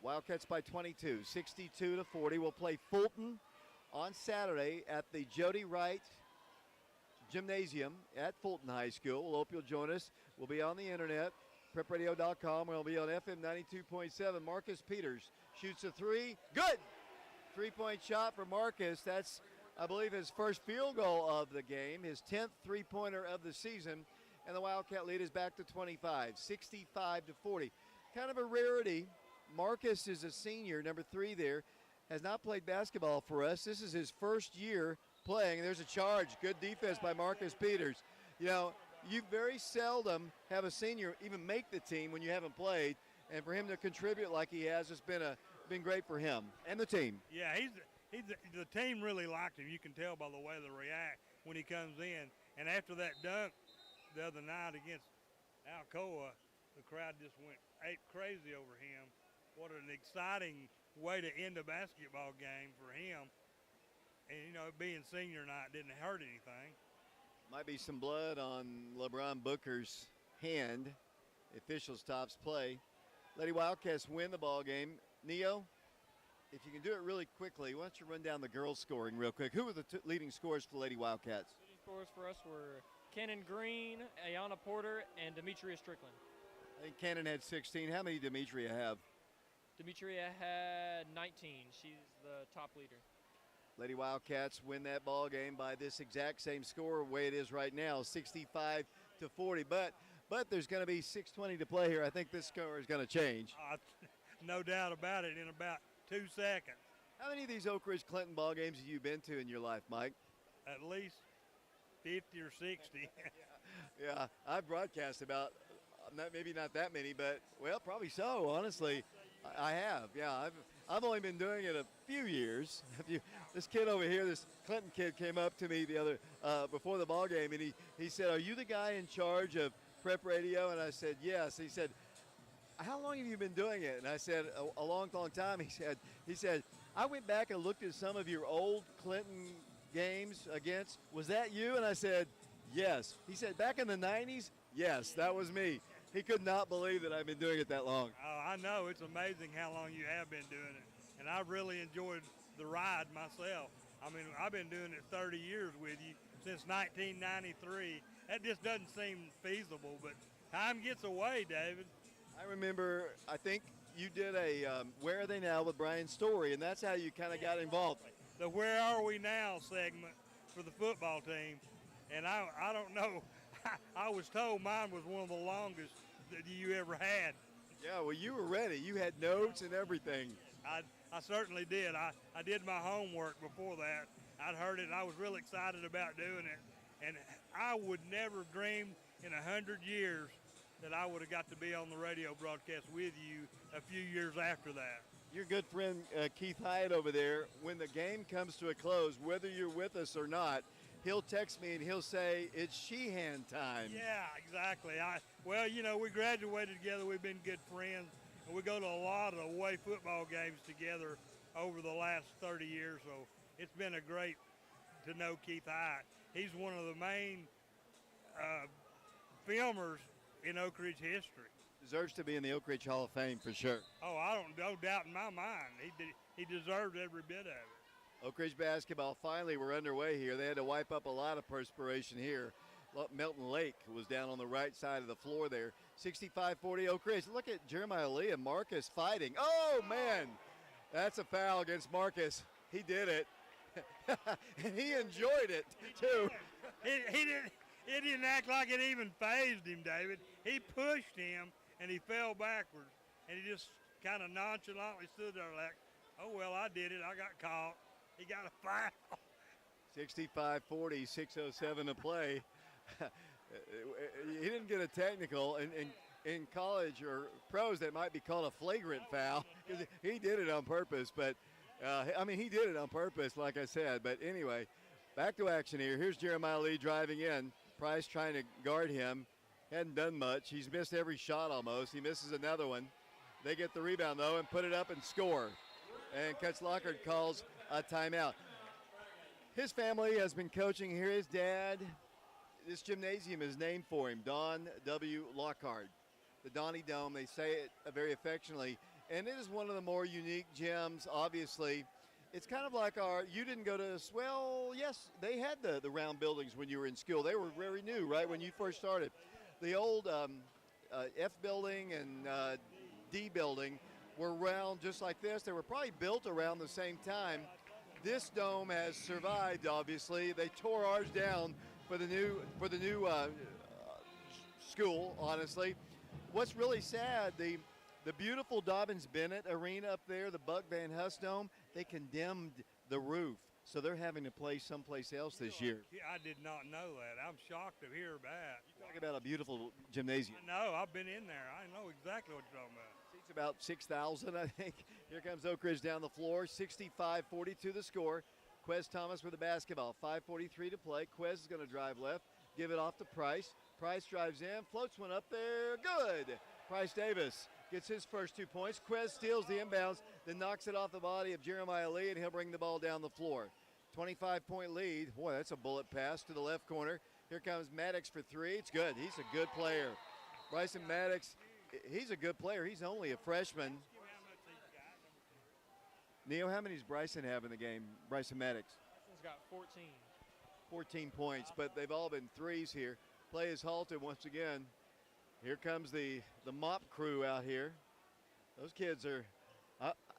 Wildcats by 22, 62-40. We'll play Fulton on Saturday at the Jody Wright Gymnasium at Fulton High School. We'll hope you'll join us. We'll be on the internet, prepradio.com. We'll be on FM 92.7. Marcus Peters shoots a three. Good! Three-point shot for Marcus. That's, I believe, his first field goal of the game, his 10th three-pointer of the season. And the Wildcat lead is back to 25, 65-40. Kind of a rarity. Marcus is a senior, number 3 there, has not played basketball for us. This is his first year playing. There's a charge. Good defense by Marcus Peters. You know, you very seldom have a senior even make the team when you haven't played, and for him to contribute like he has, it's been great for him and the team. Yeah, the team really liked him. You can tell by the way they react when he comes in. And after that dunk the other night against Alcoa, the crowd just went ape crazy over him. What an exciting way to end a basketball game for him. And, you know, being senior night didn't hurt anything. Might be some blood on LeBron Booker's hand. The official stops play. Lady Wildcats win the ball game. Neo, if you can do it really quickly, why don't you run down the girls' scoring real quick? Who were the leading scorers for the Lady Wildcats? Leading scorers for us were Cannon Green, Ayana Porter, and Demetria Strickland. I think Cannon had 16. How many Demetria have? Demetria had 19. She's the top leader. Lady Wildcats win that ball game by this exact same score, way it is right now, 65-40. But there's going to be 6:20 to play here. I think this score is going to change. No doubt about it, in about 2 seconds. How many of these Oak Ridge Clinton ball games have you been to in your life, Mike? At least 50 or 60. Yeah, I've broadcast about, maybe not that many, but, well, probably so, honestly. I have, yeah. I've only been doing it a few years. This kid over here, this Clinton kid, came up to me before the ball game, and he said, "Are you the guy in charge of Prep Radio?" And I said, "Yes." He said, "How long have you been doing it?" And I said, a long, long time. He said, "I went back and looked at some of your old Clinton games against. Was that you?" And I said, "Yes." He said, "Back in the 90s?" Yes, that was me. He could not believe that I've been doing it that long. Oh, I know. It's amazing how long you have been doing it. And I've really enjoyed the ride myself. I mean, I've been doing it 30 years with you since 1993. That just doesn't seem feasible, but time gets away, David. I remember, I think you did a Where Are They Now with Brian Story, and that's how you kind of got involved. The Where Are We Now segment for the football team. And I don't know. I was told mine was one of the longest that you ever had. Yeah, well, you were ready. You had notes and everything. I certainly did. I did my homework before that. I'd heard it, and I was real excited about doing it. And I would never dream in 100 years that I would have got to be on the radio broadcast with you a few years after that. Your good friend Keith Hyatt over there, when the game comes to a close, whether you're with us or not, he'll text me and he'll say, "It's Sheehan time." Yeah, exactly. Well, you know, we graduated together. We've been good friends, and we go to a lot of away football games together over the last 30 years. So it's been a great to know Keith Hyatt. He's one of the main filmers in Oak Ridge history. Deserves to be in the Oak Ridge Hall of Fame for sure. Oh, no doubt in my mind. He deserved every bit of it. Oak Ridge basketball, finally, we're underway here. They had to wipe up a lot of perspiration here. Melton Lake was down on the right side of the floor there. 65-40 Oak Ridge. Look at Jeremiah Lee and Marcus fighting. Oh, man. That's a foul against Marcus. He did it. And he enjoyed it, too. It didn't act like it even fazed him, David. He pushed him, and he fell backwards. And he just kind of nonchalantly stood there like, "Oh, well, I did it. I got caught." He got a foul. 65-40, 6:07 to play. He didn't get a technical. In college or pros, that might be called a flagrant foul. He did it on purpose. But, he did it on purpose, like I said. But anyway, back to action here. Here's Jeremiah Lee driving in. Price trying to guard him. Hadn't done much. He's missed every shot almost. He misses another one. They get the rebound, though, and put it up and score. And Coach Lockhart calls a timeout. His family has been coaching here. His dad this gymnasium is named for him, Don W. Lockhart. The Donnie Dome, they say it very affectionately. And it is one of the more unique gyms, obviously. It's kind of like you didn't go to, well, yes, they had the round buildings when you were in school. They were very new, right, when you first started. The old F building and D building were round just like this. They were probably built around the same time. This dome has survived, obviously. They tore ours down for the new school, honestly. What's really sad, the beautiful Dobbins-Bennett Arena up there, the Buck Van Hust Dome, they condemned the roof. So they're having to play someplace else this year. I did not know that. I'm shocked to hear that. You talk about a beautiful gymnasium. I know. I've been in there. I know exactly what you're talking about. Seats about 6,000, I think. Here comes Oak Ridge down the floor. 65-42 the score. Quez Thomas with the basketball. 5:43 to play. Quez is going to drive left. Give it off to Price. Price drives in. Floats one up there. Good. Price Davis gets his first 2 points. Quez steals the inbounds, then knocks it off the body of Jeremiah Lee, and he'll bring the ball down the floor. 25-point lead. Boy, that's a bullet pass to the left corner. Here comes Maddox for three. It's good. He's a good player. Bryson Maddox, he's a good player. He's only a freshman. Neo, how many does Bryson have in the game? Bryson Maddox? Bryson's got 14. 14 points, but they've all been threes here. Play is halted once again. Here comes the mop crew out here. Those kids are,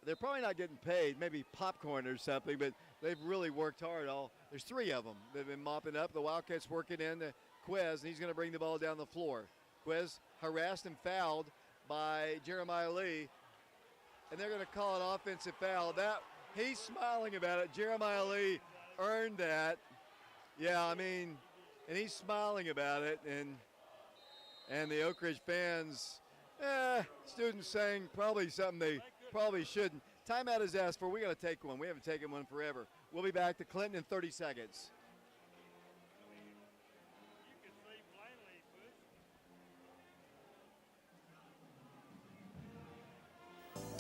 they're probably not getting paid, maybe popcorn or something, but they've really worked hard. There's three of them. They've been mopping up. The Wildcats working in to Quez, and he's going to bring the ball down the floor. Quez harassed and fouled by Jeremiah Lee, and they're going to call an offensive foul. He's smiling about it. Jeremiah Lee earned that. Yeah, I mean, and he's smiling about it, and the Oak Ridge fans, students saying probably something they probably shouldn't. Timeout is asked for. We got to take one. We haven't taken one forever. We'll be back to Clinton in 30 seconds.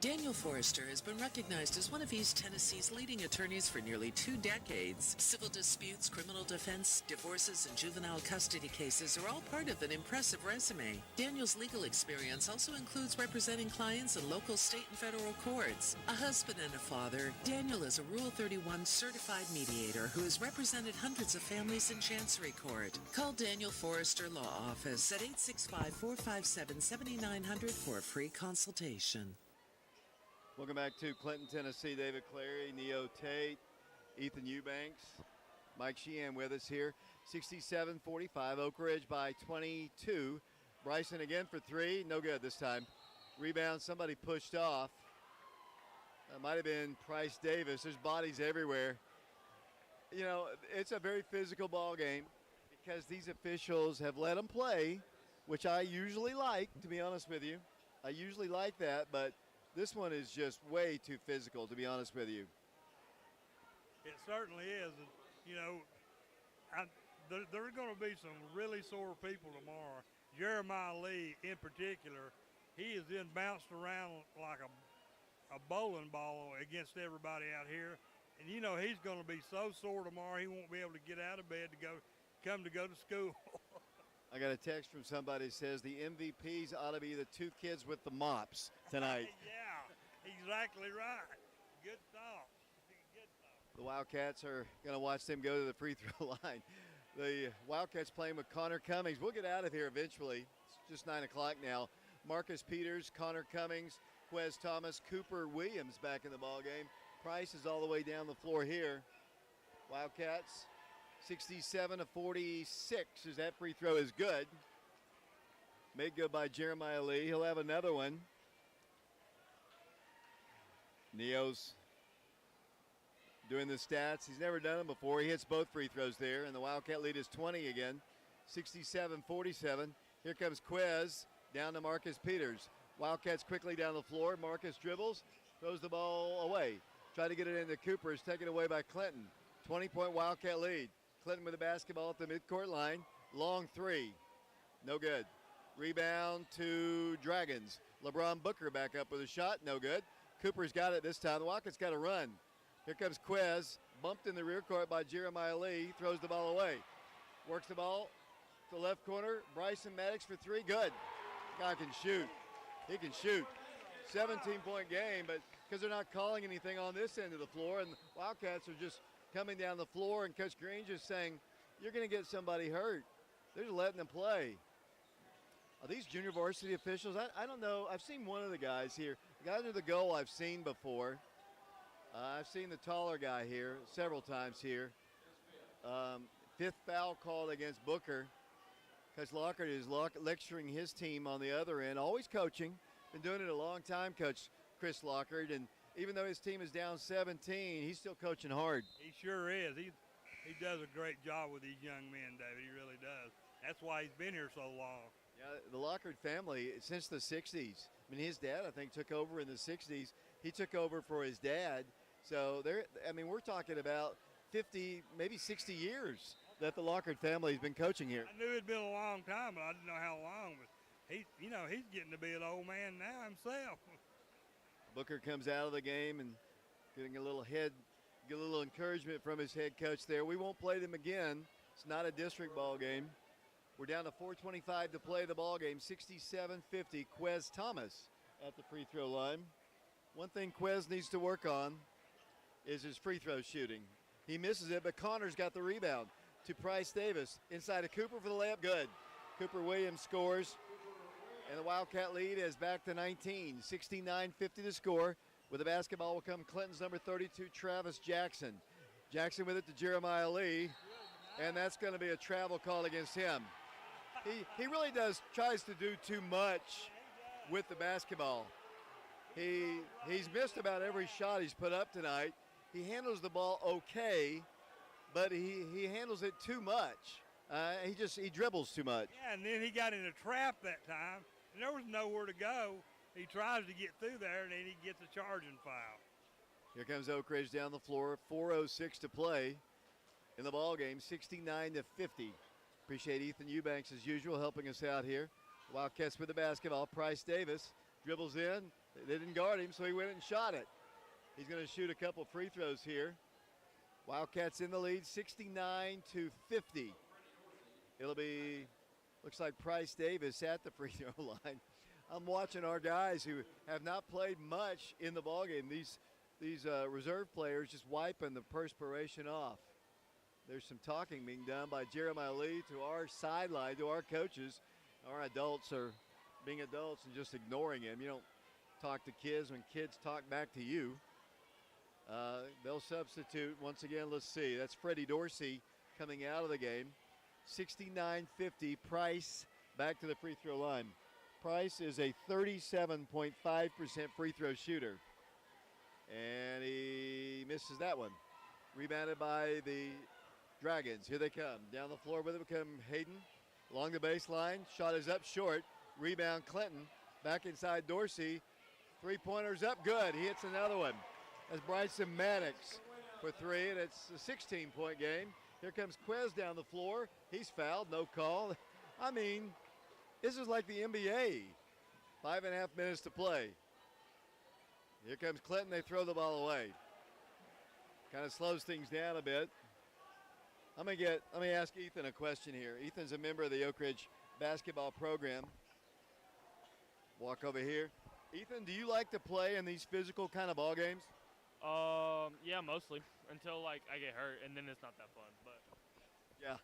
Daniel Forrester has been recognized as one of East Tennessee's leading attorneys for nearly 2 decades. Civil disputes, criminal defense, divorces, and juvenile custody cases are all part of an impressive resume. Daniel's legal experience also includes representing clients in local, state, and federal courts. A husband and a father, Daniel is a Rule 31 certified mediator who has represented hundreds of families in Chancery Court. Call Daniel Forrester Law Office at 865-457-7900 for a free consultation. Welcome back to Clinton, Tennessee. David Clary, Neo Tate, Ethan Eubanks, Mike Sheehan with us here. 67-45, Oak Ridge by 22. Bryson again for three, no good this time. Rebound, somebody pushed off. That might have been Price Davis. There's bodies everywhere. You know, it's a very physical ball game because these officials have let them play, which I usually like, to be honest with you. I usually like that, but this one is just way too physical, to be honest with you. It certainly is. You know, there are going to be some really sore people tomorrow. Jeremiah Lee, in particular, he is then bounced around like a bowling ball against everybody out here. And, you know, he's going to be so sore tomorrow he won't be able to get out of bed to go to school. I got a text from somebody that says the MVPs ought to be the two kids with the mops tonight. Yeah, exactly right. Good thought. Good thought. The Wildcats are going to watch them go to the free throw line. The Wildcats playing with Connor Cummings. We'll get out of here eventually. It's just 9 o'clock now. Marcus Peters, Connor Cummings, Quez Thomas, Cooper Williams back in the ballgame. Price is all the way down the floor here. Wildcats 67-46 as that free throw is good. Made good by Jeremiah Lee. He'll have another one. Neo's doing the stats. He's never done them before. He hits both free throws there, and the Wildcat lead is 20 again. 67-47. Here comes Quez down to Marcus Peters. Wildcats quickly down the floor. Marcus dribbles, throws the ball away. Try to get it into Cooper. It's taken away by Clinton. 20-point Wildcat lead. Clinton with the basketball at the midcourt line. Long three. No good. Rebound to Dragons. LeBron Booker back up with a shot. No good. Cooper's got it this time. The Wildcats got to run. Here comes Quez. Bumped in the rear court by Jeremiah Lee. Throws the ball away. Works the ball the left corner. Bryson Maddox for three. Good. Guy can shoot. He can shoot. 17-point game, but because they're not calling anything on this end of the floor, and the Wildcats are just coming down the floor, and Coach Green just saying, you're going to get somebody hurt. They're just letting them play. Are these junior varsity officials? I don't know. I've seen one of the guys here. The guy under the goal I've seen before. I've seen the taller guy here several times here. Fifth foul called against Booker. Coach Lockhart is lecturing his team on the other end, always coaching. Been doing it a long time, Coach Chris Lockhart, and even though his team is down 17, he's still coaching hard. He sure is. He does a great job with these young men, David. He really does. That's why he's been here so long. Yeah, the Lockhart family, since the 60s. I mean, his dad, I think, took over in the 60s. He took over for his dad. So, we're talking about 50, maybe 60 years that the Lockhart family has been coaching here. I knew it'd been a long time, but I didn't know how long. But he's getting to be an old man now himself. Booker comes out of the game and getting a little encouragement from his head coach there. We won't play them again. It's not a district ball game. We're down to 4:25 to play the ball game. 67-50. Quez Thomas at the free throw line. One thing Quez needs to work on is his free throw shooting. He misses it, but Connor's got the rebound to Price Davis. Inside of Cooper for the layup. Good. Cooper Williams scores. And the Wildcat lead is back to 19. 69-50 to score. With the basketball will come Clinton's number 32, Travis Jackson. Jackson with it to Jeremiah Lee. And that's going to be a travel call against him. He really tries to do too much with the basketball. He's missed about every shot he's put up tonight. He handles the ball okay, but he handles it too much. He dribbles too much. Yeah, and then he got in a trap that time, and there was nowhere to go. He tries to get through there, and then he gets a charging foul. Here comes Oak Ridge down the floor. 4:06 to play in the ball game. 69-50. Appreciate Ethan Eubanks as usual helping us out here. Wildcats with the basketball. Price Davis dribbles in. They didn't guard him, so he went and shot it. He's going to shoot a couple free throws here. Wildcats in the lead, 69-50. It'll be, looks like Price Davis at the free throw line. I'm watching our guys who have not played much in the ballgame. These reserve players just wiping the perspiration off. There's some talking being done by Jeremiah Lee to our sideline, to our coaches. Our adults are being adults and just ignoring him. You don't talk to kids when kids talk back to you. They'll substitute once again. Let's see. That's Freddie Dorsey coming out of the game. 69-50. Price back to the free throw line. Price is a 37.5% free throw shooter. And he misses that one. Rebounded by the Dragons. Here they come. Down the floor with it will come Hayden. Along the baseline. Shot is up short. Rebound Clinton. Back inside Dorsey. Three-pointer's up good. He hits another one. That's Bryson Maddox for three, and it's a 16-point game. Here comes Quez down the floor. He's fouled. No call. I mean, this is like the NBA. 5.5 minutes to play. Here comes Clinton. They throw the ball away. Kind of slows things down a bit. Let me ask Ethan a question here. Ethan's a member of the Oak Ridge basketball program. Walk over here. Ethan, do you like to play in these physical kind of ball games? Yeah, mostly until I get hurt, and then it's not that fun. But yeah,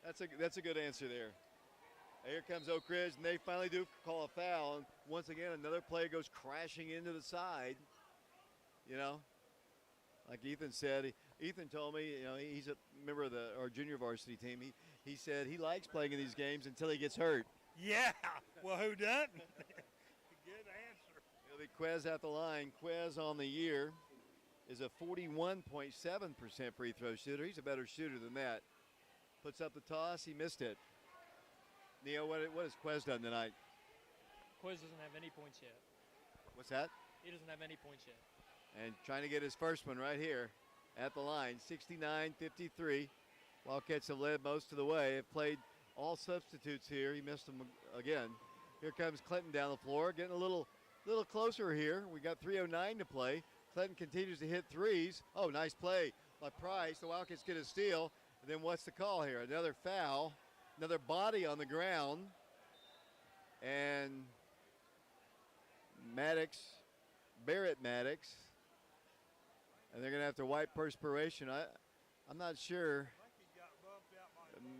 that's a good answer there. Here comes Oak Ridge, and they finally do call a foul. And once again, another play goes crashing into the side. You know, like Ethan said, Ethan told me, you know, he's a member of our junior varsity team. He said he likes playing in these games until he gets hurt. Yeah, well, who doesn't? Good answer. It'll be Quez at the line. Quez on the year is a 41.7% free throw shooter. He's a better shooter than that. Puts up the toss. He missed it. Neil, what has Quez done tonight? Quez doesn't have any points yet. What's that? He doesn't have any points yet. And trying to get his first one right here at the line. 69-53. Wildcats have led most of the way. Have played all substitutes here. He missed them again. Here comes Clinton down the floor, getting a little closer here. We got 3:09 to play. Clinton continues to hit threes. Oh, nice play by Price. The Wildcats get a steal. And then what's the call here? Another foul. Another body on the ground. And Barrett Maddox. And they're going to have to wipe perspiration. I'm not sure.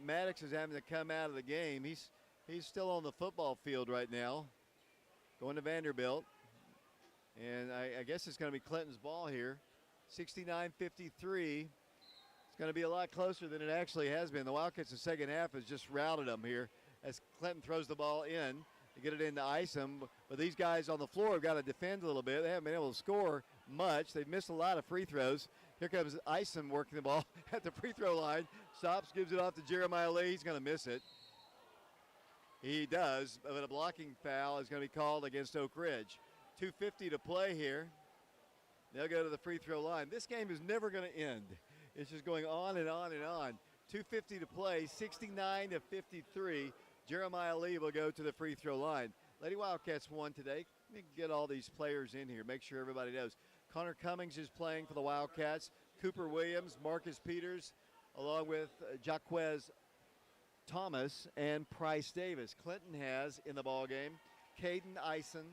Maddox is having to come out of the game. He's still on the football field right now, going to Vanderbilt. And I guess it's going to be Clinton's ball here. 69-53. It's going to be a lot closer than it actually has been. The Wildcats in the second half has just routed them here as Clinton throws the ball in to get it into Isom. But these guys on the floor have got to defend a little bit. They haven't been able to score much. They've missed a lot of free throws. Here comes Isom working the ball at the free throw line. Stops, gives it off to Jeremiah Lee. He's going to miss it. He does, but a blocking foul is going to be called against Oak Ridge. 2:50 to play here. They'll go to the free throw line. This game is never going to end. It's just going on and on and on. 2:50 to play, 69-53. Jeremiah Lee will go to the free throw line. Lady Wildcats won today. Let me get all these players in here, make sure everybody knows. Connor Cummings is playing for the Wildcats. Cooper Williams, Marcus Peters, along with Jaquez Thomas and Price Davis. Clinton has in the ballgame Caden Ison,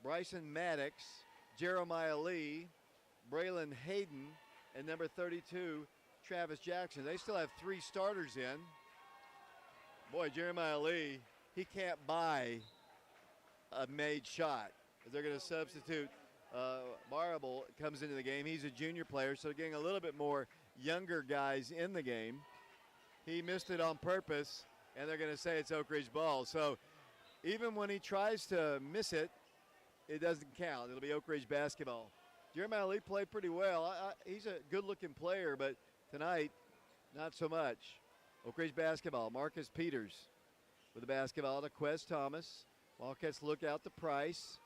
Bryson Maddox, Jeremiah Lee, Braylon Hayden, and number 32, Travis Jackson. They still have 3 starters in. Boy, Jeremiah Lee, he can't buy a made shot. They're going to substitute. Marable comes into the game. He's a junior player, so getting a little bit more younger guys in the game. He missed it on purpose, and they're going to say it's Oak Ridge ball. So even when he tries to miss it, it doesn't count. It'll be Oak Ridge basketball. Jeremiah Lee played pretty well. He's a good-looking player, but tonight, not so much. Oak Ridge basketball. Marcus Peters with the basketball to Quez Thomas. Wildcats look out to Price.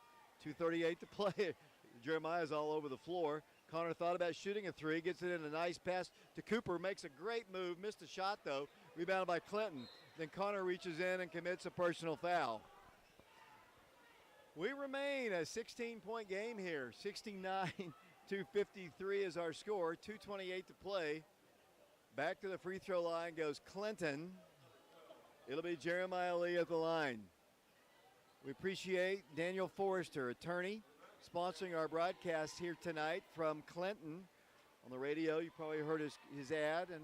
2:38 to play. Jeremiah's all over the floor. Connor thought about shooting a 3, gets it in a nice pass to Cooper, makes a great move, missed a shot though, rebounded by Clinton. Then Connor reaches in and commits a personal foul. We remain a 16-point game here. 69-53 is our score. 2:28 to play. Back to the free throw line goes Clinton. It'll be Jeremiah Lee at the line. We appreciate Daniel Forrester, attorney, sponsoring our broadcast here tonight from Clinton. On the radio, you probably heard his ad, and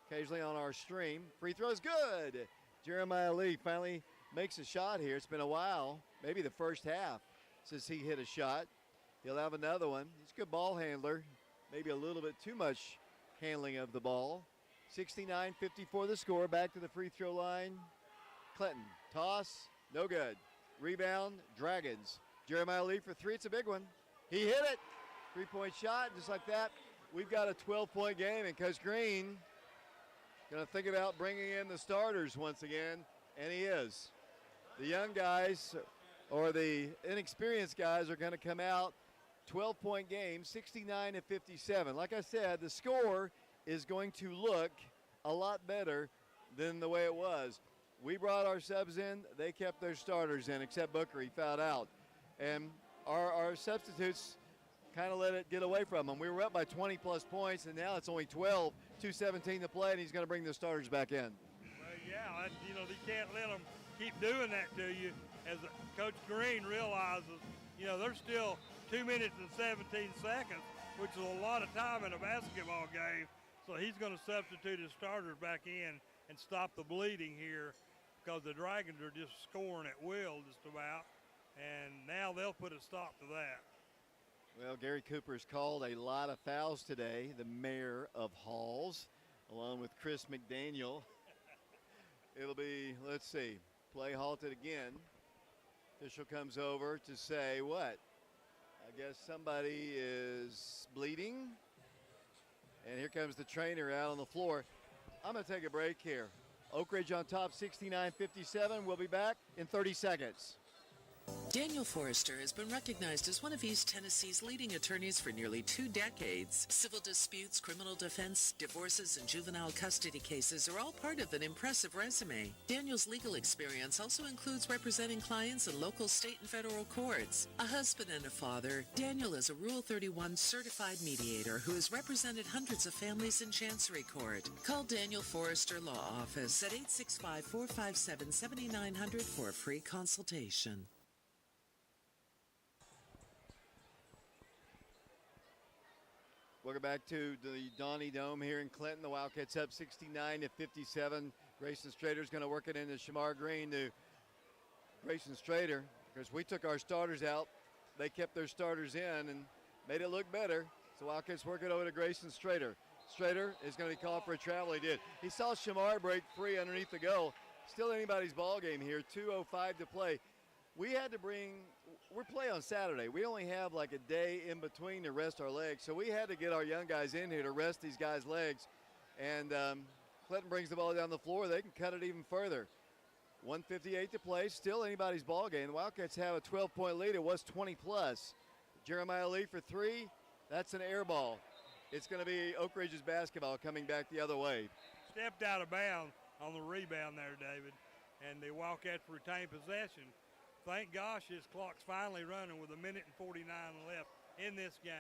occasionally on our stream. Free throw's good. Jeremiah Lee finally makes a shot here. It's been a while, maybe the first half, since he hit a shot. He'll have another one. He's a good ball handler. Maybe a little bit too much handling of the ball. 69-54 the score. Back to the free throw line. Clinton, toss, no good. Rebound, Dragons. Jeremiah Lee for 3. It's a big one. He hit it. 3-point shot, just like that. We've got a 12-point game, and Coach Green going to think about bringing in the starters once again, and he is. The young guys or the inexperienced guys are going to come out. 12-point game, 69-57. Like I said, the score is going to look a lot better than the way it was. We brought our subs in. They kept their starters in, except Booker. He fouled out. And our substitutes kind of let it get away from them. We were up by 20-plus points, and now it's only 12, 2:17 to play, and he's going to bring the starters back in. Well, yeah, you can't let them keep doing that to you. As Coach Green realizes, there's still 2 minutes and 17 seconds, which is a lot of time in a basketball game. So he's going to substitute his starters back in and stop the bleeding here, because the Dragons are just scoring at will just about, and now they'll put a stop to that. Well, Gary Cooper's called a lot of fouls today, the mayor of Halls, along with Chris McDaniel. It'll be, let's see, play halted again. Official comes over to say what? I guess somebody is bleeding. And here comes the trainer out on the floor. I'm going to take a break here. Oak Ridge on top, 69-57. We'll be back in 30 seconds. Daniel Forrester has been recognized as one of East Tennessee's leading attorneys for nearly 2 decades. Civil disputes, criminal defense, divorces, and juvenile custody cases are all part of an impressive resume. Daniel's legal experience also includes representing clients in local, state, and federal courts. A husband and a father, Daniel is a Rule 31 certified mediator who has represented hundreds of families in Chancery Court. Call Daniel Forrester Law Office at 865-457-7900 for a free consultation. Welcome back to the Donnie Dome here in Clinton. The Wildcats up 69-57. Grayson Strader's going to work it into Shamar Green to Grayson Strader, because we took our starters out. They kept their starters in and made it look better. So Wildcats work it over to Grayson Strader. Strader is going to be called for a travel. He did. He saw Shamar break free underneath the goal. Still anybody's ball game here. 2:05 to play. We had to we're playing on Saturday. We only have like a day in between to rest our legs. So we had to get our young guys in here to rest these guys' legs. And Clinton brings the ball down the floor. They can cut it even further. 1:58 to play. Still anybody's ball game. The Wildcats have a 12-point lead. It was 20 plus. Jeremiah Lee for three. That's an air ball. It's going to be Oak Ridge's basketball coming back the other way. Stepped out of bounds on the rebound there, David. And the Wildcats retained possession. Thank gosh this clock's finally running with 1:49 left in this game.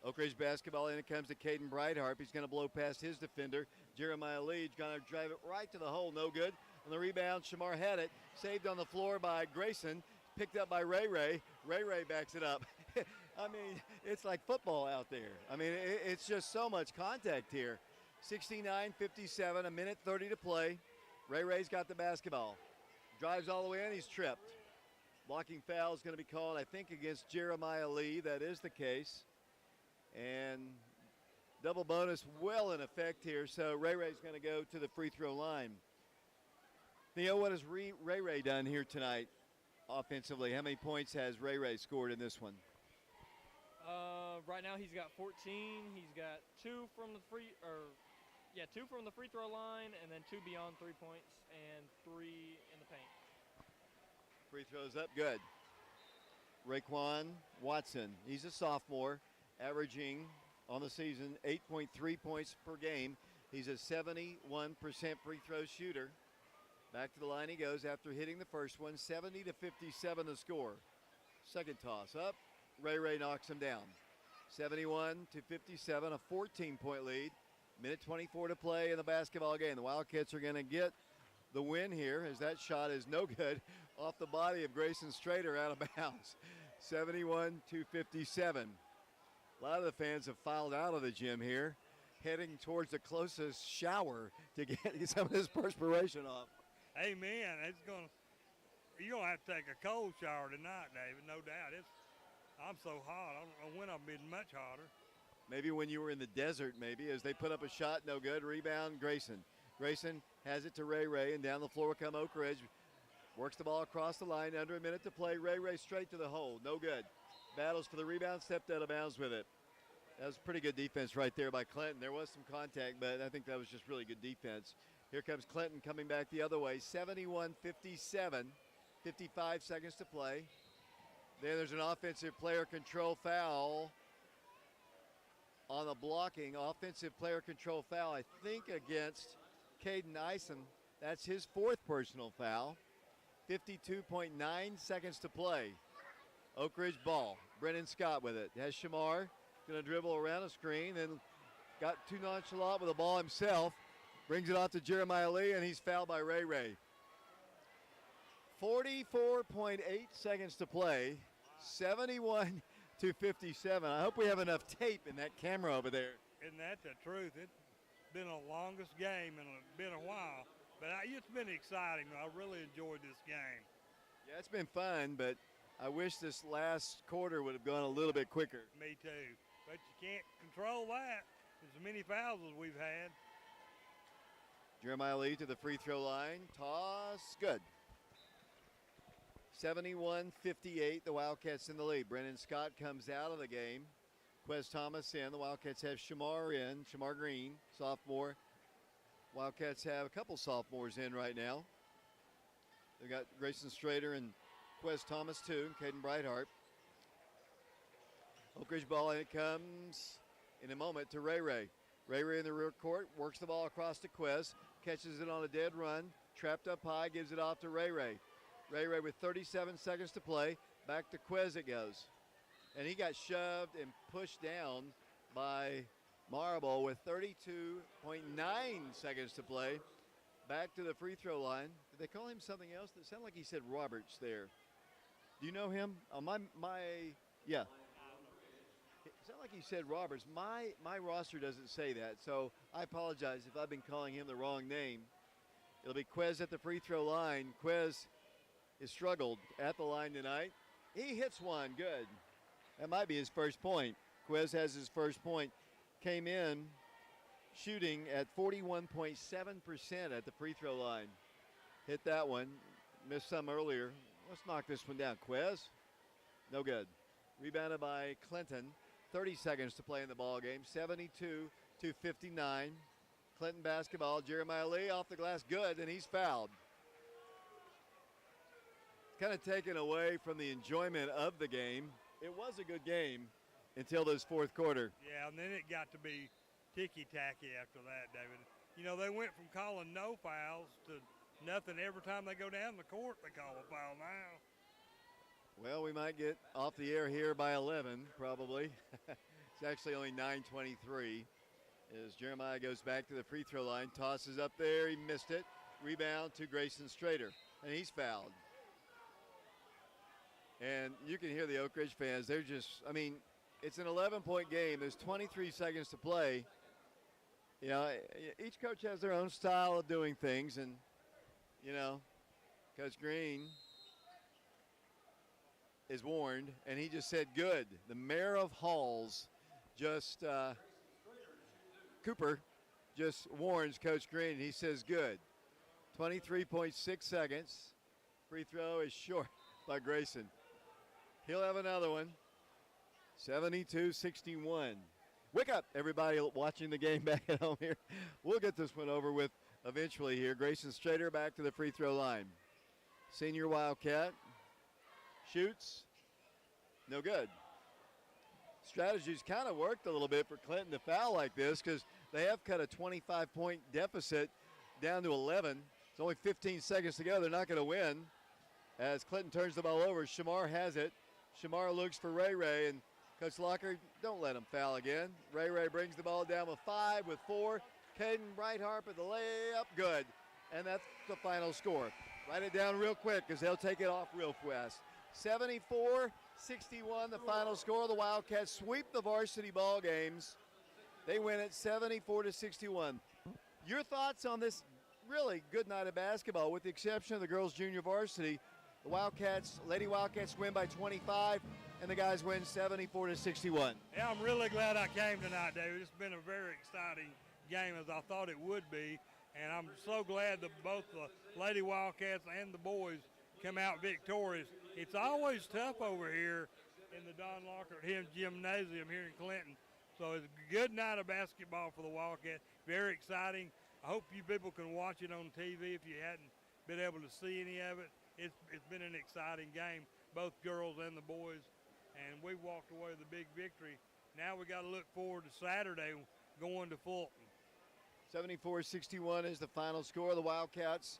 Oak Ridge basketball, and it comes to Caden Brightheart. He's going to blow past his defender. Jeremiah Lee's going to drive it right to the hole. No good. On the rebound, Shamar had it. Saved on the floor by Grayson. Picked up by Ray Ray. Ray Ray backs it up. I mean, it's like football out there. I mean, it's just so much contact here. 69-57, 1:30 to play. Ray Ray's got the basketball. Drives all the way in. He's tripped. Blocking foul is going to be called, I think, against Jeremiah Lee. That is the case. And double bonus well in effect here. So Ray Ray's going to go to the free throw line. Theo, what has Ray Ray done here tonight offensively? How many points has Ray Ray scored in this one? Right now he's got 14. He's got two from the free throw line, and then 2 beyond 3 points, and 3 in the paint. Free throws up, good. Raekwon Watson, he's a sophomore, averaging on the season 8.3 points per game. He's a 71% free throw shooter. Back to the line he goes after hitting the first one. 70-57 the score. Second toss up. Ray Ray knocks him down. 71-57, a 14-point lead. 1:24 to play in the basketball game. The Wildcats are going to get the win here, as that shot is no good off the body of Grayson Strader out of bounds. 71-57. A lot of the fans have filed out of the gym here, heading towards the closest shower to get some of this perspiration off. Amen. You're going to have to take a cold shower tonight, David, no doubt. I'm so hot. I don't know when I've been much hotter. Maybe when you were in the desert, maybe, as they put up a shot, no good. Rebound, Grayson. Grayson has it to Ray Ray, and down the floor will come Oak Ridge. Works the ball across the line, under a minute to play. Ray Ray straight to the hole, no good. Battles for the rebound, stepped out of bounds with it. That was pretty good defense right there by Clinton. There was some contact, but I think that was just really good defense. Here comes Clinton coming back the other way, 71-57, 55 seconds to play. Then there's an offensive player control foul on the blocking. Offensive player control foul, I think, against Caden Ison. That's his 4th personal foul. 52.9 seconds to play. Oak Ridge ball. Brennan Scott with it. Has Shamar. Going to dribble around a screen and got too nonchalant with the ball himself. Brings it off to Jeremiah Lee, and he's fouled by Ray Ray. 44.8 seconds to play. 71-57. I hope we have enough tape in that camera over there. Isn't that the truth? It's been the longest game in a while. But it's been exciting. I really enjoyed this game. Yeah, it's been fun, but I wish this last quarter would have gone a little bit quicker. Me too. But you can't control that. As many fouls as we've had. Jeremiah Lee to the free throw line. Toss, good. 71-58, the Wildcats in the lead. Brennan Scott comes out of the game. Quez Thomas in. The Wildcats have Shamar in. Shamar Green, sophomore. Wildcats have a couple sophomores in right now. They've got Grayson Strader and Quez Thomas 2, Caden Brightheart. Oak Ridge ball, and it comes in a moment to Ray Ray. Ray Ray in the rear court, works the ball across to Quez, catches it on a dead run, trapped up high, gives it off to Ray Ray. Ray Ray with 37 seconds to play, back to Quez it goes. And he got shoved and pushed down by Marable with 32.9 seconds to play. Back to the free throw line. Did they call him something else? It sounded like he said Roberts there. Do you know him? Yeah. It sounded like he said Roberts. My roster doesn't say that, so I apologize if I've been calling him the wrong name. It'll be Quez at the free throw line. Quez has struggled at the line tonight. He hits one, good. That might be his first point. Quez has his first point. Came in shooting at 41.7% at the free throw line. Hit that one. Missed some earlier. Let's knock this one down. Quez, no good. Rebounded by Clinton. 30 seconds to play in the ball game. 72-59. Clinton basketball. Jeremiah Lee off the glass, good, and he's fouled. Kind of taken away from the enjoyment of the game. It was a good game until this fourth quarter. Yeah, and then it got to be ticky-tacky after that, David. You know, they went from calling no fouls to nothing. Every time they go down the court, they call a foul now. Well, we might get off the air here by 11, probably. It's actually only 9:23 as Jeremiah goes back to the free throw line, tosses up there, he missed it. Rebound to Grayson Strader, and he's fouled. And you can hear the Oak Ridge fans, they're just, I mean, it's an 11-point game. There's 23 seconds to play. You know, each coach has their own style of doing things, and, you know, Coach Green is warned, and he just said good. The mayor of Halls just, Cooper just warns Coach Green. He says good. 23.6 seconds. Free throw is short by Grayson. He'll have another one. 72-61. Wake up, everybody watching the game back at home here. We'll get this one over with eventually here. Grayson Strader back to the free throw line. Senior Wildcat shoots. No good. Strategies kind of worked a little bit for Clinton to foul like this because they have cut a 25-point deficit down to 11. It's only 15 seconds to go. They're not going to win. As Clinton turns the ball over, Shamar has it. Shamar looks for Ray Ray, and Coach Locker, don't let him foul again. Ray Ray brings the ball down with 5, with 4. Caden Brightheart at the layup, good. And that's the final score. Write it down real quick because they'll take it off real fast. 74-61, the final score. The Wildcats sweep the varsity ball games. They win it 74-61. Your thoughts on this really good night of basketball, with the exception of the girls' junior varsity? The Wildcats, Lady Wildcats win by 25, and the guys win 74-61. Yeah, I'm really glad I came tonight, David. It's been a very exciting game, as I thought it would be, and I'm so glad that both the Lady Wildcats and the boys come out victorious. It's always tough over here in the Don Lockhart Gymnasium here in Clinton, so it's a good night of basketball for the Wildcats. Very exciting. I hope you people can watch it on TV if you hadn't been able to see any of it. It's been an exciting game, both girls and the boys, and we walked away with a big victory. Now we got to look forward to Saturday going to Fulton. 74-61 is the final score. The Wildcats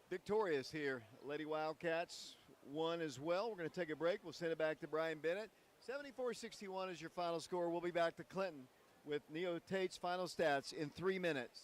victorious here. Lady Wildcats won as well. We're going to take a break. We'll send it back to Brian Bennett. 74-61 is your final score. We'll be back to Clinton with Neo Tate's final stats in 3 minutes.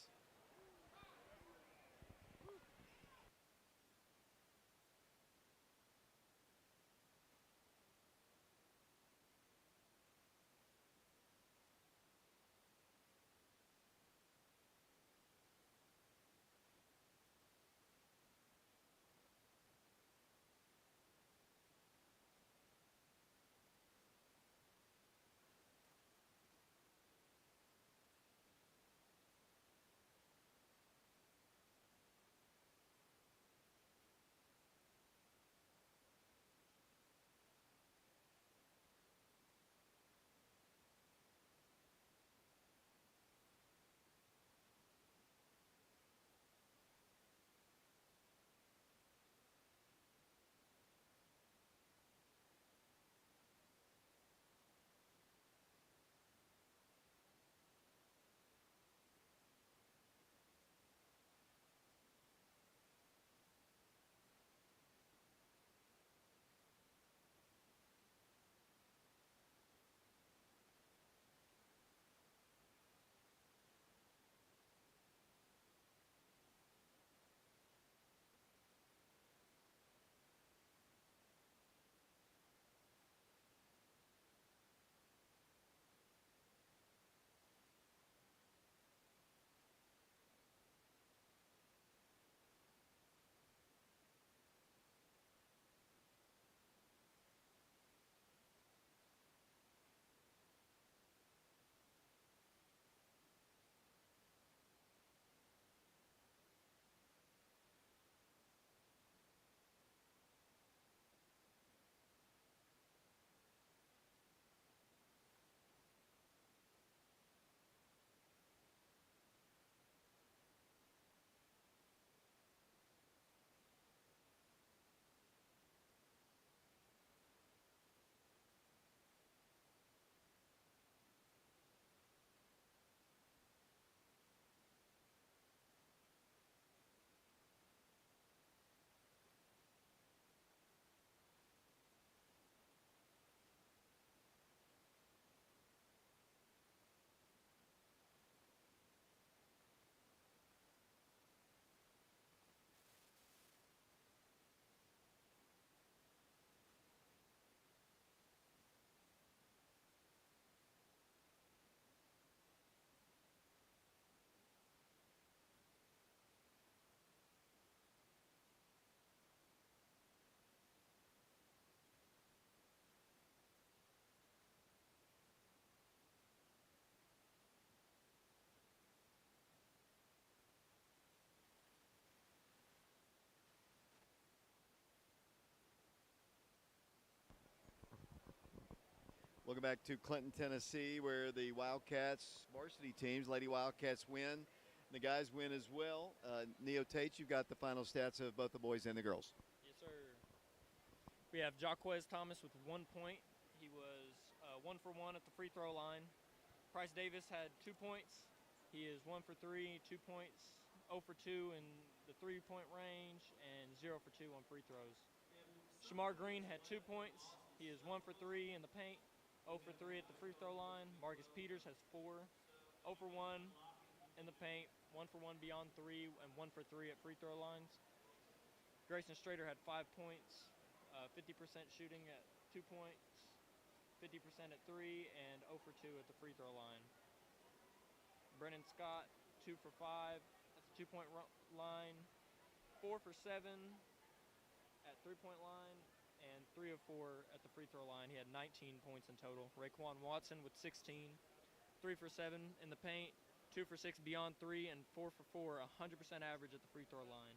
Welcome back to Clinton, Tennessee, where the Wildcats varsity teams, Lady Wildcats win, and the guys win as well. Neo Tate, you've got the final stats of both the boys and the girls. Yes, sir. We have Jaquez Thomas with 1 point. He was 1 for 1 at the free throw line. Price Davis had 2 points. He is 1 for 3, 2 points, 0 for 2 in the 3-point range, and 0 for 2 on free throws. Shamar Green had 2 points. He is 1 for 3 in the paint, 0 for 3 at the free throw line. Marcus Peters has 4, 0 for 1 in the paint, 1 for 1 beyond 3, and 1 for 3 at free throw lines. Grayson Strader had 5 points, 50% shooting at 2 points, 50% at 3, and 0 for 2 at the free throw line. Brennan Scott, 2 for 5 at the 2-point line, 4 for 7 at 3-point line, and 3 of 4 at the free throw line. He had 19 points in total. Raekwon Watson with 16, 3 for 7 in the paint, 2 for 6 beyond 3, and 4 for 4, 100% average at the free throw line.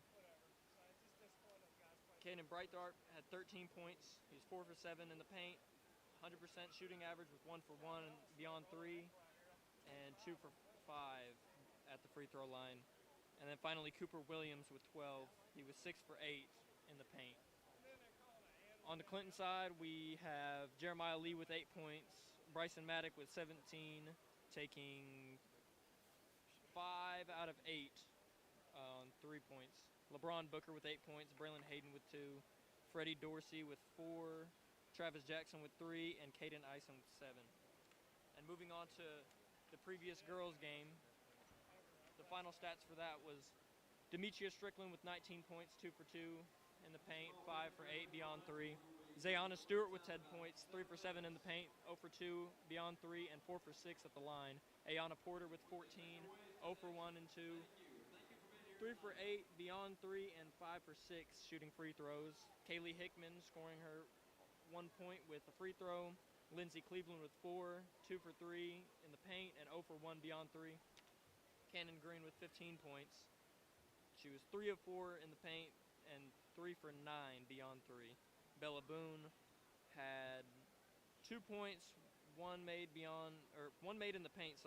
Caden Breithardt had 13 points. He was 4 for 7 in the paint, 100% shooting average with 1 for 1 beyond 3, and 2 for 5 at the free throw line. And then finally Cooper Williams with 12. He was 6 for 8 in the paint. On the Clinton side, we have Jeremiah Lee with 8 points, Bryson Maddock with 17, taking 5 out of 8 on 3 points. LeBron Booker with 8 points, Braylon Hayden with 2, Freddie Dorsey with 4, Travis Jackson with 3, and Caden Ison with 7. And moving on to the previous girls' game, the final stats for that was Demetria Strickland with 19 points, 2 for 2 in the paint, 5 for 8 beyond 3. Zayana Stewart with 10 points, 3 for 7 in the paint, 0 for 2 beyond 3, and 4 for 6 at the line. Ayana Porter with 14, 0 for 1 and 2. 3 for 8 beyond 3, and 5 for 6 shooting free throws. Kaylee Hickman scoring her 1 point with a free throw. Lindsay Cleveland with 4, 2 for 3 in the paint, and 0 for 1 beyond 3. Cannon Green with 15 points. She was 3 of 4 in the paint and 3 for 9 beyond 3. Bella Boone had 2 points, 1 made in the paint,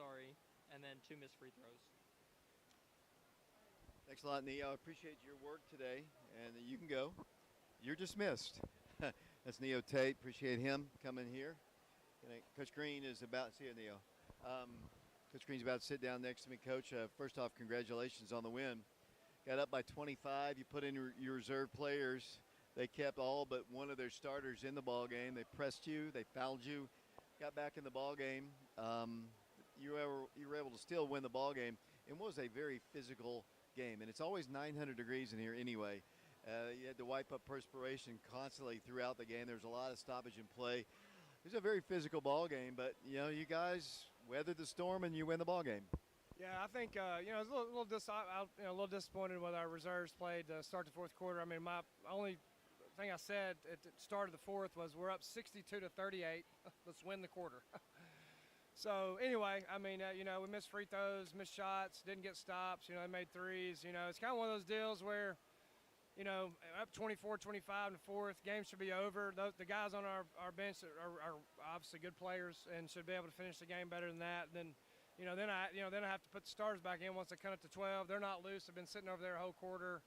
and then 2 missed free throws. Thanks a lot, Neo. I appreciate your work today, and you can go. You're dismissed. That's Neo Tate. Appreciate him coming here. Coach Green is about, see you, Neo. Coach Green's about to sit down next to me. Coach, first off, congratulations on the win. Got up by 25. You put in your reserve players. They kept all but one of their starters in the ball game. They pressed you. They fouled you. Got back in the ball game. You were able to still win the ball game. It was a very physical game, and it's always 900 degrees in here anyway. You had to wipe up perspiration constantly throughout the game. There was a lot of stoppage in play. It was a very physical ball game, but you guys weathered the storm and you win the ball game. Yeah, I think I was a little disappointed with our reserves played to start the fourth quarter. I mean, my only thing I said at the start of the fourth was we're up 62-38. Let's win the quarter. So anyway, I mean, we missed free throws, missed shots, didn't get stops. They made threes. It's kind of one of those deals where, up 24-25 in the fourth, game should be over. The guys on our bench are obviously good players and should be able to finish the game better than that. And then I have to put the stars back in once they cut it to 12. They're not loose. They've been sitting over there a whole quarter.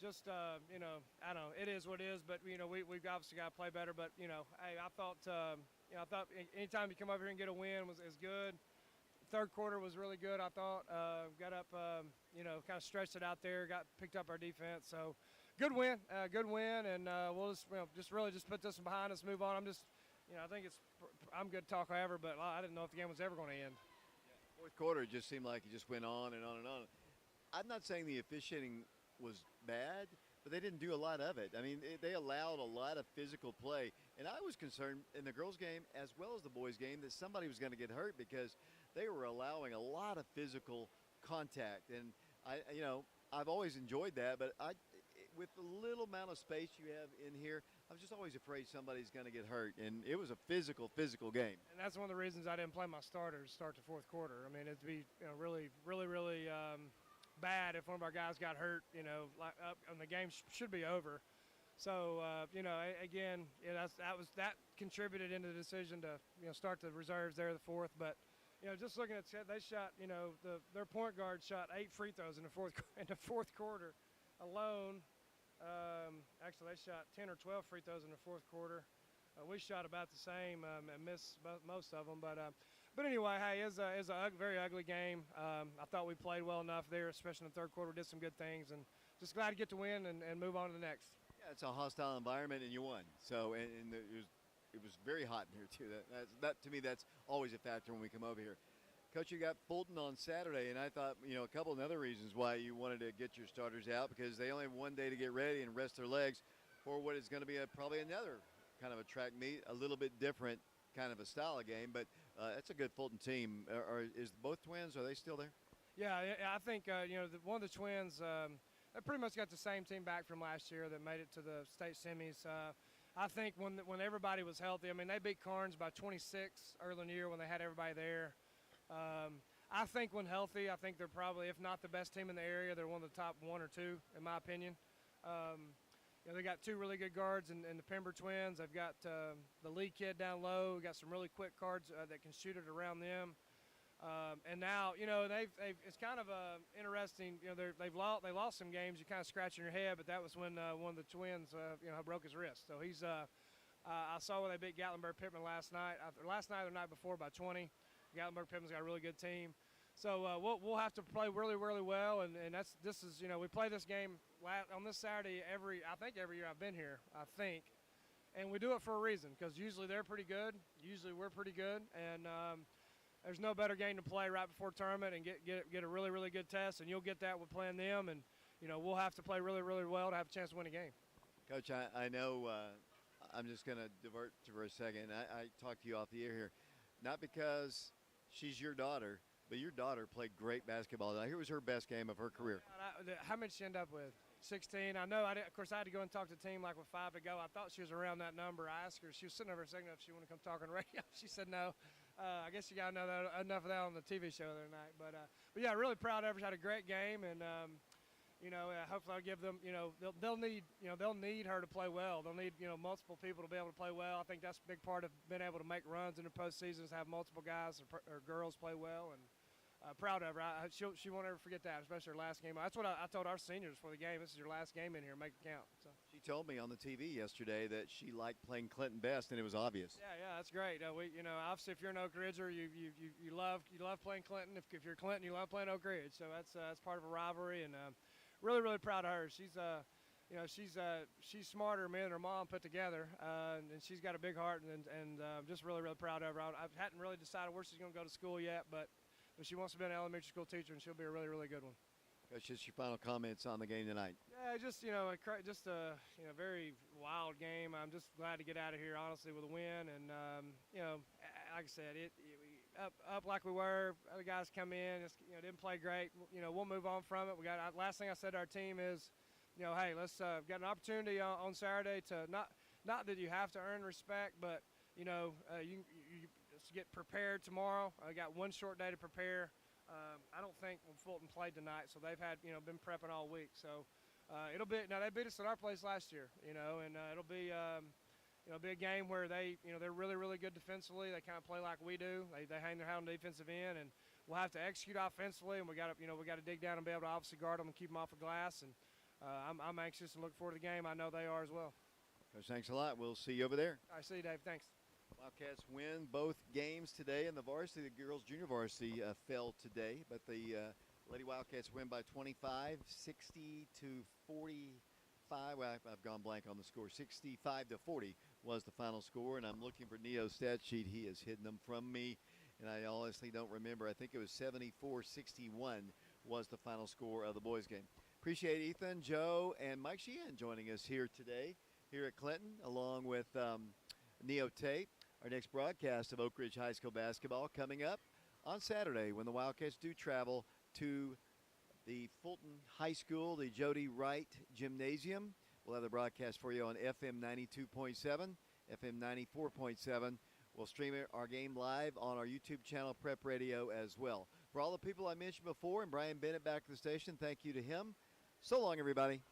Just I don't know. It is what it is. But we've obviously got to play better. But hey, I thought anytime you come over here and get a win is good. Third quarter was really good. I thought got up, kind of stretched it out there. Picked up our defense. So good win, and we'll just really put this behind us, move on. I think I'm good to talk however, but I didn't know if the game was ever going to end. Fourth quarter, it just seemed like it just went on and on and on. I'm not saying the officiating was bad, but they didn't do a lot of it. I mean, they allowed a lot of physical play, and I was concerned in the girls' game as well as the boys' game that somebody was going to get hurt because they were allowing a lot of physical contact. And I've always enjoyed that, but with the little amount of space you have in here, I was just always afraid somebody's going to get hurt, and it was a physical game. And that's one of the reasons I didn't play my starters start the fourth quarter. I mean, it'd be really bad if one of our guys got hurt. And the game should be over. So again, that contributed into the decision to start the reserves there the fourth. But just looking at they shot their point guard shot 8 free throws in the fourth quarter alone. Actually, they shot 10 or 12 free throws in the fourth quarter. We shot about the same and missed most of them. But anyway, hey, it's a very ugly game. I thought we played well enough there, especially in the third quarter. We did some good things, and just glad to get the win and move on to the next. Yeah, it's a hostile environment, and you won. So, and it was very hot in here too. That to me, that's always a factor when we come over here. Coach, you got Fulton on Saturday, and I thought a couple of other reasons why you wanted to get your starters out, because they only have one day to get ready and rest their legs for what is going to be probably another kind of a track meet, a little bit different kind of a style of game, but that's a good Fulton team. Is both twins, are they still there? Yeah, I think one of the twins, they pretty much got the same team back from last year that made it to the state semis. I think when everybody was healthy, I mean, they beat Carnes by 26 early in the year when they had everybody there. I think when healthy, I think they're probably, if not the best team in the area, they're one of the top 1 or 2, in my opinion. They got 2 really good guards in the Pember twins. They've got the Lee kid down low. Got some really quick guards that can shoot it around them. And now, it's kind of interesting. They lost some games. You're kind of scratching your head, but that was when one of the twins, broke his wrist. So he's. I saw when they beat Gatlinburg-Pittman last night or the night before by 20. Gatlinburg-Pittman's got a really good team. So we'll have to play really, really well, and this is we play this game on this Saturday every year I've been here, and we do it for a reason, because usually they're pretty good, usually we're pretty good, and there's no better game to play right before tournament and get a really, really good test, and you'll get that with playing them, and we'll have to play really, really well to have a chance to win a game. Coach, I know I'm just going to divert for a second. I talked to you off the air here, not because she's your daughter, but your daughter played great basketball. Now, here was her best game of her career. How much did she end up with? 16. I know. Of course, I had to go and talk to the team with 5 to go. I thought she was around that number. I asked her. She was sitting over a second if she wanted to come talk on the radio. She said no. I guess you got to know enough of that on the TV show the other night. But yeah, really proud of her. She had a great game, and hopefully I'll give them. They'll need her to play well. They'll need multiple people to be able to play well. I think that's a big part of being able to make runs in the postseason, is have multiple guys or girls play well, and. Proud of her. She won't ever forget that, especially her last game. That's what I told our seniors before the game. This is your last game in here. Make it count. So. She told me on the TV yesterday that she liked playing Clinton best, and it was obvious. Yeah, that's great. Obviously, if you're an Oak Ridger, you love playing Clinton. If you're Clinton, you love playing Oak Ridge. So that's part of a rivalry, and really, really proud of her. She's smarter than me and her mom put together, and she's got a big heart, and just really, really proud of her. I hadn't really decided where she's going to go to school yet, but she wants to be an elementary school teacher, and she'll be a really, really good one. Coach, just your final comments on the game tonight. Yeah, just a very wild game. I'm just glad to get out of here, honestly, with a win. And like I said, up like we were. Other guys come in, didn't play great. We'll move on from it. Last thing I said to our team is, hey, let's got an opportunity on Saturday to not that you have to earn respect, but you just get prepared tomorrow. I got one short day to prepare. I don't think Fulton played tonight, so they've had been prepping all week. So it'll be they beat us at our place last year, and it'll be a game where they're really, really good defensively. They kind of play like we do. They hang their hat on the defensive end, and we'll have to execute offensively, and we got to dig down and be able to obviously guard them and keep them off the glass. And I'm anxious and look forward to the game. I know they are as well. Coach, thanks a lot. We'll see you over there. I see you, Dave. Thanks. Wildcats win both games today, and the varsity, the girls junior varsity, fell today, but the Lady Wildcats win by 25, 60 to 45. Well, I've gone blank on the score. 65 to 40 was the final score, and I'm looking for Neo's stat sheet. He has hidden them from me, and I honestly don't remember. I think it was 74-61 was the final score of the boys' game. Appreciate Ethan, Joe, and Mike Sheehan joining us here today, here at Clinton, along with Neo Tate. Our next broadcast of Oak Ridge High School basketball coming up on Saturday when the Wildcats do travel to the Fulton High School, the Jody Wright Gymnasium. We'll have the broadcast for you on FM 92.7, FM 94.7. We'll stream our game live on our YouTube channel, Prep Radio, as well. For all the people I mentioned before, and Brian Bennett back at the station, thank you to him. So long, everybody.